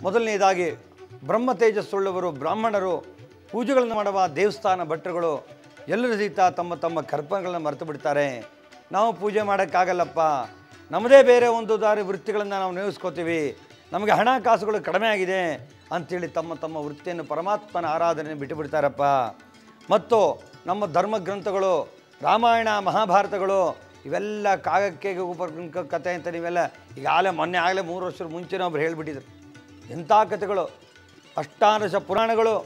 ಮೊದಲನೇದಾಗಿ ಬ್ರಹ್ಮ ತೇಜಸ್ಸುಳ್ಳವರು ಬ್ರಾಹ್ಮಣರು ಪೂಜೆಗಳನ್ನು ಮಾಡುವ ದೇವಸ್ಥಾನ ಭಟ್ರುಗಳು ಎಲ್ಲರೂ ಸಹಿತ ತಮ್ಮ ತಮ್ಮ ಕರ್ಪಗಳನ್ನು ಮರೆತು ಬಿಡ್ತಾರೆ. ನಾವು ಪೂಜೆ ಮಾಡೋಕ್ಕಾಗಲ್ಲಪ್ಪ, ನಮ್ಮದೇ ಬೇರೆ ಒಂದು ದಾರಿ ವೃತ್ತಿಗಳನ್ನು ನಾವು ನಿರ್ವಹಿಸ್ಕೋತೀವಿ, ನಮಗೆ ಹಣಕಾಸುಗಳು ಕಡಿಮೆ ಆಗಿದೆ ಅಂಥೇಳಿ ತಮ್ಮ ತಮ್ಮ ವೃತ್ತಿಯನ್ನು ಪರಮಾತ್ಮನ ಆರಾಧನೆ ಬಿಟ್ಟು ಬಿಡ್ತಾರಪ್ಪ. ಮತ್ತು ನಮ್ಮ ಧರ್ಮಗ್ರಂಥಗಳು ರಾಮಾಯಣ ಮಹಾಭಾರತಗಳು ಇವೆಲ್ಲ ಕಾಗಕ್ಕೆ ಕಥೆ ಅಂತ ನೀವೆಲ್ಲ ಈಗಾಗಲೇ ಮೊನ್ನೆ ಆಗಲೇ 3 ವರ್ಷದ ಮುಂಚೆನೇ ಒಬ್ರು ಹೇಳಿಬಿಟ್ಟಿದ್ರು. ಎಂಥ ಕಥೆಗಳು, ಅಷ್ಟಾದಶ ಪುರಾಣಗಳು,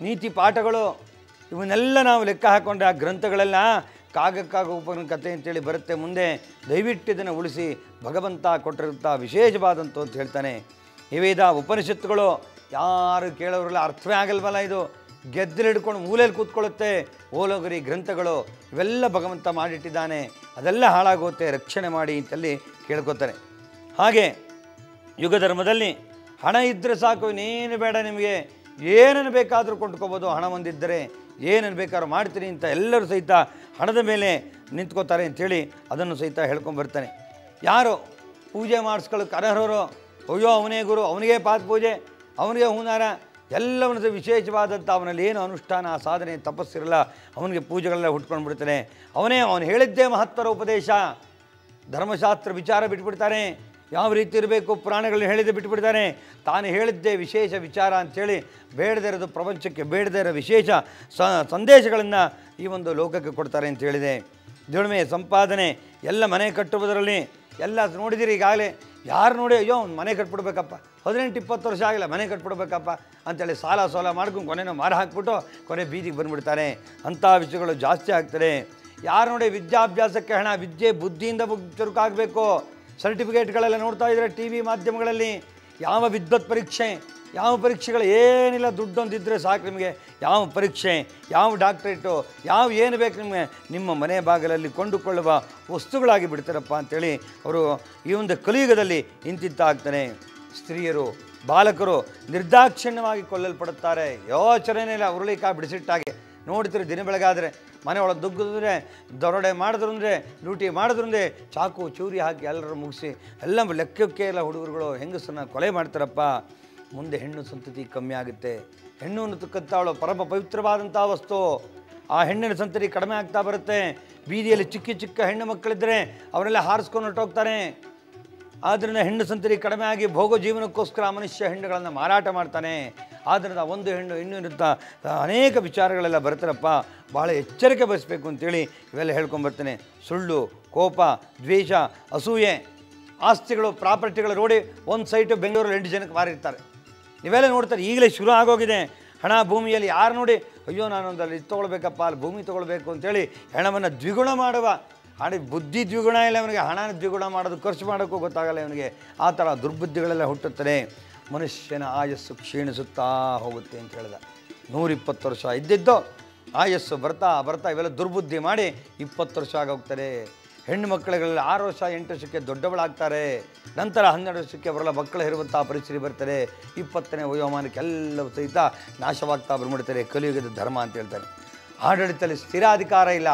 ನೀತಿ ಪಾಠಗಳು ಇವನ್ನೆಲ್ಲ ನಾವು ಲೆಕ್ಕ ಹಾಕ್ಕೊಂಡ್ರೆ ಆ ಗ್ರಂಥಗಳೆಲ್ಲ ಕಾಗಕ್ಕಾಗ ಉಪಕರಣ ಕಥೆ ಅಂತೇಳಿ ಬರುತ್ತೆ. ಮುಂದೆ ದಯವಿಟ್ಟು ಇದನ್ನು ಉಳಿಸಿ, ಭಗವಂತ ಕೊಟ್ಟಿರುವಂಥ ವಿಶೇಷವಾದಂಥ ಅಂತ ಹೇಳ್ತಾನೆ. ಈ ವೇದ ಉಪನಿಷತ್ತುಗಳು ಯಾರು ಕೇಳೋರಲ್ಲ, ಅರ್ಥವೇ ಆಗಲ್ವಲ್ಲ, ಇದು ಗೆದ್ದಲು ಹಿಡ್ಕೊಂಡು ಮೂಲೆಯಲ್ಲಿ ಕೂತ್ಕೊಳ್ಳುತ್ತೆ. ಓಲೋಗರಿ ಗ್ರಂಥಗಳು ಇವೆಲ್ಲ ಭಗವಂತ ಮಾಡಿಟ್ಟಿದ್ದಾನೆ, ಅದೆಲ್ಲ ಹಾಳಾಗುತ್ತೆ, ರಕ್ಷಣೆ ಮಾಡಿ ಅಂತಲ್ಲಿ ಕೇಳ್ಕೊತಾರೆ. ಹಾಗೆ ಯುಗ ಧರ್ಮದಲ್ಲಿ ಹಣ ಇದ್ದರೆ ಸಾಕು, ಇನ್ನೇನು ಬೇಡ, ನಿಮಗೆ ಏನನ್ನು ಬೇಕಾದರೂ ಕೊಂಡ್ಕೋಬೋದು, ಹಣ ಹೊಂದಿದ್ದರೆ ಏನನ್ನು ಬೇಕಾದ್ರೂ ಮಾಡ್ತೀನಿ ಅಂತ ಎಲ್ಲರೂ ಸಹಿತ ಹಣದ ಮೇಲೆ ನಿಂತ್ಕೋತಾರೆ ಅಂಥೇಳಿ ಅದನ್ನು ಸಹಿತ ಹೇಳ್ಕೊಂಬರ್ತಾನೆ. ಯಾರು ಪೂಜೆ ಮಾಡಿಸ್ಕೊಳ್ಳೋಕೆ ಅರ್ಹರು, ಅಯ್ಯೋ ಅವನೇ ಗುರು, ಅವನಿಗೆ ಪಾದ ಪೂಜೆ, ಅವನಿಗೆ ಹೂನಾರ, ಎಲ್ಲವನ್ನದು ವಿಶೇಷವಾದಂಥ ಅವನಲ್ಲಿ ಏನು ಅನುಷ್ಠಾನ ಸಾಧನೆ ತಪಸ್ಸಿರಲ್ಲ, ಅವನಿಗೆ ಪೂಜೆಗಳೆಲ್ಲ ಹುಟ್ಕೊಂಡು ಬಿಡ್ತಾನೆ. ಅವನು ಹೇಳಿದ್ದೇ ಮಹತ್ವರ ಉಪದೇಶ, ಧರ್ಮಶಾಸ್ತ್ರ ವಿಚಾರ ಬಿಟ್ಬಿಡ್ತಾನೆ, ಯಾವ ರೀತಿ ಇರಬೇಕು ಪುರಾಣಗಳನ್ನ ಹೇಳಿದ್ದೆ ಬಿಟ್ಬಿಡ್ತಾನೆ, ತಾನು ಹೇಳಿದ್ದೇ ವಿಶೇಷ ವಿಚಾರ ಅಂಥೇಳಿ ಬೇಡದೇ ಇರೋದು ಪ್ರಪಂಚಕ್ಕೆ ಬೇಡದೇ ಇರೋ ವಿಶೇಷ ಸಂದೇಶಗಳನ್ನು ಈ ಒಂದು ಲೋಕಕ್ಕೆ ಕೊಡ್ತಾರೆ ಅಂತ ಹೇಳಿದೆ. ದುಡಿಮೆ ಸಂಪಾದನೆ ಎಲ್ಲ ಮನೆ ಕಟ್ಟುವುದರಲ್ಲಿ ಎಲ್ಲ ನೋಡಿದಿರಿ. ಈಗಾಗಲೇ ಯಾರು ನೋಡಿ ಅಯ್ಯೋ ಒಂದು ಮನೆ ಕಟ್ಬಿಡ್ಬೇಕಪ್ಪ, 18-20 ವರ್ಷ ಆಗಿಲ್ಲ ಮನೆ ಕಟ್ಬಿಡ್ಬೇಕಪ್ಪ ಅಂತೇಳಿ ಸಾಲ ಸೋಲ ಮಾಡ್ಕೊಂಡು ಕೊನೆನೋ ಮಾರ ಹಾಕ್ಬಿಟ್ಟು ಕೊನೆ ಬೀದಿಗೆ ಬಂದುಬಿಡ್ತಾರೆ. ಅಂಥ ವಿಷಯಗಳು ಜಾಸ್ತಿ ಆಗ್ತದೆ. ಯಾರು ನೋಡಿ ವಿದ್ಯಾಭ್ಯಾಸಕ್ಕೆ ಹಣ, ವಿದ್ಯೆ ಬುದ್ಧಿಯಿಂದ ಚುರುಕಾಗಬೇಕು, ಸರ್ಟಿಫಿಕೇಟ್ಗಳೆಲ್ಲ ನೋಡ್ತಾ ಇದ್ದಾರೆ ಟಿ ವಿ ಮಾಧ್ಯಮಗಳಲ್ಲಿ. ಯಾವ ವಿದ್ವತ್ ಪರೀಕ್ಷೆ, ಯಾವ ಪರೀಕ್ಷೆಗಳು ಏನಿಲ್ಲ, ದುಡ್ಡೊಂದಿದ್ದರೆ ಸಾಕು ನಿಮಗೆ, ಯಾವ ಪರೀಕ್ಷೆ, ಯಾವ ಡಾಕ್ಟ್ರೇಟು, ಯಾವ ಏನು ಬೇಕು ನಿಮಗೆ ನಿಮ್ಮ ಮನೆ ಬಾಗಿಲಲ್ಲಿ ಕೊಂಡುಕೊಳ್ಳುವ ವಸ್ತುಗಳಾಗಿ ಬಿಡ್ತಾರಪ್ಪ ಅಂಥೇಳಿ ಅವರು ಈ ಒಂದು ಕಲಿಯುಗದಲ್ಲಿ ಇಂತಿಂತಾಗ್ತಾನೆ. ಸ್ತ್ರೀಯರು ಬಾಲಕರು ನಿರ್ದಾಕ್ಷಿಣ್ಯವಾಗಿ ಕೊಲ್ಲಲ್ಪಡುತ್ತಾರೆ. ಯೋಚನೆ ಇಲ್ಲ, ಉರುಳಿಕಾಯಿ ಬಿಡಿಸಿಟ್ಟಾಗೆ ನೋಡ್ತೀರಿ. ದಿನ ಬೆಳಗಾದರೆ ಮನೆ ಒಳಗೆ ದುಗ್ಗಿದ್ರೆ, ದರೋಡೆ ಮಾಡಿದ್ರು ಅಂದರೆ, ಲೂಟಿ ಮಾಡಿದ್ರು ಅಂದರೆ ಚಾಕು ಚೂರಿ ಹಾಕಿ ಎಲ್ಲರೂ ಮುಗಿಸಿ ಎಲ್ಲ ಲೆಕ್ಕಕ್ಕೆ ಎಲ್ಲ ಹುಡುಗರುಗಳು ಹೆಂಗಸನ್ನ ಕೊಲೆ ಮಾಡ್ತಾರಪ್ಪ. ಮುಂದೆ ಹೆಣ್ಣು ಸಂತತಿ ಕಮ್ಮಿ ಆಗುತ್ತೆ. ಹೆಣ್ಣು ಅನ್ನತಕ್ಕಂಥವಳು ಪರಮ ಪವಿತ್ರವಾದಂಥ ವಸ್ತು. ಆ ಹೆಣ್ಣಿನ ಸಂತತಿ ಕಡಿಮೆ ಆಗ್ತಾ ಬರುತ್ತೆ. ಬೀದಿಯಲ್ಲಿ ಚಿಕ್ಕ ಚಿಕ್ಕ ಹೆಣ್ಣು ಮಕ್ಕಳಿದ್ದರೆ ಅವರೆಲ್ಲ ಹಾರಿಸ್ಕೊಂಡು ಹೊರಟೋಗ್ತಾರೆ. ಆದ್ದರಿಂದ ಹೆಣ್ಣು ಸಂತತಿ ಕಡಿಮೆ ಆಗಿ ಭೋಗ ಜೀವನಕ್ಕೋಸ್ಕರ ಮನುಷ್ಯ ಹೆಣ್ಣುಗಳನ್ನು ಮಾರಾಟ ಮಾಡ್ತಾನೆ. ಆದ್ದರಿಂದ ಒಂದು ಹೆಣ್ಣು ಇನ್ನಿರುತ್ತ ಅನೇಕ ವಿಚಾರಗಳೆಲ್ಲ ಬರ್ತಾರಪ್ಪ, ಭಾಳ ಎಚ್ಚರಿಕೆ ವಹಿಸಬೇಕು ಅಂತೇಳಿ ಇವೆಲ್ಲ ಹೇಳ್ಕೊಂಬರ್ತಾನೆ. ಸುಳ್ಳು, ಕೋಪ, ದ್ವೇಷ, ಅಸೂಯೆ, ಆಸ್ತಿಗಳು, ಪ್ರಾಪರ್ಟಿಗಳು ನೋಡಿ ಒಂದು ಸೈಟು ಬೆಂಗಳೂರಲ್ಲಿ 8 ಜನಕ್ಕೆ ಮಾರಿರ್ತಾರೆ. ಇವೆಲ್ಲ ನೋಡ್ತಾರೆ. ಈಗಲೇ ಶುರು ಆಗೋಗಿದೆ ಹಣ ಭೂಮಿಯಲ್ಲಿ. ಯಾರು ನೋಡಿ ಅಯ್ಯೋ ನಾನೊಂದು ಅಲ್ಲಿ ತೊಗೊಳ್ಬೇಕಪ್ಪ, ಅಲ್ಲಿ ಭೂಮಿ ತೊಗೊಳ್ಬೇಕು ಅಂತೇಳಿ ಹಣವನ್ನು ದ್ವಿಗುಣ ಮಾಡುವ, ಬುದ್ಧಿ ದ್ವಿಗುಣ ಇಲ್ಲ ಅವನಿಗೆ, ಹಣನ ದ್ವಿಗುಣ ಮಾಡೋದು ಖರ್ಚು ಮಾಡೋಕ್ಕೂ ಗೊತ್ತಾಗಲ್ಲ ಇವನಿಗೆ. ಆ ಥರ ದುರ್ಬುದ್ಧಿಗಳೆಲ್ಲ ಹುಟ್ಟುತ್ತದೆ. ಮನುಷ್ಯನ ಆಯಸ್ಸು ಕ್ಷೀಣಿಸುತ್ತಾ ಹೋಗುತ್ತೆ ಅಂತ ಹೇಳಿದ. 120 ವರ್ಷ ಇದ್ದಿದ್ದು ಆಯಸ್ಸು ಬರ್ತಾ ಬರ್ತಾ ಇವೆಲ್ಲ ದುರ್ಬುದ್ಧಿ ಮಾಡಿ 20 ವರ್ಷ ಆಗೋಗ್ತಾರೆ. ಹೆಣ್ಣು ಮಕ್ಕಳುಗಳಲ್ಲಿ 6 ವರ್ಷ 8 ವರ್ಷಕ್ಕೆ ದೊಡ್ಡವಳಾಗ್ತಾರೆ. ನಂತರ 12 ವರ್ಷಕ್ಕೆ ಅವರೆಲ್ಲ ಮಕ್ಕಳು ಇರುವಂಥ ಪರಿಸ್ಥಿತಿ ಬರ್ತಾರೆ. 20ನೇ ವಯೋಮಾನಕ್ಕೆ ಎಲ್ಲವೂ ಸಹಿತ ನಾಶವಾಗ್ತಾ ಬಂದ್ಬಿಡ್ತಾರೆ. ಕಲಿಯುಗದ ಧರ್ಮ ಅಂತ ಹೇಳ್ತಾರೆ. ಆಡಳಿತದಲ್ಲಿ ಸ್ಥಿರಾಧಿಕಾರ ಇಲ್ಲ.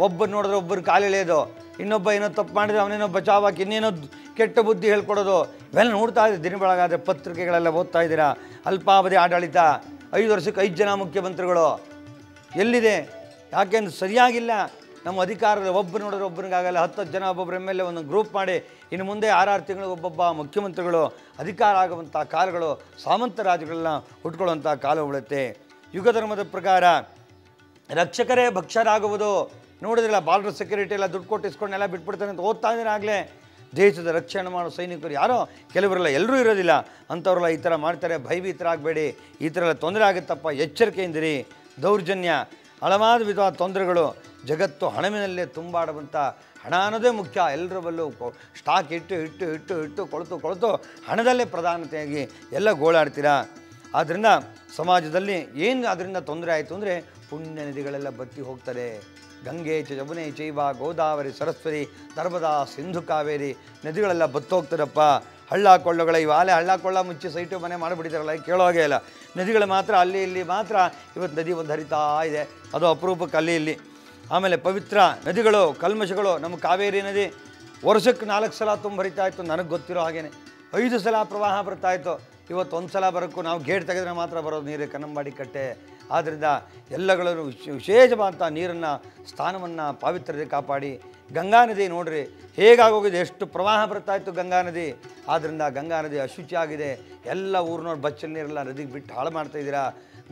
ಒಬ್ಬರು ನೋಡಿದ್ರೆ ಒಬ್ಬರು ಕಾಲೆಳೆಯೋದು, ಇನ್ನೊಬ್ಬ ಏನೋ ತಪ್ಪು ಮಾಡಿದ್ರೆ ಅವನೇನೋ ಬಚಾವಾಕಿ ಇನ್ನೇನೋ ಕೆಟ್ಟ ಬುದ್ಧಿ ಹೇಳ್ಕೊಡೋದು, ಇವೆಲ್ಲ ನೋಡ್ತಾ ಇದ್ದೀವಿ. ದಿನ ಬೆಳಗಾದರೆ ಪತ್ರಿಕೆಗಳೆಲ್ಲ ಓದ್ತಾ ಇದ್ದೀರಾ. ಅಲ್ಪಾವಧಿ ಆಡಳಿತ, 5 ವರ್ಷಕ್ಕೆ 5 ಜನ ಮುಖ್ಯಮಂತ್ರಿಗಳು ಎಲ್ಲಿದೆ? ಯಾಕೆಂದ್ರೆ ಸರಿಯಾಗಿಲ್ಲ. ನಮ್ಮ ಅಧಿಕಾರದ ಒಬ್ಬರು ನೋಡಿದ್ರೆ ಒಬ್ಬರಿಗಾಗಲ್ಲ, 10 ಜನ ಒಬ್ಬೊಬ್ಬರ ಮೇಲೆ ಒಂದು ಗ್ರೂಪ್ ಮಾಡಿ ಇನ್ನು ಮುಂದೆ 6 ತಿಂಗಳು ಒಬ್ಬೊಬ್ಬ ಮುಖ್ಯಮಂತ್ರಿಗಳು ಅಧಿಕಾರ ಆಗುವಂಥ ಕಾಲಗಳು, ಸಾಮಂತ ರಾಜ್ಯಗಳನ್ನ ಹುಟ್ಕೊಳ್ಳುವಂಥ ಕಾಲ ಉಳಿಯುತ್ತೆ. ಯುಗ ಧರ್ಮದ ಪ್ರಕಾರ ರಕ್ಷಕರೇ ಭಕ್ಷರಾಗುವುದು. ನೋಡಿದ್ರಲ್ಲ, ಬಾರ್ಡರ್ ಸೆಕ್ಯೂರಿಟಿ ಎಲ್ಲ ದುಡ್ಡು ಕೊಟ್ಟಿಸ್ಕೊಂಡೆಲ್ಲ ಬಿಟ್ಬಿಡ್ತಾನೆ ಅಂತ ಓದ್ತಾ ಇದ್ದಾರೆ. ಆಗಲೇ ದೇಶದ ರಕ್ಷಣೆ ಮಾಡೋ ಸೈನಿಕರು ಯಾರೋ ಕೆಲವರೆಲ್ಲ, ಎಲ್ಲರೂ ಇರೋದಿಲ್ಲ, ಅಂಥವ್ರೆಲ್ಲ ಈ ಥರ ಮಾಡ್ತಾರೆ. ಭಯಭೀತರಾಗಬೇಡಿ, ಈ ಥರ ಎಲ್ಲ ತೊಂದರೆ ಆಗುತ್ತಪ್ಪ, ಎಚ್ಚರಿಕೆಯಿಂದಿರಿ. ದೌರ್ಜನ್ಯ, ಹಲವಾರು ವಿಧವಾದ ತೊಂದರೆಗಳು. ಜಗತ್ತು ಹಣವಿನಲ್ಲೇ ತುಂಬಾಡುವಂಥ, ಹಣ ಅನ್ನೋದೇ ಮುಖ್ಯ. ಎಲ್ಲರ ಬಲ್ಲೂ ಸ್ಟಾಕ್ ಇಟ್ಟು ಕೊಳ್ತು ಹಣದಲ್ಲೇ ಪ್ರಧಾನತೆಯಾಗಿ ಎಲ್ಲ ಗೋಳಾಡ್ತೀರಾ. ಆದ್ದರಿಂದ ಸಮಾಜದಲ್ಲಿ ಏನು ಅದರಿಂದ ತೊಂದರೆ ಆಯಿತು ಅಂದರೆ ಪುಣ್ಯ ನದಿಗಳೆಲ್ಲ ಬತ್ತಿ ಹೋಗ್ತಾರೆ. ಗಂಗೆ ಯಮುನೆ ಚೈವ ಗೋದಾವರಿ ಸರಸ್ವತಿ ನರ್ಮದಾ ಸಿಂಧು ಕಾವೇರಿ ನದಿಗಳೆಲ್ಲ ಬತ್ತೋಗ್ತಾರಪ್ಪ. ಹಳ್ಳ ಕೊಳ್ಳಗಳ ಇವಾಗಲೇ ಹಳ್ಳ ಕೊಳ್ಳ ಮುಚ್ಚಿ ಸೈಟು ಮನೆ ಮಾಡಿಬಿಟ್ಟಿದ್ದಾರಲ್ಲ, ಕೇಳೋ ಹಾಗೆ ಇಲ್ಲ. ನದಿಗಳು ಮಾತ್ರ ಅಲ್ಲಿ ಇಲ್ಲಿ ಮಾತ್ರ ಇವತ್ತು ನದಿ ಒಂದು ಹರಿತಾ ಇದೆ, ಅದು ಅಪರೂಪಕ್ಕೆ ಅಲ್ಲಿ ಇಲ್ಲಿ. ಆಮೇಲೆ ಪವಿತ್ರ ನದಿಗಳು, ಕಲ್ಮಶಗಳು. ನಮ್ಮ ಕಾವೇರಿ ನದಿ ವರ್ಷಕ್ಕೆ 4 ಸಲ ತುಂಬ ಹರಿತಾ ಇತ್ತು, ನನಗೆ ಗೊತ್ತಿರೋ ಹಾಗೇನೆ 5 ಸಲ ಪ್ರವಾಹ ಬರ್ತಾಯಿತ್ತು. ಇವತ್ತು 1 ಸಲ ಬರೋಕ್ಕೂ ನಾವು ಗೇಟ್ ತೆಗೆದ್ರೆ ಮಾತ್ರ ಬರೋದು ನೀರು, ಕನ್ನಂಬಾಡಿ ಕಟ್ಟೆ. ಆದ್ದರಿಂದ ಎಲ್ಲಗಳನ್ನು ವಿಶೇಷವಾದಂಥ ನೀರನ್ನು, ಸ್ಥಾನವನ್ನು, ಪಾವಿತ್ರ್ಯತೆ ಕಾಪಾಡಿ. ಗಂಗಾ ನದಿ ನೋಡ್ರಿ ಹೇಗಾಗೋಗಿದೆ, ಎಷ್ಟು ಪ್ರವಾಹ ಬರ್ತಾಯಿತ್ತು ಗಂಗಾ ನದಿ. ಆದ್ದರಿಂದ ಗಂಗಾ ನದಿ ಅಶುಚಿಯಾಗಿದೆ. ಎಲ್ಲ ಊರಿನವ್ರು ಬಚ್ಚಲ ನೀರೆಲ್ಲ ನದಿಗೆ ಬಿಟ್ಟು ಹಾಳು ಮಾಡ್ತಾಯಿದ್ದೀರಾ.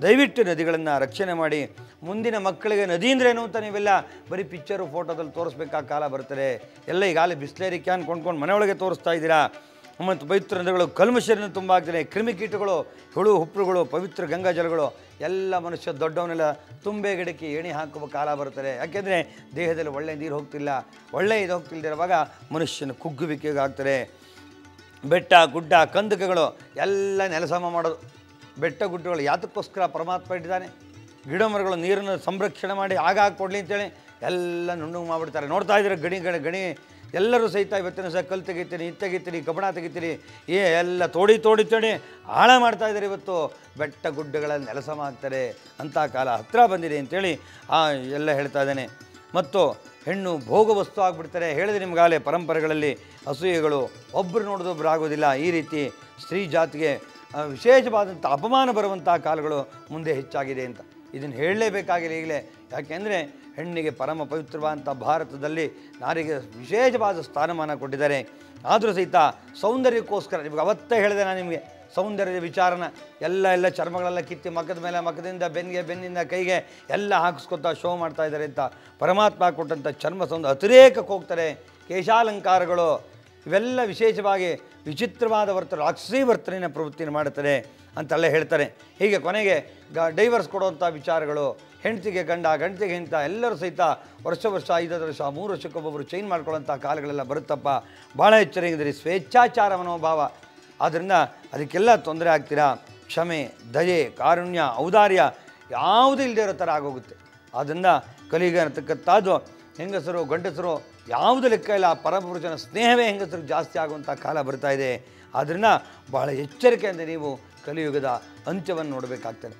ದಯವಿಟ್ಟು ನದಿಗಳನ್ನು ರಕ್ಷಣೆ ಮಾಡಿ. ಮುಂದಿನ ಮಕ್ಕಳಿಗೆ ನದಿ ಅಂದ್ರೇನು ಅಂತ ನೀವೆಲ್ಲ ಬರೀ ಪಿಕ್ಚರು ಫೋಟೋದಲ್ಲಿ ತೋರಿಸ್ಬೇಕಾದ ಕಾಲ ಬರ್ತಾರೆ. ಎಲ್ಲ ಈಗಾಗಲೇ ಬಿಸ್ಲೇರಿ ಕ್ಯಾನ್ ಕೊಂಡ್ಕೊಂಡು ಮನೆಯೊಳಗೆ ತೋರಿಸ್ತಾ ಇದ್ದೀರಾ. ಮತ್ತು ಪವಿತ್ರ ನದಿಗಳು ಕಲ್ಮಶವನ್ನು ತುಂಬ ಆಗ್ತದೆ. ಕ್ರಿಮಿಕೀಟಗಳು, ಹುಳು ಹುಪ್ಪುಗಳು, ಪವಿತ್ರ ಗಂಗಾ ಜಲಗಳು ಎಲ್ಲ ಮನುಷ್ಯ ದೊಡ್ಡವನ್ನೆಲ್ಲ ತುಂಬೆ ಗಿಡಕ್ಕೆ ಎಣೆ ಹಾಕುವ ಕಾಲ ಬರ್ತಾರೆ. ಯಾಕೆಂದರೆ ದೇಹದಲ್ಲಿ ಒಳ್ಳೆ ನೀರು ಹೋಗ್ತಿಲ್ಲ, ಒಳ್ಳೆ ಇದು ಹೋಗ್ತಿಲ್ದಿರುವಾಗ ಮನುಷ್ಯನ ಕುಗ್ಗುವಿಕೆಗೆ ಆಗ್ತಾರೆ. ಬೆಟ್ಟ ಗುಡ್ಡ ಕಂದಕಗಳು ಎಲ್ಲ ನೆಲಸಮ ಮಾಡೋದು. ಬೆಟ್ಟ ಗುಡ್ಡಗಳು ಯಾತಕ್ಕೋಸ್ಕರ ಪರಮಾತ್ಮ ಇಟ್ಟಿದ್ದಾನೆ. ಗಿಡ ಮರಗಳು ನೀರನ್ನು ಸಂರಕ್ಷಣೆ ಮಾಡಿ ಆಗಾಗ ಕೊಡಲಿ ಅಂತೇಳಿ ಎಲ್ಲ ನುಣ್ಣಗೆ ಮಾಡಿಬಿಡ್ತಾರೆ. ನೋಡ್ತಾ ಇದ್ದಾರೆ ಗಣಿ ಎಲ್ಲರೂ ಸಹಿತ ಇವತ್ತಿನ ಸಹ ಕಲ್ಲು ತೆಗಿತೀನಿ, ಇದು ತೆಗಿತೀನಿ, ಕಬ್ಬಣ ತೆಗಿತೀನಿ, ಎಲ್ಲ ತೋಡಿ ಹಾಳ ಮಾಡ್ತಾ ಇದ್ದಾರೆ. ಇವತ್ತು ಬೆಟ್ಟ ಗುಡ್ಡಗಳಲ್ಲಿ ನೆಲಸಮ ಆಗ್ತಾರೆ. ಅಂಥ ಕಾಲ ಹತ್ತಿರ ಬಂದಿದೆ ಅಂತೇಳಿ ಎಲ್ಲ ಹೇಳ್ತಾ ಇದ್ದಾನೆ. ಮತ್ತು ಹೆಣ್ಣು ಭೋಗ ವಸ್ತು ಆಗಿಬಿಡ್ತಾರೆ. ಹೇಳಿದೆ ನಿಮಗಾಗಲೇ ಪರಂಪರೆಗಳಲ್ಲಿ ಅಸೂಯೆಗಳು, ಒಬ್ಬರು ನೋಡೋದೊಬ್ಬರು ಆಗೋದಿಲ್ಲ. ಈ ರೀತಿ ಸ್ತ್ರೀ ಜಾತಿಗೆ ವಿಶೇಷವಾದಂಥ ಅಪಮಾನ ಬರುವಂಥ ಕಾಲಗಳು ಮುಂದೆ ಹೆಚ್ಚಾಗಿದೆ ಅಂತ ಇದನ್ನು ಹೇಳಲೇಬೇಕಾಗಿದೆ ಈಗಲೇ. ಯಾಕೆಂದರೆ ಹೆಣ್ಣಿಗೆ ಪರಮ ಪವಿತ್ರವಾದಂಥ ಭಾರತದಲ್ಲಿ ನಾರಿಗೆ ವಿಶೇಷವಾದ ಸ್ಥಾನಮಾನ ಕೊಟ್ಟಿದ್ದಾರೆ. ಆದರೂ ಸಹಿತ ಸೌಂದರ್ಯಕ್ಕೋಸ್ಕರ ನಿಮಗೆ ಅವತ್ತೇ ಹೇಳಿದೆ ನಾನು ನಿಮಗೆ, ಸೌಂದರ್ಯದ ವಿಚಾರನ ಎಲ್ಲ ಚರ್ಮಗಳೆಲ್ಲ ಕಿತ್ತಿ ಮಕ್ಕದ ಮೇಲೆ, ಮಕ್ಕದಿಂದ ಬೆನ್ನಿಂದ ಕೈಗೆ ಎಲ್ಲ ಹಾಕಿಸ್ಕೊತಾ ಶೋ ಮಾಡ್ತಾ ಇದ್ದಾರೆ ಅಂತ ಪರಮಾತ್ಮ ಕೊಟ್ಟಂಥ ಚರ್ಮ ಅತಿರೇಕಕ್ಕೆ ಹೋಗ್ತಾರೆ. ಕೇಶಾಲಂಕಾರಗಳು ಇವೆಲ್ಲ ವಿಶೇಷವಾಗಿ ವಿಚಿತ್ರವಾದ ರಾಕ್ಷಸೀ ವರ್ತನೆಯ ಪ್ರವೃತ್ತಿಯನ್ನು ಮಾಡುತ್ತದೆ ಅಂತೆಲ್ಲ ಹೇಳ್ತಾರೆ. ಹೀಗೆ ಕೊನೆಗೆ ಡೈವರ್ಸ್ ಕೊಡುವಂಥ ವಿಚಾರಗಳು, ಹೆಂಡತಿಗೆ ಗಂಡ, ಗಂಡತಿಗೆ ಹೆಂಡತ ಎಲ್ಲರೂ ಸಹಿತ ವರ್ಷ 5 ವರ್ಷ 3 ವರ್ಷಕ್ಕೊಬ್ಬೊಬ್ಬರು ಚೇಂಜ್ ಮಾಡ್ಕೊಳ್ಳೋಂಥ ಕಾಲಗಳೆಲ್ಲ ಬರುತ್ತಪ್ಪ. ಭಾಳ ಎಚ್ಚರಿಕೆ. ಸ್ವೇಚ್ಛಾಚಾರ ಮನೋಭಾವ. ಆದ್ದರಿಂದ ಅದಕ್ಕೆಲ್ಲ ತೊಂದರೆ ಆಗ್ತೀರಾ. ಕ್ಷಮೆ, ದಯೆ, ಕಾರುಣ್ಯ, ಔದಾರ್ಯ ಯಾವುದೂ ಇಲ್ಲದೆ ಇರೋ ಥರ ಆಗೋಗುತ್ತೆ. ಆದ್ದರಿಂದ ಕಲಿಗೆ ಅನ್ನತಕ್ಕಂಥದ್ದು ಹೆಂಗಸರು ಗಂಡಸರು ಯಾವುದು ಲೆಕ್ಕ ಇಲ್ಲ. ಪರಪುರುಷನ ಸ್ನೇಹವೇ ಹೆಂಗಸರಿಗೆ ಜಾಸ್ತಿ ಆಗುವಂಥ ಕಾಲ ಬರ್ತಾ ಇದೆ. ಆದ್ದರಿಂದ ಭಾಳ ಎಚ್ಚರಿಕೆಯಿಂದ ನೀವು ಕಲಿಯುಗದ ಅಂತ್ಯವನ್ನು ನೋಡಬೇಕಾಗ್ತದೆ.